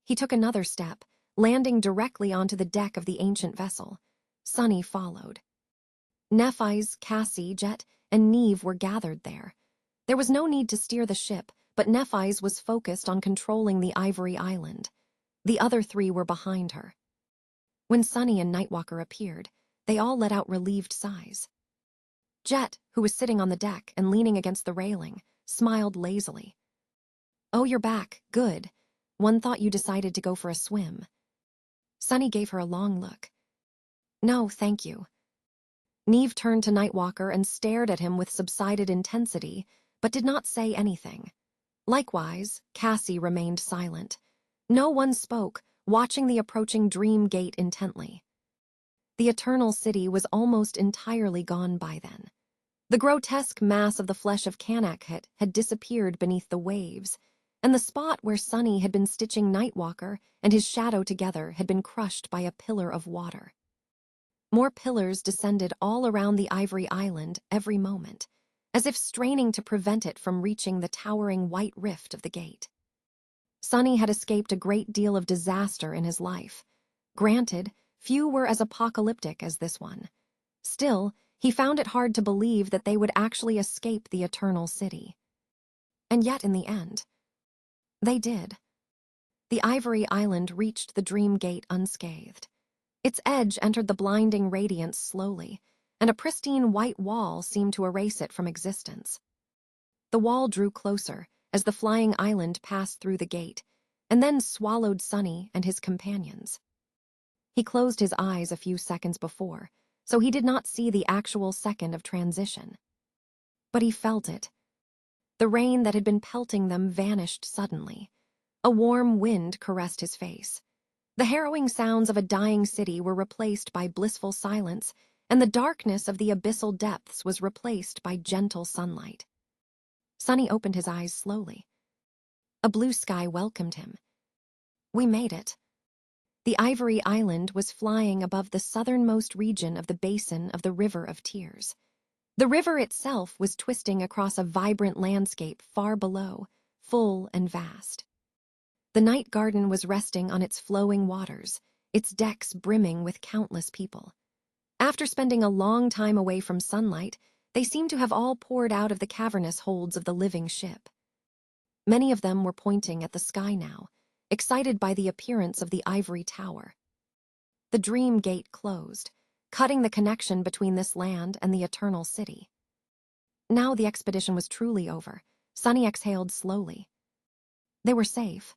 He took another step, landing directly onto the deck of the ancient vessel. Sunny followed. Nephis, Cassie, Jet, and Neve were gathered there. There was no need to steer the ship, but Nephis was focused on controlling the Ivory Island. The other three were behind her. When Sunny and Nightwalker appeared, they all let out relieved sighs. Jet, who was sitting on the deck and leaning against the railing, smiled lazily. Oh, you're back. Good. One thought you decided to go for a swim. Sunny gave her a long look. No, thank you. Neve turned to Nightwalker and stared at him with subsided intensity, but did not say anything. Likewise, Cassie remained silent. No one spoke, watching the approaching dream gate intently. The Eternal City was almost entirely gone by then. The grotesque mass of the flesh of Kanakhet had disappeared beneath the waves, and the spot where Sunny had been stitching Nightwalker and his shadow together had been crushed by a pillar of water. More pillars descended all around the Ivory Island every moment, as if straining to prevent it from reaching the towering white rift of the gate. Sunny had escaped a great deal of disaster in his life. Granted, few were as apocalyptic as this one. Still, he found it hard to believe that they would actually escape the Eternal City. And yet, in the end, they did. The Ivory Island reached the Dream Gate unscathed. Its edge entered the blinding radiance slowly, and a pristine white wall seemed to erase it from existence. The wall drew closer as the flying island passed through the gate, and then swallowed Sunny and his companions. He closed his eyes a few seconds before, so he did not see the actual second of transition. But he felt it. The rain that had been pelting them vanished suddenly. A warm wind caressed his face. The harrowing sounds of a dying city were replaced by blissful silence, and the darkness of the abyssal depths was replaced by gentle sunlight. Sunny opened his eyes slowly. A blue sky welcomed him. We made it. The Ivory Island was flying above the southernmost region of the basin of the River of Tears. The river itself was twisting across a vibrant landscape far below, full and vast. The night garden was resting on its flowing waters, its decks brimming with countless people. After spending a long time away from sunlight, they seemed to have all poured out of the cavernous holds of the living ship. Many of them were pointing at the sky now, excited by the appearance of the ivory tower. The dream gate closed, cutting the connection between this land and the Eternal City. Now the expedition was truly over. Sunny exhaled slowly. They were safe.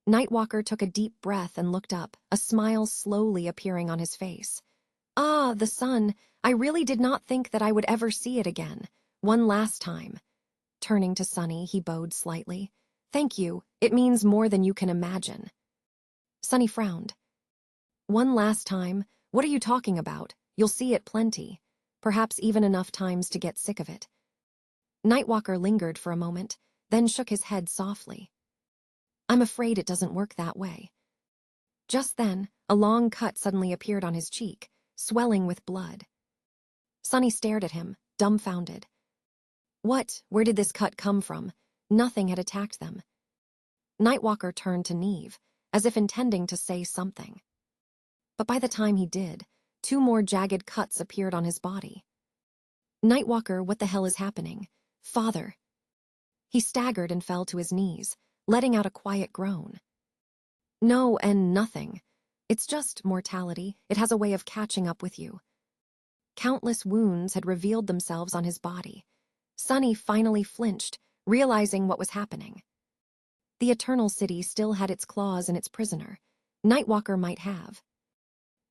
Nightwalker took a deep breath and looked up, a smile slowly appearing on his face. Ah, the sun. I really did not think that I would ever see it again. One last time. Turning to Sunny, he bowed slightly. Thank you. It means more than you can imagine. Sunny frowned. One last time? What are you talking about? You'll see it plenty. Perhaps even enough times to get sick of it. Nightwalker lingered for a moment, then shook his head softly. I'm afraid it doesn't work that way. Just then, a long cut suddenly appeared on his cheek, swelling with blood. Sunny stared at him, dumbfounded. What? Where did this cut come from? Nothing had attacked them. Nightwalker turned to Neve, as if intending to say something. But by the time he did, 2 more jagged cuts appeared on his body. Nightwalker, what the hell is happening? Father. He staggered and fell to his knees, letting out a quiet groan. No and nothing. It's just mortality. It has a way of catching up with you. Countless wounds had revealed themselves on his body. Sunny finally flinched, realizing what was happening. The Eternal City still had its claws in its prisoner. Nightwalker might have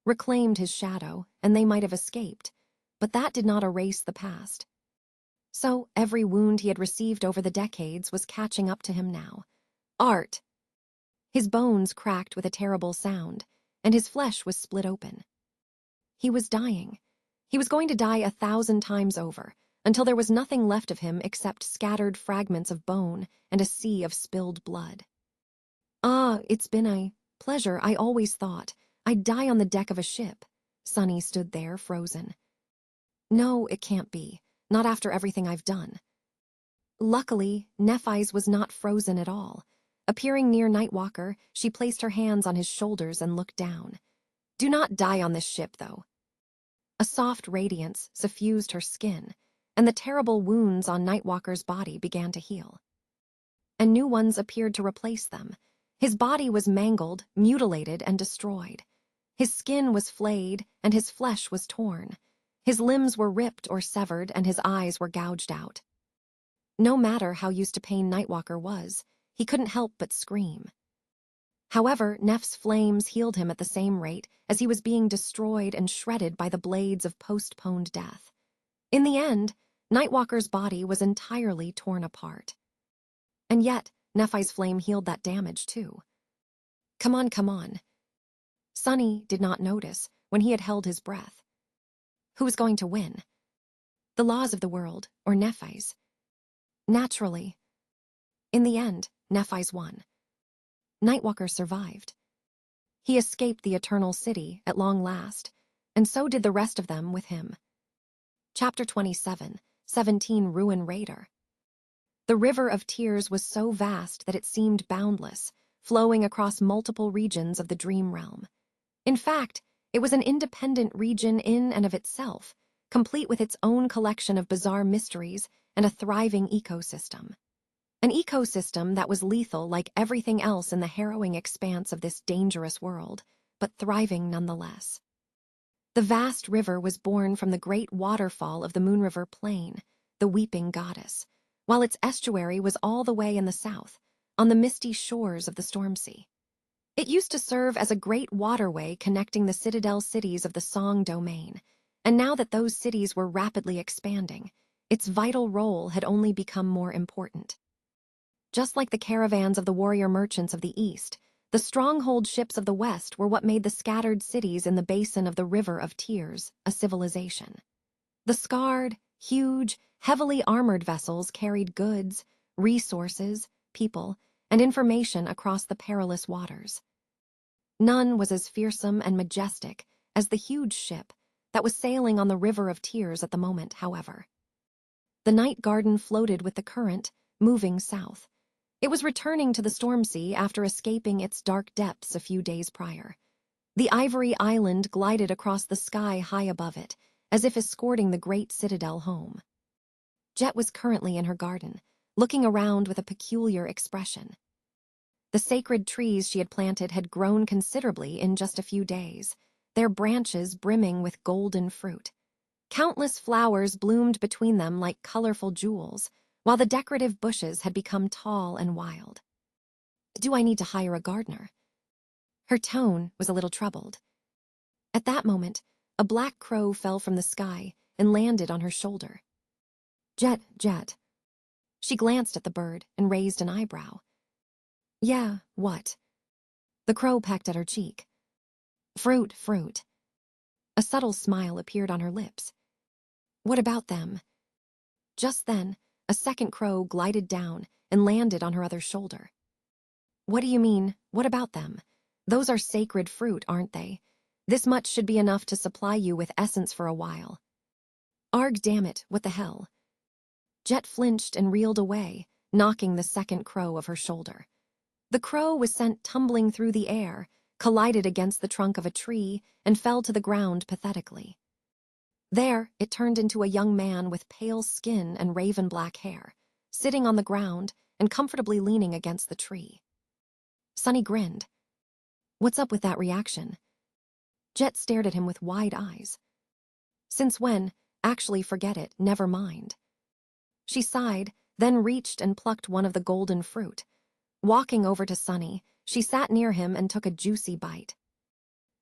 reclaimed his shadow, and they might have escaped, but that did not erase the past. So every wound he had received over the decades was catching up to him now. Art! His bones cracked with a terrible sound, and his flesh was split open. He was dying. He was going to die 1,000 times over, until there was nothing left of him except scattered fragments of bone and a sea of spilled blood. Ah, it's been a pleasure. I always thought I'd die on the deck of a ship. Sunny stood there, frozen. No, it can't be. Not after everything I've done. Luckily, Nephis was not frozen at all. Appearing near Nightwalker, she placed her hands on his shoulders and looked down. Do not die on this ship, though. A soft radiance suffused her skin, and the terrible wounds on Nightwalker's body began to heal. And new ones appeared to replace them. His body was mangled, mutilated, and destroyed. His skin was flayed, and his flesh was torn. His limbs were ripped or severed, and his eyes were gouged out. No matter how used to pain Nightwalker was, he couldn't help but scream. However, Neph's flames healed him at the same rate as he was being destroyed and shredded by the blades of postponed death. In the end, Nightwalker's body was entirely torn apart. And yet, Nephis' flame healed that damage too. Come on, come on. Sonny did not notice when he had held his breath. Who was going to win? The laws of the world, or Nephis? Naturally. In the end, Nephis won. Nightwalker survived. He escaped the Eternal City at long last, and so did the rest of them with him. Chapter 27, 17 Ruin Raider. The River of Tears was so vast that it seemed boundless, flowing across multiple regions of the dream realm. In fact, it was an independent region in and of itself, complete with its own collection of bizarre mysteries and a thriving ecosystem. An ecosystem that was lethal like everything else in the harrowing expanse of this dangerous world, but thriving nonetheless. The vast river was born from the great waterfall of the Moonriver Plain, the Weeping Goddess, while its estuary was all the way in the south, on the misty shores of the Stormsea. It used to serve as a great waterway connecting the citadel cities of the Song Domain, and now that those cities were rapidly expanding, its vital role had only become more important. Just like the caravans of the warrior merchants of the East, the stronghold ships of the West were what made the scattered cities in the basin of the River of Tears a civilization. The scarred, huge, heavily armored vessels carried goods, resources, people, and information across the perilous waters. None was as fearsome and majestic as the huge ship that was sailing on the River of Tears at the moment, however. The Night Garden floated with the current, moving south. It was returning to the Stormsea after escaping its dark depths a few days prior. The Ivory Island glided across the sky high above it, as if escorting the great citadel home. Jet was currently in her garden, looking around with a peculiar expression. The sacred trees she had planted had grown considerably in just a few days, their branches brimming with golden fruit. Countless flowers bloomed between them like colorful jewels, while the decorative bushes had become tall and wild. Do I need to hire a gardener? Her tone was a little troubled. At that moment, a black crow fell from the sky and landed on her shoulder. Jet. She glanced at the bird and raised an eyebrow. Yeah, what? The crow pecked at her cheek. Fruit. A subtle smile appeared on her lips. What about them? Just then, a second crow glided down and landed on her other shoulder. What do you mean, what about them? Those are sacred fruit, aren't they? This much should be enough to supply you with essence for a while. Arg, damn it, what the hell? Jet flinched and reeled away, knocking the second crow of her shoulder. The crow was sent tumbling through the air, collided against the trunk of a tree, and fell to the ground pathetically. There, it turned into a young man with pale skin and raven-black hair, sitting on the ground and comfortably leaning against the tree. Sonny grinned. What's up with that reaction? Jet stared at him with wide eyes. Since when? Actually, forget it, never mind. She sighed, then reached and plucked one of the golden fruit. Walking over to Sonny, she sat near him and took a juicy bite.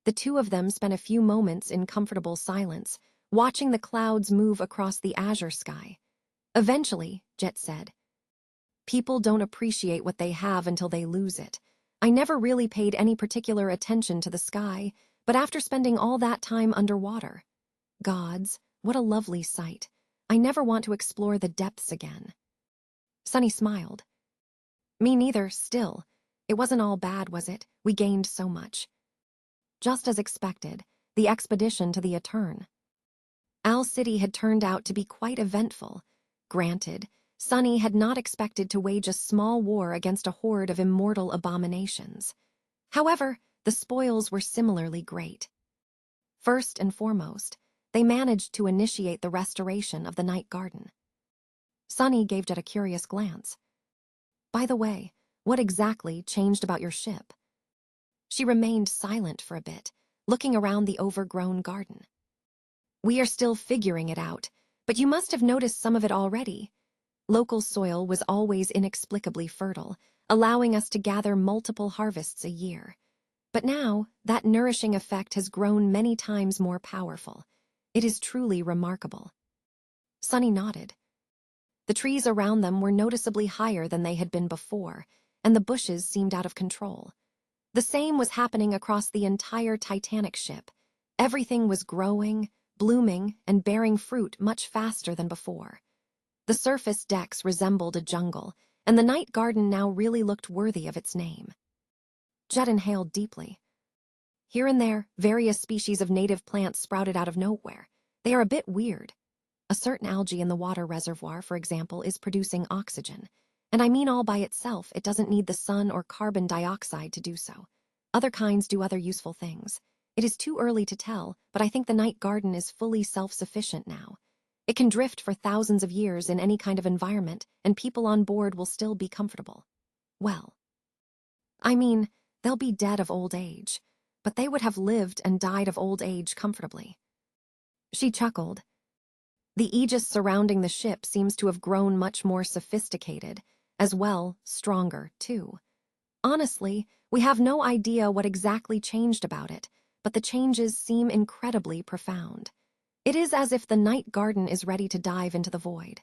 The two of them spent a few moments in comfortable silence, watching the clouds move across the azure sky. Eventually, Jet said, people don't appreciate what they have until they lose it. I never really paid any particular attention to the sky, but after spending all that time underwater, gods, what a lovely sight. I never want to explore the depths again. Sonny smiled. Me neither, still. It wasn't all bad, was it? We gained so much. Just as expected, the expedition to the Etern. Owl City had turned out to be quite eventful. Granted, Sunny had not expected to wage a small war against a horde of immortal abominations. However, the spoils were similarly great. First and foremost, they managed to initiate the restoration of the night garden. Sunny gave Jet a curious glance. "By the way, what exactly changed about your ship?" She remained silent for a bit, looking around the overgrown garden. "We are still figuring it out, but you must have noticed some of it already. Local soil was always inexplicably fertile, allowing us to gather multiple harvests a year. But now, that nourishing effect has grown many times more powerful. It is truly remarkable." Sunny nodded. The trees around them were noticeably higher than they had been before, and the bushes seemed out of control. The same was happening across the entire Titanic ship. Everything was growing, blooming, and bearing fruit much faster than before. The surface decks resembled a jungle, and the night garden now really looked worthy of its name. Jet inhaled deeply. Here and there, various species of native plants sprouted out of nowhere. They are a bit weird. A certain algae in the water reservoir, for example, is producing oxygen. And I mean all by itself, it doesn't need the sun or carbon dioxide to do so. Other kinds do other useful things. It is too early to tell, but I think the night garden is fully self-sufficient now. It can drift for thousands of years in any kind of environment, and people on board will still be comfortable. Well, I mean, they'll be dead of old age, but they would have lived and died of old age comfortably. She chuckled. The aegis surrounding the ship seems to have grown much more sophisticated, as well, stronger, too. Honestly, we have no idea what exactly changed about it, but the changes seem incredibly profound. It is as if the night garden is ready to dive into the void.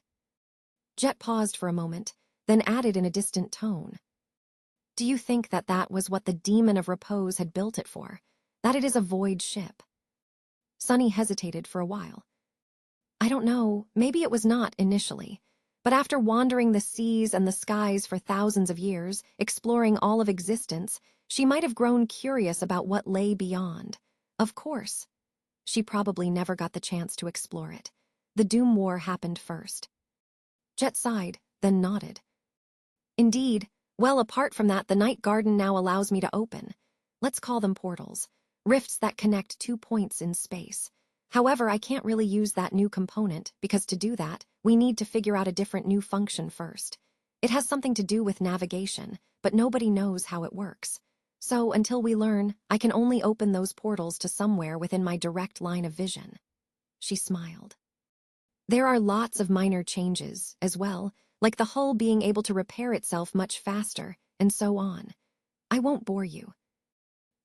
Jet paused for a moment, then added in a distant tone. "Do you think that that was what the demon of repose had built it for? That it is a void ship?" Sunny hesitated for a while. "I don't know, maybe it was not initially. But after wandering the seas and the skies for thousands of years, exploring all of existence, she might have grown curious about what lay beyond. Of course. She probably never got the chance to explore it. The Doom War happened first." Jet sighed, then nodded. "Indeed. Well, apart from that, the night garden now allows me to open. Let's call them portals. Rifts that connect 2 points in space. However, I can't really use that new component, because to do that, we need to figure out a different new function first. It has something to do with navigation, but nobody knows how it works. So, until we learn, I can only open those portals to somewhere within my direct line of vision." She smiled. "There are lots of minor changes, as well, like the hull being able to repair itself much faster, and so on. I won't bore you."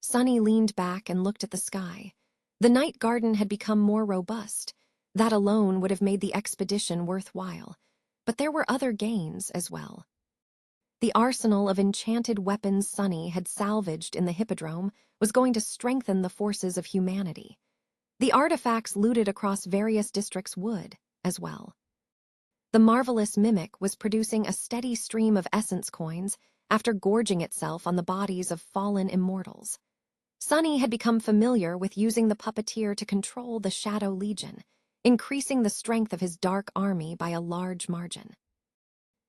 Sunny leaned back and looked at the sky. The night garden had become more robust. That alone would have made the expedition worthwhile. But there were other gains as well. The arsenal of enchanted weapons Sunny had salvaged in the Hippodrome was going to strengthen the forces of humanity. The artifacts looted across various districts would, as well. The marvelous mimic was producing a steady stream of essence coins after gorging itself on the bodies of fallen immortals. Sunny had become familiar with using the puppeteer to control the Shadow Legion, increasing the strength of his dark army by a large margin.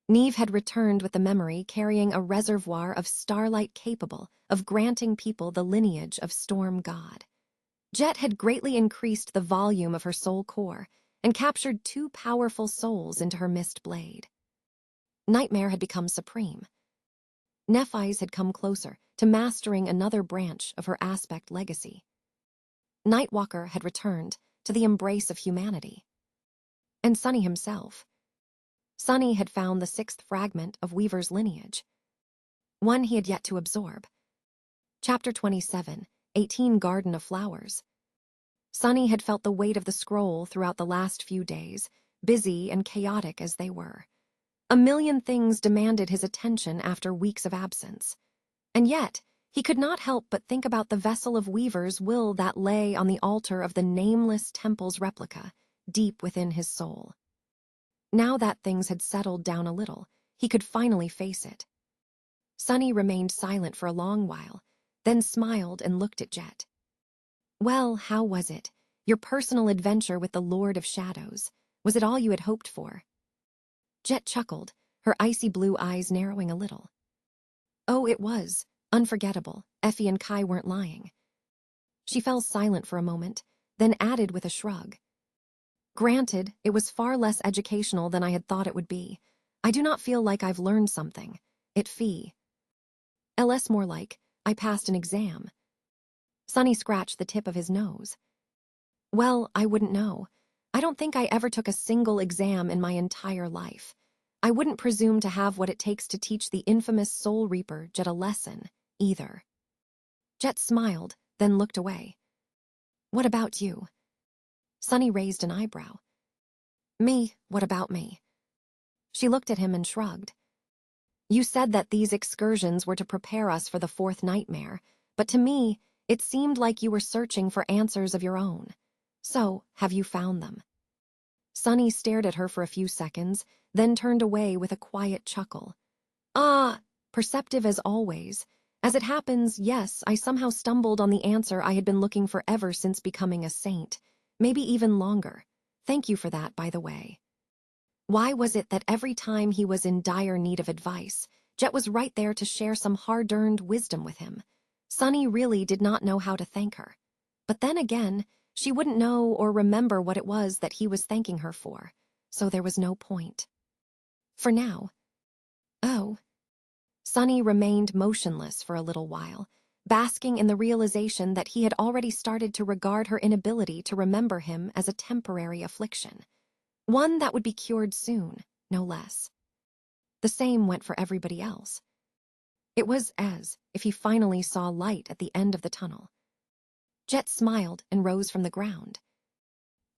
Neve had returned with the memory carrying a reservoir of starlight capable of granting people the lineage of Storm God. Jet had greatly increased the volume of her soul core and captured 2 powerful souls into her mist blade. Nightmare had become supreme. Nephis had come closer to mastering another branch of her aspect legacy. Nightwalker had returned to the embrace of humanity. And Sunny himself. Sunny had found the 6th fragment of Weaver's lineage, one he had yet to absorb. Chapter 27, 18 Garden of Flowers. Sunny had felt the weight of the scroll throughout the last few days, busy and chaotic as they were. A million things demanded his attention after weeks of absence. And yet, he could not help but think about the vessel of Weaver's will that lay on the altar of the nameless temple's replica, deep within his soul. Now that things had settled down a little, he could finally face it. Sunny remained silent for a long while, then smiled and looked at Jet. "Well, how was it? Your personal adventure with the Lord of Shadows. Was it all you had hoped for? Jet chuckled, her icy blue eyes narrowing a little. Oh, it was. Unforgettable. Effie and Kai weren't lying. She fell silent for a moment, then added with a shrug. Granted, it was far less educational than I had thought it would be. I do not feel like I've learned something. It fee. LS more like, I passed an exam. Sonny scratched the tip of his nose. Well, I wouldn't know. I don't think I ever took a single exam in my entire life. I wouldn't presume to have what it takes to teach the infamous Soul Reaper Jet a lesson, either. Jet smiled, then looked away. What about you? Sonny raised an eyebrow. Me, what about me? She looked at him and shrugged. You said that these excursions were to prepare us for the fourth nightmare, but to me, it seemed like you were searching for answers of your own. So, have you found them? Sonny stared at her for a few seconds, then turned away with a quiet chuckle. Perceptive as always. As it happens, yes, I somehow stumbled on the answer I had been looking for ever since becoming a saint. Maybe even longer. Thank you for that, by the way. Why was it that every time he was in dire need of advice, Jet was right there to share some hard-earned wisdom with him? Sonny really did not know how to thank her. But then again, she wouldn't know or remember what it was that he was thanking her for, so there was no point. For now. Oh. Sonny remained motionless for a little while, basking in the realization that he had already started to regard her inability to remember him as a temporary affliction. One that would be cured soon, no less. The same went for everybody else. It was as if he finally saw light at the end of the tunnel. Jet smiled and rose from the ground.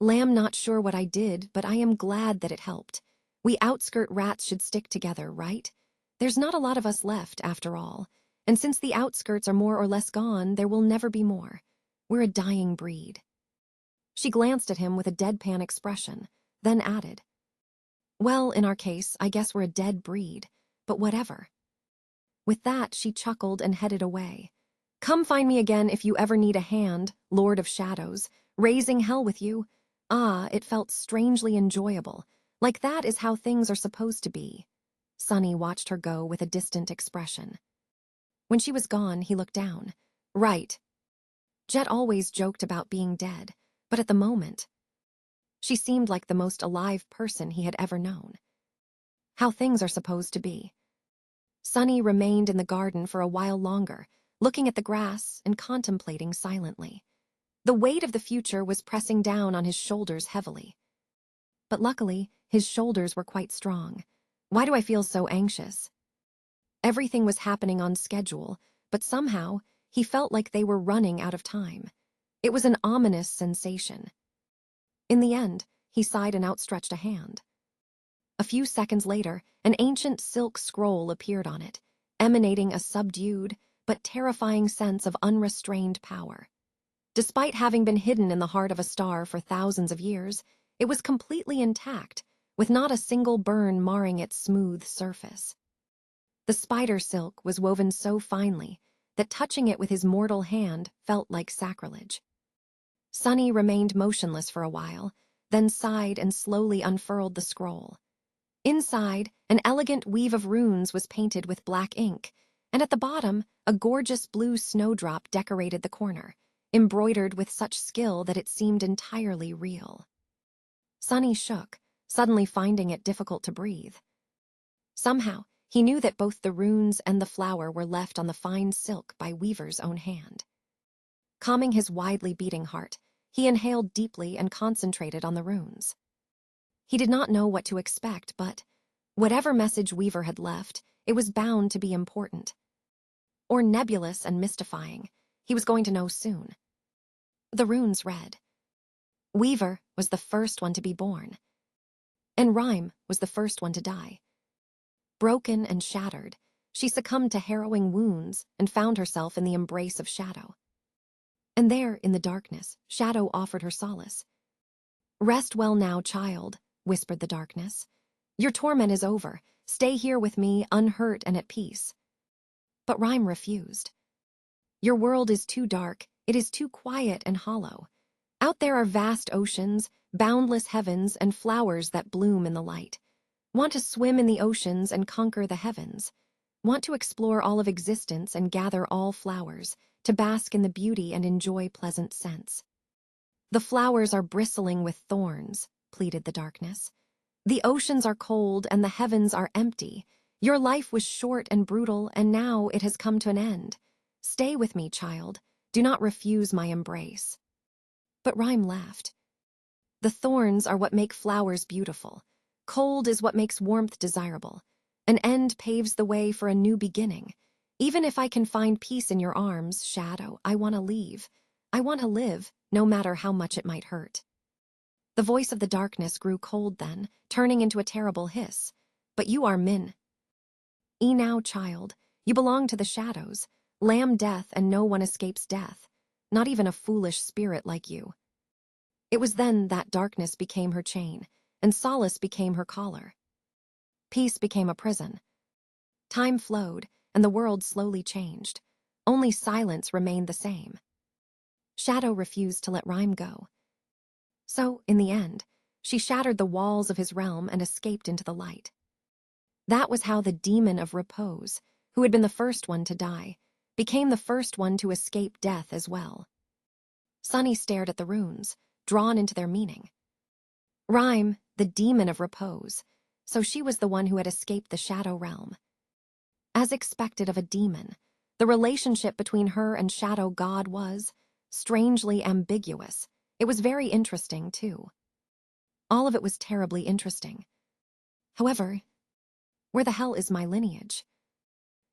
Lamb, not sure what I did, but I am glad that it helped. We outskirt rats should stick together, right? There's not a lot of us left, after all, and since the outskirts are more or less gone, there will never be more. We're a dying breed. She glanced at him with a deadpan expression, then added, well, in our case, I guess we're a dead breed, but whatever. With that, she chuckled and headed away. Come find me again if you ever need a hand, Lord of Shadows, raising hell with you. It felt strangely enjoyable, like that is how things are supposed to be. Sonny watched her go with a distant expression. When she was gone, he looked down. Right. Jet always joked about being dead, but at the moment, she seemed like the most alive person he had ever known. How things are supposed to be. Sonny remained in the garden for a while longer, looking at the grass and contemplating silently. The weight of the future was pressing down on his shoulders heavily. But luckily, his shoulders were quite strong. Why do I feel so anxious? Everything was happening on schedule, but somehow, he felt like they were running out of time. It was an ominous sensation. In the end, he sighed and outstretched a hand. A few seconds later, an ancient silk scroll appeared on it, emanating a subdued but terrifying sense of unrestrained power. Despite having been hidden in the heart of a star for thousands of years, it was completely intact, with not a single burn marring its smooth surface. The spider silk was woven so finely that touching it with his mortal hand felt like sacrilege. Sonny remained motionless for a while, then sighed and slowly unfurled the scroll. Inside, an elegant weave of runes was painted with black ink, and at the bottom, a gorgeous blue snowdrop decorated the corner, embroidered with such skill that it seemed entirely real. Sonny shook, suddenly finding it difficult to breathe. Somehow, he knew that both the runes and the flower were left on the fine silk by Weaver's own hand. Calming his widely beating heart, he inhaled deeply and concentrated on the runes. He did not know what to expect, but whatever message Weaver had left, it was bound to be important. Or nebulous and mystifying, he was going to know soon. The runes read, Weaver was the first one to be born, and Rhyme was the first one to die. Broken and shattered, she succumbed to harrowing wounds and found herself in the embrace of Shadow. And there, in the darkness, Shadow offered her solace. Rest well now, child, whispered the darkness. Your torment is over. Stay here with me, unhurt and at peace. But Rhyme refused. Your world is too dark. It is too quiet and hollow. Out there are vast oceans, boundless heavens, and flowers that bloom in the light. Want to swim in the oceans and conquer the heavens. Want to explore all of existence and gather all flowers, to bask in the beauty and enjoy pleasant scents. The flowers are bristling with thorns, pleaded the darkness. The oceans are cold and the heavens are empty. Your life was short and brutal, and now it has come to an end. Stay with me, child. Do not refuse my embrace. But Rhyme laughed. The thorns are what make flowers beautiful. Cold is what makes warmth desirable. An end paves the way for a new beginning. Even if I can find peace in your arms, Shadow, I want to leave. I want to live, no matter how much it might hurt. The voice of the darkness grew cold then, turning into a terrible hiss. But you are Min. Now, child, you belong to the shadows. Lamb death, and no one escapes death. Not even a foolish spirit like you. It was then that darkness became her chain, and solace became her collar. Peace became a prison. Time flowed, and the world slowly changed. Only silence remained the same. Shadow refused to let Rhyme go. So, in the end, she shattered the walls of his realm and escaped into the light. That was how the demon of repose, who had been the first one to die, became the first one to escape death as well. Sunny stared at the runes, drawn into their meaning. Rhyme, the demon of repose, so she was the one who had escaped the shadow realm. As expected of a demon, the relationship between her and Shadow God was strangely ambiguous. It was very interesting, too. All of it was terribly interesting. However, where the hell is my lineage?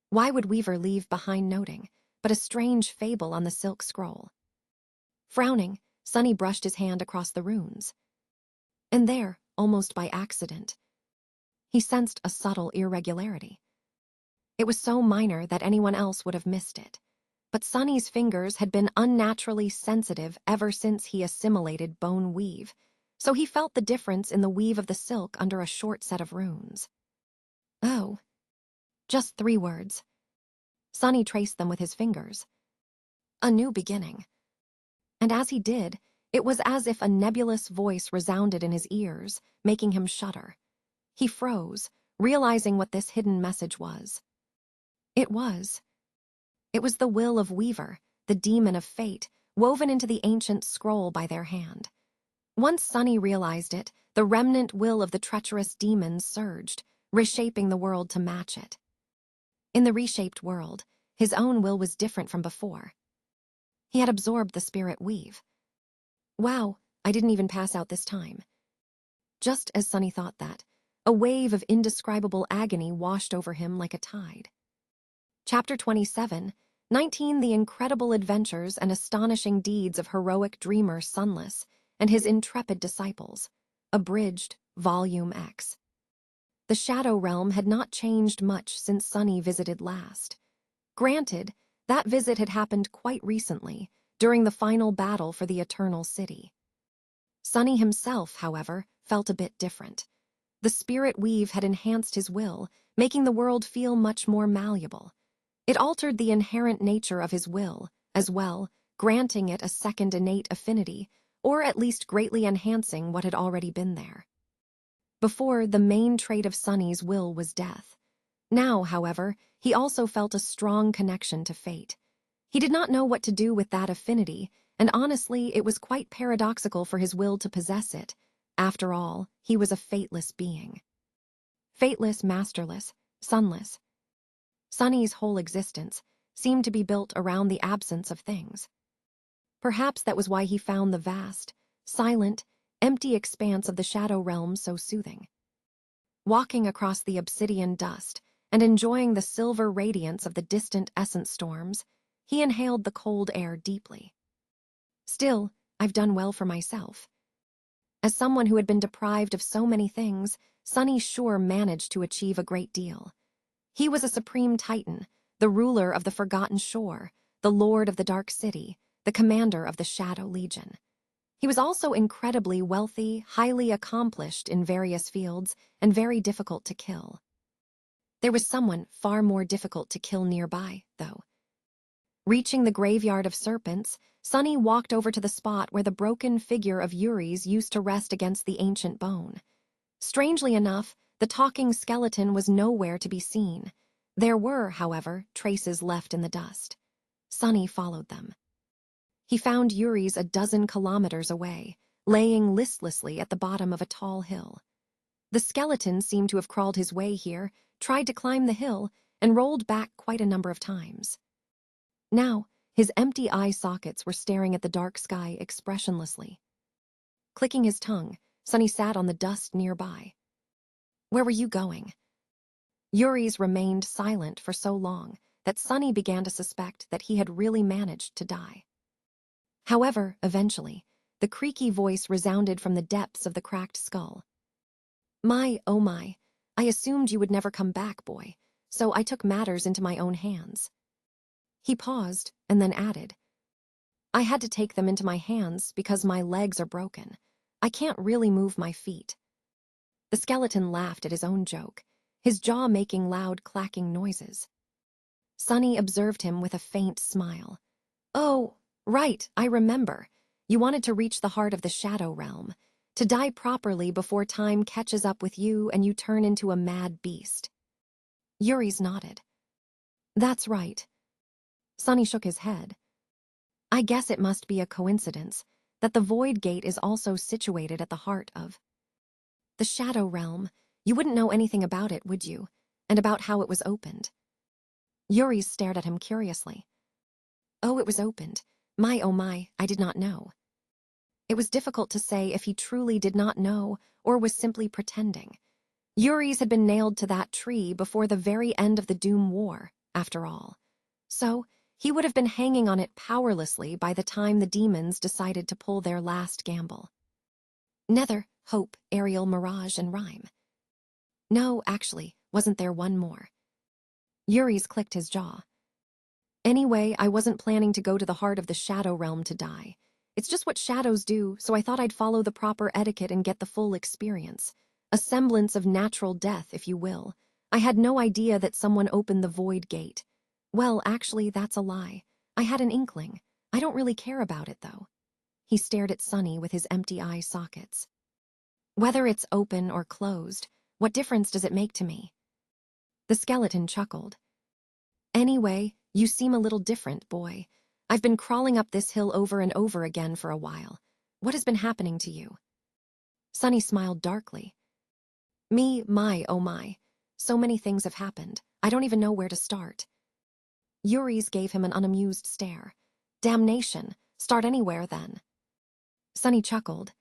Why would Weaver leave behind noting but a strange fable on the silk scroll? Frowning, Sunny brushed his hand across the runes. And there, almost by accident, he sensed a subtle irregularity. It was so minor that anyone else would have missed it. But Sunny's fingers had been unnaturally sensitive ever since he assimilated bone weave, so he felt the difference in the weave of the silk under a short set of runes. Oh, just 3 words. Sunny traced them with his fingers. A new beginning. And as he did, it was as if a nebulous voice resounded in his ears, making him shudder. He froze, realizing what this hidden message was. It was the will of Weaver, the demon of fate, woven into the ancient scroll by their hand. Once Sunny realized it, the remnant will of the treacherous demons surged, reshaping the world to match it. In the reshaped world, his own will was different from before. He had absorbed the spirit weave. Wow, I didn't even pass out this time. Just as Sunny thought that, a wave of indescribable agony washed over him like a tide. Chapter 27, 19 The Incredible Adventures and Astonishing Deeds of Heroic Dreamer Sunless and His Intrepid Disciples. Abridged, Volume X. The Shadow Realm had not changed much since Sunny visited last. Granted, that visit had happened quite recently, during the final battle for the Eternal City. Sunny himself, however, felt a bit different. The spirit weave had enhanced his will, making the world feel much more malleable. It altered the inherent nature of his will, as well, granting it a second innate affinity, or at least greatly enhancing what had already been there. Before, the main trait of Sunny's will was death. Now, however, he also felt a strong connection to fate. He did not know what to do with that affinity, and honestly, it was quite paradoxical for his will to possess it. After all, he was a fateless being. Fateless, masterless, sunless. Sunny's whole existence seemed to be built around the absence of things. Perhaps that was why he found the vast, silent, empty expanse of the shadow realm so soothing. Walking across the obsidian dust and enjoying the silver radiance of the distant essence storms, he inhaled the cold air deeply. Still, I've done well for myself. As someone who had been deprived of so many things, Sunny sure managed to achieve a great deal. He was a supreme titan, the ruler of the Forgotten Shore, the lord of the Dark City, the commander of the Shadow Legion. He was also incredibly wealthy, highly accomplished in various fields, and very difficult to kill. There was someone far more difficult to kill nearby, though. Reaching the graveyard of serpents, Sunny walked over to the spot where the broken figure of Yuri's used to rest against the ancient bone. Strangely enough, the talking skeleton was nowhere to be seen. There were, however, traces left in the dust. Sunny followed them. He found Yuri's a dozen kilometers away, laying listlessly at the bottom of a tall hill. The skeleton seemed to have crawled his way here, tried to climb the hill, and rolled back quite a number of times. Now, his empty eye sockets were staring at the dark sky expressionlessly. Clicking his tongue, Sunny sat on the dust nearby. "Where were you going?" Yuri's remained silent for so long that Sunny began to suspect that he had really managed to die. However, eventually, the creaky voice resounded from the depths of the cracked skull. "My, oh my, I assumed you would never come back, boy, so I took matters into my own hands." He paused and then added, "I had to take them into my hands because my legs are broken. I can't really move my feet." The skeleton laughed at his own joke, his jaw making loud clacking noises. Sunny observed him with a faint smile. "Oh, right, I remember. You wanted to reach the heart of the shadow realm, to die properly before time catches up with you and you turn into a mad beast." Yuri's nodded. "That's right." Sunny shook his head. "I guess it must be a coincidence that the Void Gate is also situated at the heart of the Shadow Realm. You wouldn't know anything about it, would you? And about how it was opened?" Yuri stared at him curiously. "Oh, it was opened. My, oh my, I did not know." It was difficult to say if he truly did not know or was simply pretending. Yuri's had been nailed to that tree before the very end of the Doom War, after all. So, he would have been hanging on it powerlessly by the time the demons decided to pull their last gamble. Nether, Hope, Ariel, Mirage, and Rhyme. No, actually, wasn't there one more? Yuri's clicked his jaw. "Anyway, I wasn't planning to go to the heart of the Shadow Realm to die. It's just what shadows do, so I thought I'd follow the proper etiquette and get the full experience. A semblance of natural death, if you will. I had no idea that someone opened the Void Gate. Well, actually, that's a lie. I had an inkling. I don't really care about it, though." He stared at Sunny with his empty eye sockets. "Whether it's open or closed, what difference does it make to me?" The skeleton chuckled. "Anyway, you seem a little different, boy. I've been crawling up this hill over and over again for a while. What has been happening to you?" Sunny smiled darkly. "Me, my, oh my. So many things have happened. I don't even know where to start." Yuri's gave him an unamused stare. "Damnation. Start anywhere, then." Sunny chuckled.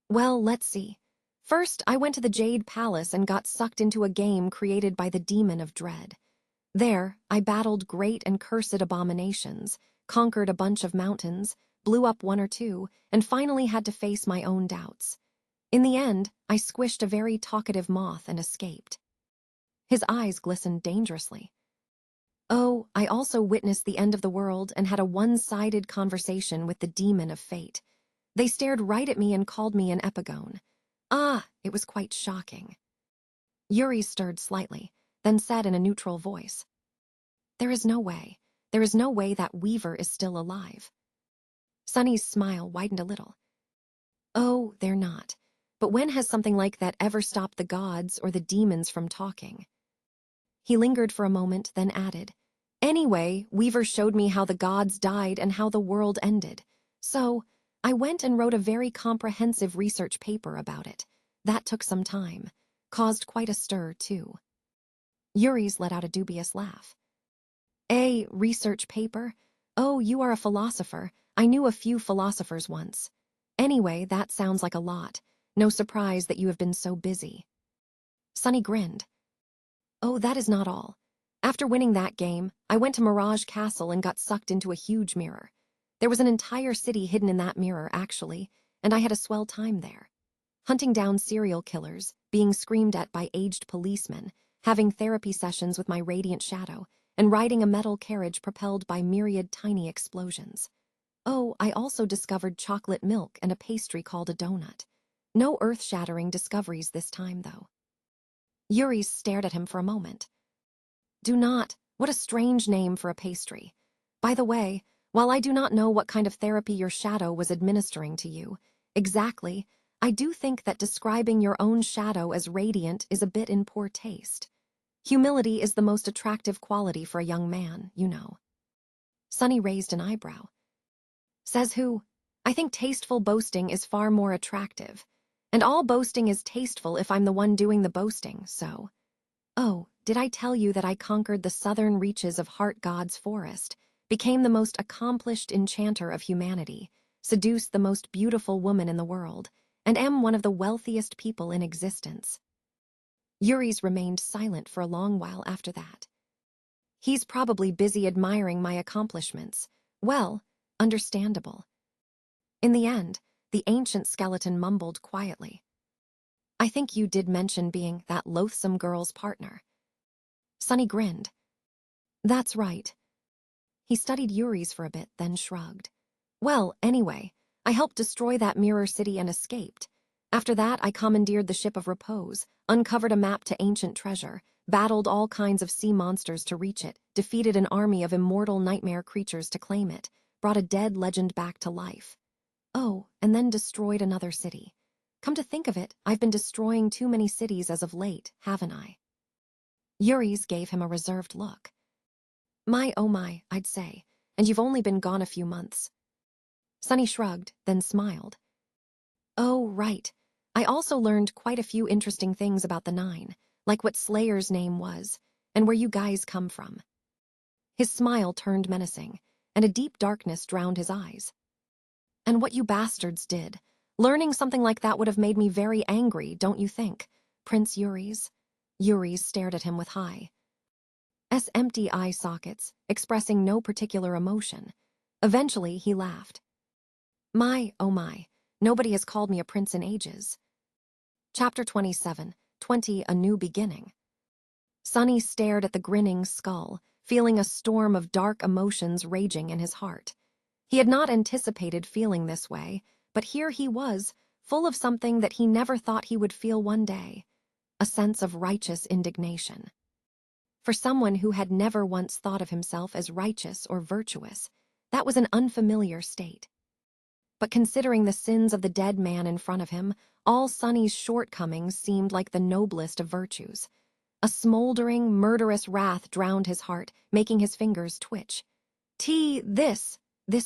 "Well, let's see. First, I went to the Jade Palace and got sucked into a game created by the Demon of Dread. There, I battled great and cursed abominations, conquered a bunch of mountains, blew up one or two, and finally had to face my own doubts. In the end, I squished a very talkative moth and escaped." His eyes glistened dangerously. "Oh, I also witnessed the end of the world and had a one-sided conversation with the Demon of Fate. They stared right at me and called me an epigone. Ah, it was quite shocking." Yuri stirred slightly, then said in a neutral voice, There is no way that Weaver is still alive." Sunny's smile widened a little. "Oh, they're not. But when has something like that ever stopped the gods or the demons from talking?" He lingered for a moment, then added, "Anyway, Weaver showed me how the gods died and how the world ended. So, I went and wrote a very comprehensive research paper about it. That took some time. Caused quite a stir, too." Yuri's let out a dubious laugh. "A research paper? Oh, you are a philosopher. I knew a few philosophers once. Anyway, that sounds like a lot. No surprise that you have been so busy." Sunny grinned. "Oh, that is not all. After winning that game, I went to Mirage Castle and got sucked into a huge mirror. There was an entire city hidden in that mirror, actually, and I had a swell time there. Hunting down serial killers, being screamed at by aged policemen, having therapy sessions with my radiant shadow, and riding a metal carriage propelled by myriad tiny explosions. Oh, I also discovered chocolate milk and a pastry called a donut. No earth-shattering discoveries this time, though." Yuri stared at him for a moment. "Do not. What a strange name for a pastry. By the way, while I do not know what kind of therapy your shadow was administering to you, exactly, I do think that describing your own shadow as radiant is a bit in poor taste. Humility is the most attractive quality for a young man, you know. Sonny raised an eyebrow. Says who? I think tasteful boasting is far more attractive. And all boasting is tasteful if I'm the one doing the boasting, so. Oh, did I tell you that I conquered the southern reaches of Heart God's forest, became the most accomplished enchanter of humanity, seduced the most beautiful woman in the world, and am one of the wealthiest people in existence? Yuri's remained silent for a long while after that. He's probably busy admiring my accomplishments. Well, understandable. In the end, the ancient skeleton mumbled quietly. I think you did mention being that loathsome girl's partner. Sonny grinned. That's right. He studied Yuri's for a bit, then shrugged. Well, anyway, I helped destroy that mirror city and escaped. After that, I commandeered the Ship of Repose, uncovered a map to ancient treasure, battled all kinds of sea monsters to reach it, defeated an army of immortal nightmare creatures to claim it, brought a dead legend back to life. Oh, and then destroyed another city. Come to think of it, I've been destroying too many cities as of late, haven't I? Yuri's gave him a reserved look. My, oh my, I'd say, and you've only been gone a few months. Sonny shrugged, then smiled. Oh, right. I also learned quite a few interesting things about the Nine, like what Slayer's name was, and where you guys come from. His smile turned menacing, and a deep darkness drowned his eyes. And what you bastards did. Learning something like that would have made me very angry, don't you think, Prince Yuri's? Yuri's stared at him with empty eye sockets, expressing no particular emotion. Eventually, he laughed. My, oh my, nobody has called me a prince in ages. Chapter 27, 20, A New Beginning. Sonny stared at the grinning skull, feeling a storm of dark emotions raging in his heart. He had not anticipated feeling this way, but here he was, full of something that he never thought he would feel one day, a sense of righteous indignation. For someone who had never once thought of himself as righteous or virtuous, that was an unfamiliar state. But considering the sins of the dead man in front of him, all Sonny's shortcomings seemed like the noblest of virtues. A smoldering, murderous wrath drowned his heart, making his fingers twitch. This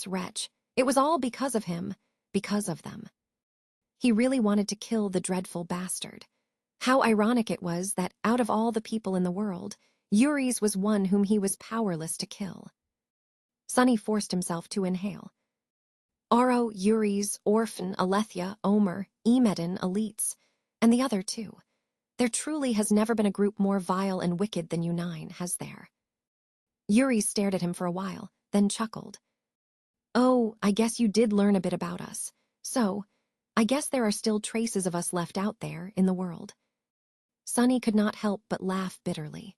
wretch, it was all because of him, because of them. He really wanted to kill the dreadful bastard. How ironic it was that, out of all the people in the world, Yuri's was one whom he was powerless to kill. Sonny forced himself to inhale. Aro, Yuri's, Orphan, Alethea, Omer, Emedin, Elites, and the other too. There truly has never been a group more vile and wicked than you nine, has there? Yuri stared at him for a while, then chuckled. Oh, I guess you did learn a bit about us. So, I guess there are still traces of us left out there in the world. Sonny could not help but laugh bitterly.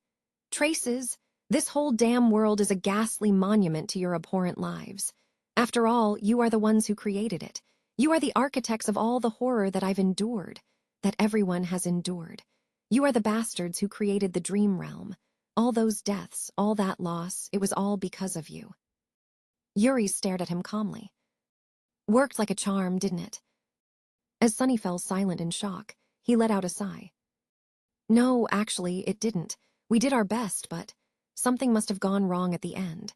Traces? This whole damn world is a ghastly monument to your abhorrent lives. After all, you are the ones who created it. You are the architects of all the horror that I've endured, that everyone has endured. You are the bastards who created the dream realm. All those deaths, all that loss, it was all because of you. Yuri stared at him calmly. Worked like a charm, didn't it? As Sonny fell silent in shock, he let out a sigh. No, actually, it didn't. We did our best, but something must have gone wrong at the end.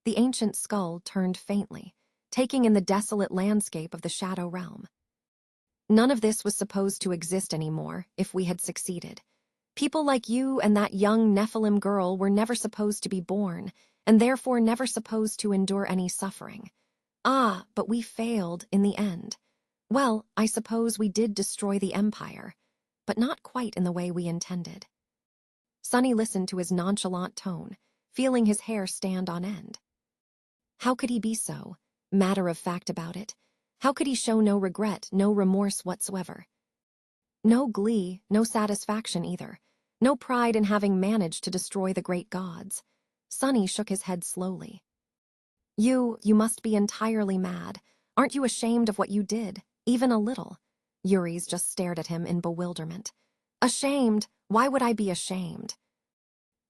The ancient skull turned faintly, taking in the desolate landscape of the Shadow Realm. None of this was supposed to exist anymore if we had succeeded. People like you and that young Nephilim girl were never supposed to be born, and therefore never supposed to endure any suffering. Ah, but we failed in the end. Well, I suppose we did destroy the Empire, but not quite in the way we intended. Sonny listened to his nonchalant tone, feeling his hair stand on end. How could he be so matter-of-fact about it? How could he show no regret, no remorse whatsoever? No glee, no satisfaction either. No pride in having managed to destroy the great gods. Sonny shook his head slowly. You must be entirely mad. Aren't you ashamed of what you did, even a little? Yuri's just stared at him in bewilderment. Ashamed? Why would I be ashamed?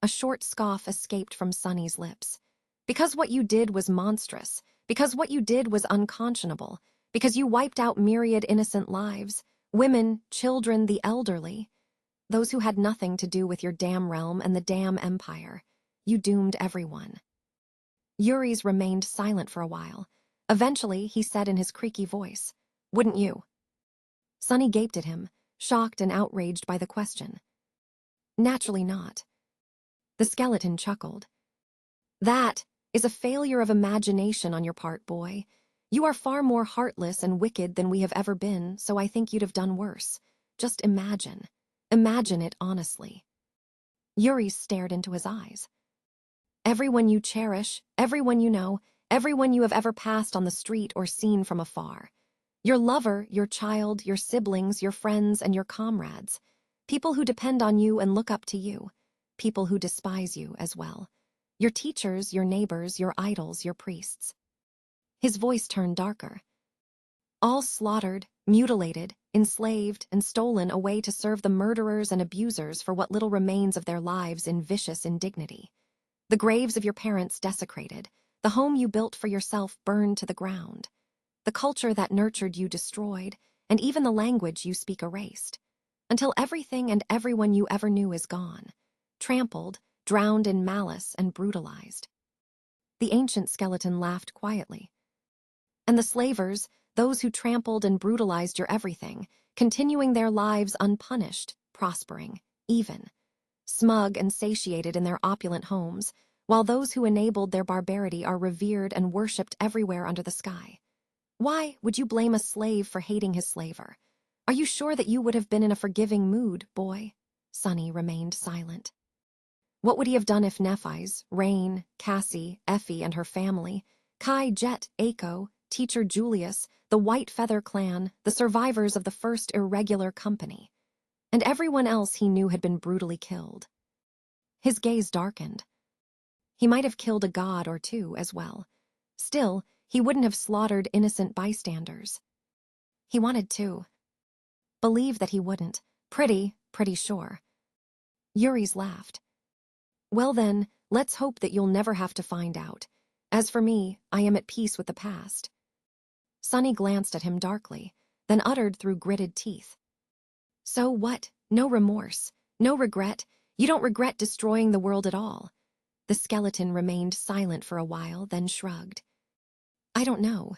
A short scoff escaped from Sonny's lips. Because what you did was monstrous. Because what you did was unconscionable. Because you wiped out myriad innocent lives. Women, children, the elderly. Those who had nothing to do with your damn realm and the damn empire. You doomed everyone. Yuri's remained silent for a while. Eventually, he said in his creaky voice, "Wouldn't you?" Sonny gaped at him, shocked and outraged by the question. "Naturally not." The skeleton chuckled. "That is a failure of imagination on your part, boy. You are far more heartless and wicked than we have ever been, so I think you'd have done worse. Just imagine. Imagine it honestly." Yuri stared into his eyes. "Everyone you cherish, everyone you know, everyone you have ever passed on the street or seen from afar. Your lover, your child, your siblings, your friends, and your comrades. People who depend on you and look up to you. People who despise you as well. Your teachers, your neighbors, your idols, your priests." His voice turned darker. "All slaughtered, mutilated, enslaved, and stolen away to serve the murderers and abusers for what little remains of their lives in vicious indignity. The graves of your parents desecrated, the home you built for yourself burned to the ground. The culture that nurtured you destroyed, and even the language you speak erased. Until everything and everyone you ever knew is gone. Trampled, drowned in malice, and brutalized." The ancient skeleton laughed quietly. "And the slavers, those who trampled and brutalized your everything, continuing their lives unpunished, prospering, even. Smug and satiated in their opulent homes, while those who enabled their barbarity are revered and worshipped everywhere under the sky. Why would you blame a slave for hating his slaver? Are you sure that you would have been in a forgiving mood, boy?" Sonny remained silent. What would he have done if Nephis, Rain, Cassie, Effie and her family, Kai, Jet, Aiko, Teacher Julius, the White Feather Clan, the survivors of the first irregular company, and everyone else he knew had been brutally killed? His gaze darkened. He might have killed a god or two as well. Still, he wouldn't have slaughtered innocent bystanders. He wanted to. Believe that he wouldn't. Pretty sure. Yuri's laughed. "Well then, let's hope that you'll never have to find out. As for me, I am at peace with the past." Sonny glanced at him darkly, then uttered through gritted teeth. "So what? No remorse? No regret? You don't regret destroying the world at all?" The skeleton remained silent for a while, then shrugged. "I don't know."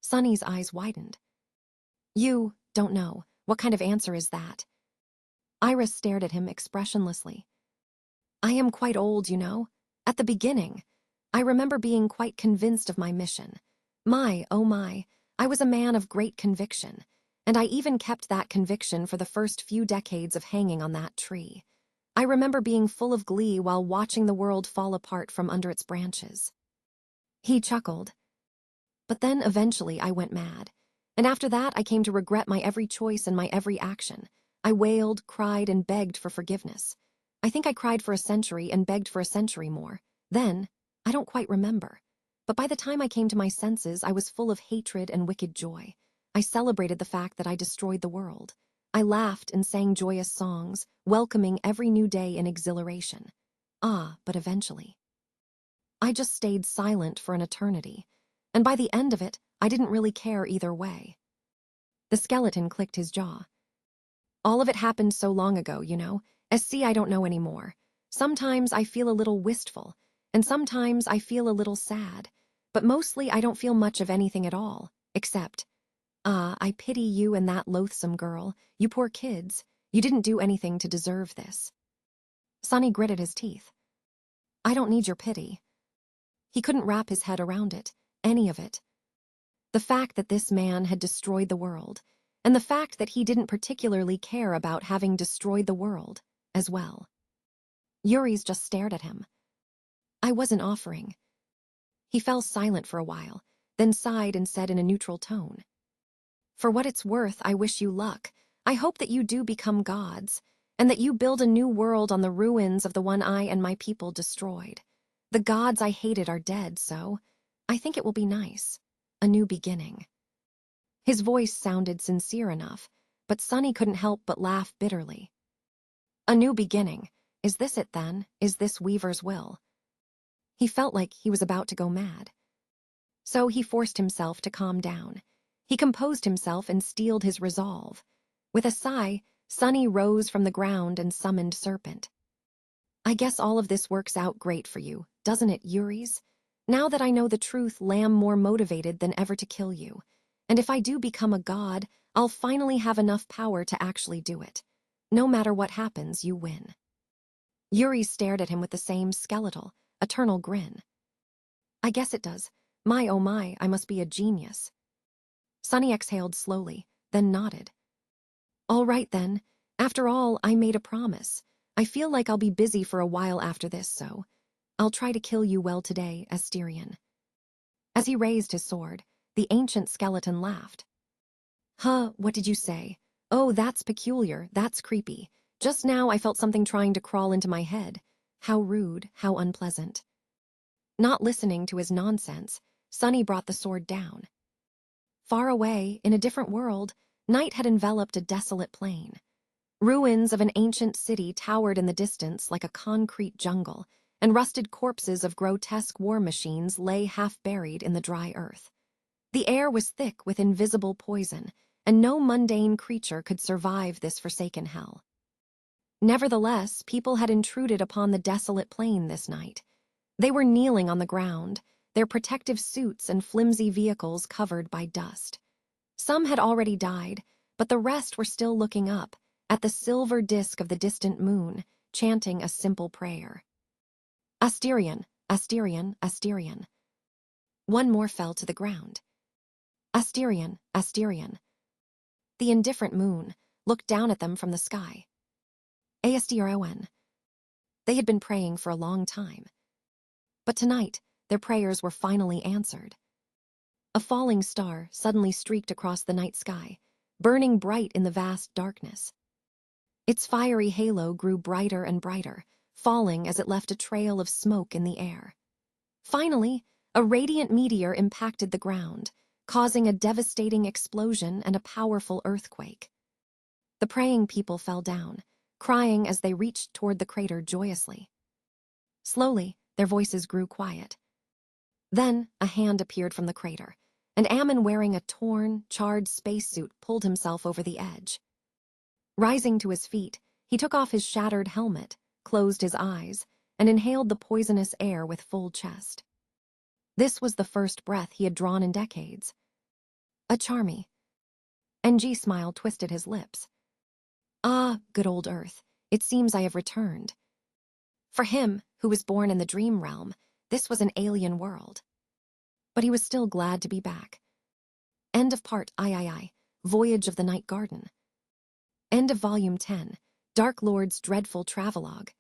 Sonny's eyes widened. "You don't know. What kind of answer is that?" Iris stared at him expressionlessly. "I am quite old, you know. At the beginning, I remember being quite convinced of my mission. Oh my, I was a man of great conviction, and I even kept that conviction for the first few decades of hanging on that tree. I remember being full of glee while watching the world fall apart from under its branches." He chuckled. "But then eventually I went mad, and after that I came to regret my every choice and my every action. I wailed, cried, and begged for forgiveness. I think I cried for a century and begged for a century more. Then, I don't quite remember. But by the time I came to my senses, I was full of hatred and wicked joy. I celebrated the fact that I destroyed the world. I laughed and sang joyous songs, welcoming every new day in exhilaration. But eventually, I just stayed silent for an eternity. And by the end of it, I didn't really care either way." The skeleton clicked his jaw. "All of it happened so long ago, you know. SC, I don't know anymore. Sometimes I feel a little wistful, and sometimes I feel a little sad. But mostly I don't feel much of anything at all, except, I pity you and that loathsome girl. You poor kids. You didn't do anything to deserve this." Sonny gritted his teeth. "I don't need your pity." He couldn't wrap his head around it, any of it. The fact that this man had destroyed the world, and the fact that he didn't particularly care about having destroyed the world as well. Yuri's just stared at him. "I wasn't offering." He fell silent for a while, then sighed and said in a neutral tone, "For what it's worth, I wish you luck. I hope that you do become gods, and that you build a new world on the ruins of the one I and my people destroyed. The gods I hated are dead, so I think it will be nice. A new beginning." His voice sounded sincere enough, but Sonny couldn't help but laugh bitterly. "A new beginning. Is this it then? Is this Weaver's will?" He felt like he was about to go mad. So he forced himself to calm down. He composed himself and steeled his resolve. With a sigh, Sunny rose from the ground and summoned Serpent. I guess all of this works out great for you, doesn't it, Euries? Now that I know the truth, Lamb more motivated than ever to kill you. And if I do become a god, I'll finally have enough power to actually do it. No matter what happens, you win. Euries stared at him with the same skeletal, eternal grin. I guess it does. My oh my, I must be a genius. Sunny exhaled slowly, then nodded. All right then. After all, I made a promise. I feel like I'll be busy for a while after this, so I'll try to kill you well today, Asterion. As he raised his sword, the ancient skeleton laughed. Huh, what did you say? Oh, that's peculiar, that's creepy. Just now I felt something trying to crawl into my head. How rude, how unpleasant. Not listening to his nonsense, Sunny brought the sword down. Far away, in a different world, night had enveloped a desolate plain. Ruins of an ancient city towered in the distance like a concrete jungle, and rusted corpses of grotesque war machines lay half-buried in the dry earth. The air was thick with invisible poison, and no mundane creature could survive this forsaken hell. Nevertheless, people had intruded upon the desolate plain this night. They were kneeling on the ground, their protective suits and flimsy vehicles covered by dust. Some had already died, but the rest were still looking up, at the silver disk of the distant moon, chanting a simple prayer. Asterion, Asterion, Asterion. One more fell to the ground. Asterion, Asterion. The indifferent moon looked down at them from the sky. Asterion. They had been praying for a long time. But tonight, their prayers were finally answered. A falling star suddenly streaked across the night sky, burning bright in the vast darkness. Its fiery halo grew brighter and brighter, falling as it left a trail of smoke in the air. Finally, a radiant meteor impacted the ground, causing a devastating explosion and a powerful earthquake. The praying people fell down, crying as they reached toward the crater joyously. Slowly, their voices grew quiet. Then, a hand appeared from the crater, and Ammon, wearing a torn, charred spacesuit, pulled himself over the edge. Rising to his feet, he took off his shattered helmet, closed his eyes, and inhaled the poisonous air with full chest. This was the first breath he had drawn in decades. A charmy. NG smile twisted his lips. Ah, good old Earth, it seems I have returned. For him, who was born in the dream realm, this was an alien world. But he was still glad to be back. End of part III, Voyage of the Night Garden. End of Volume 10, Dark Lord's Dreadful Travelogue.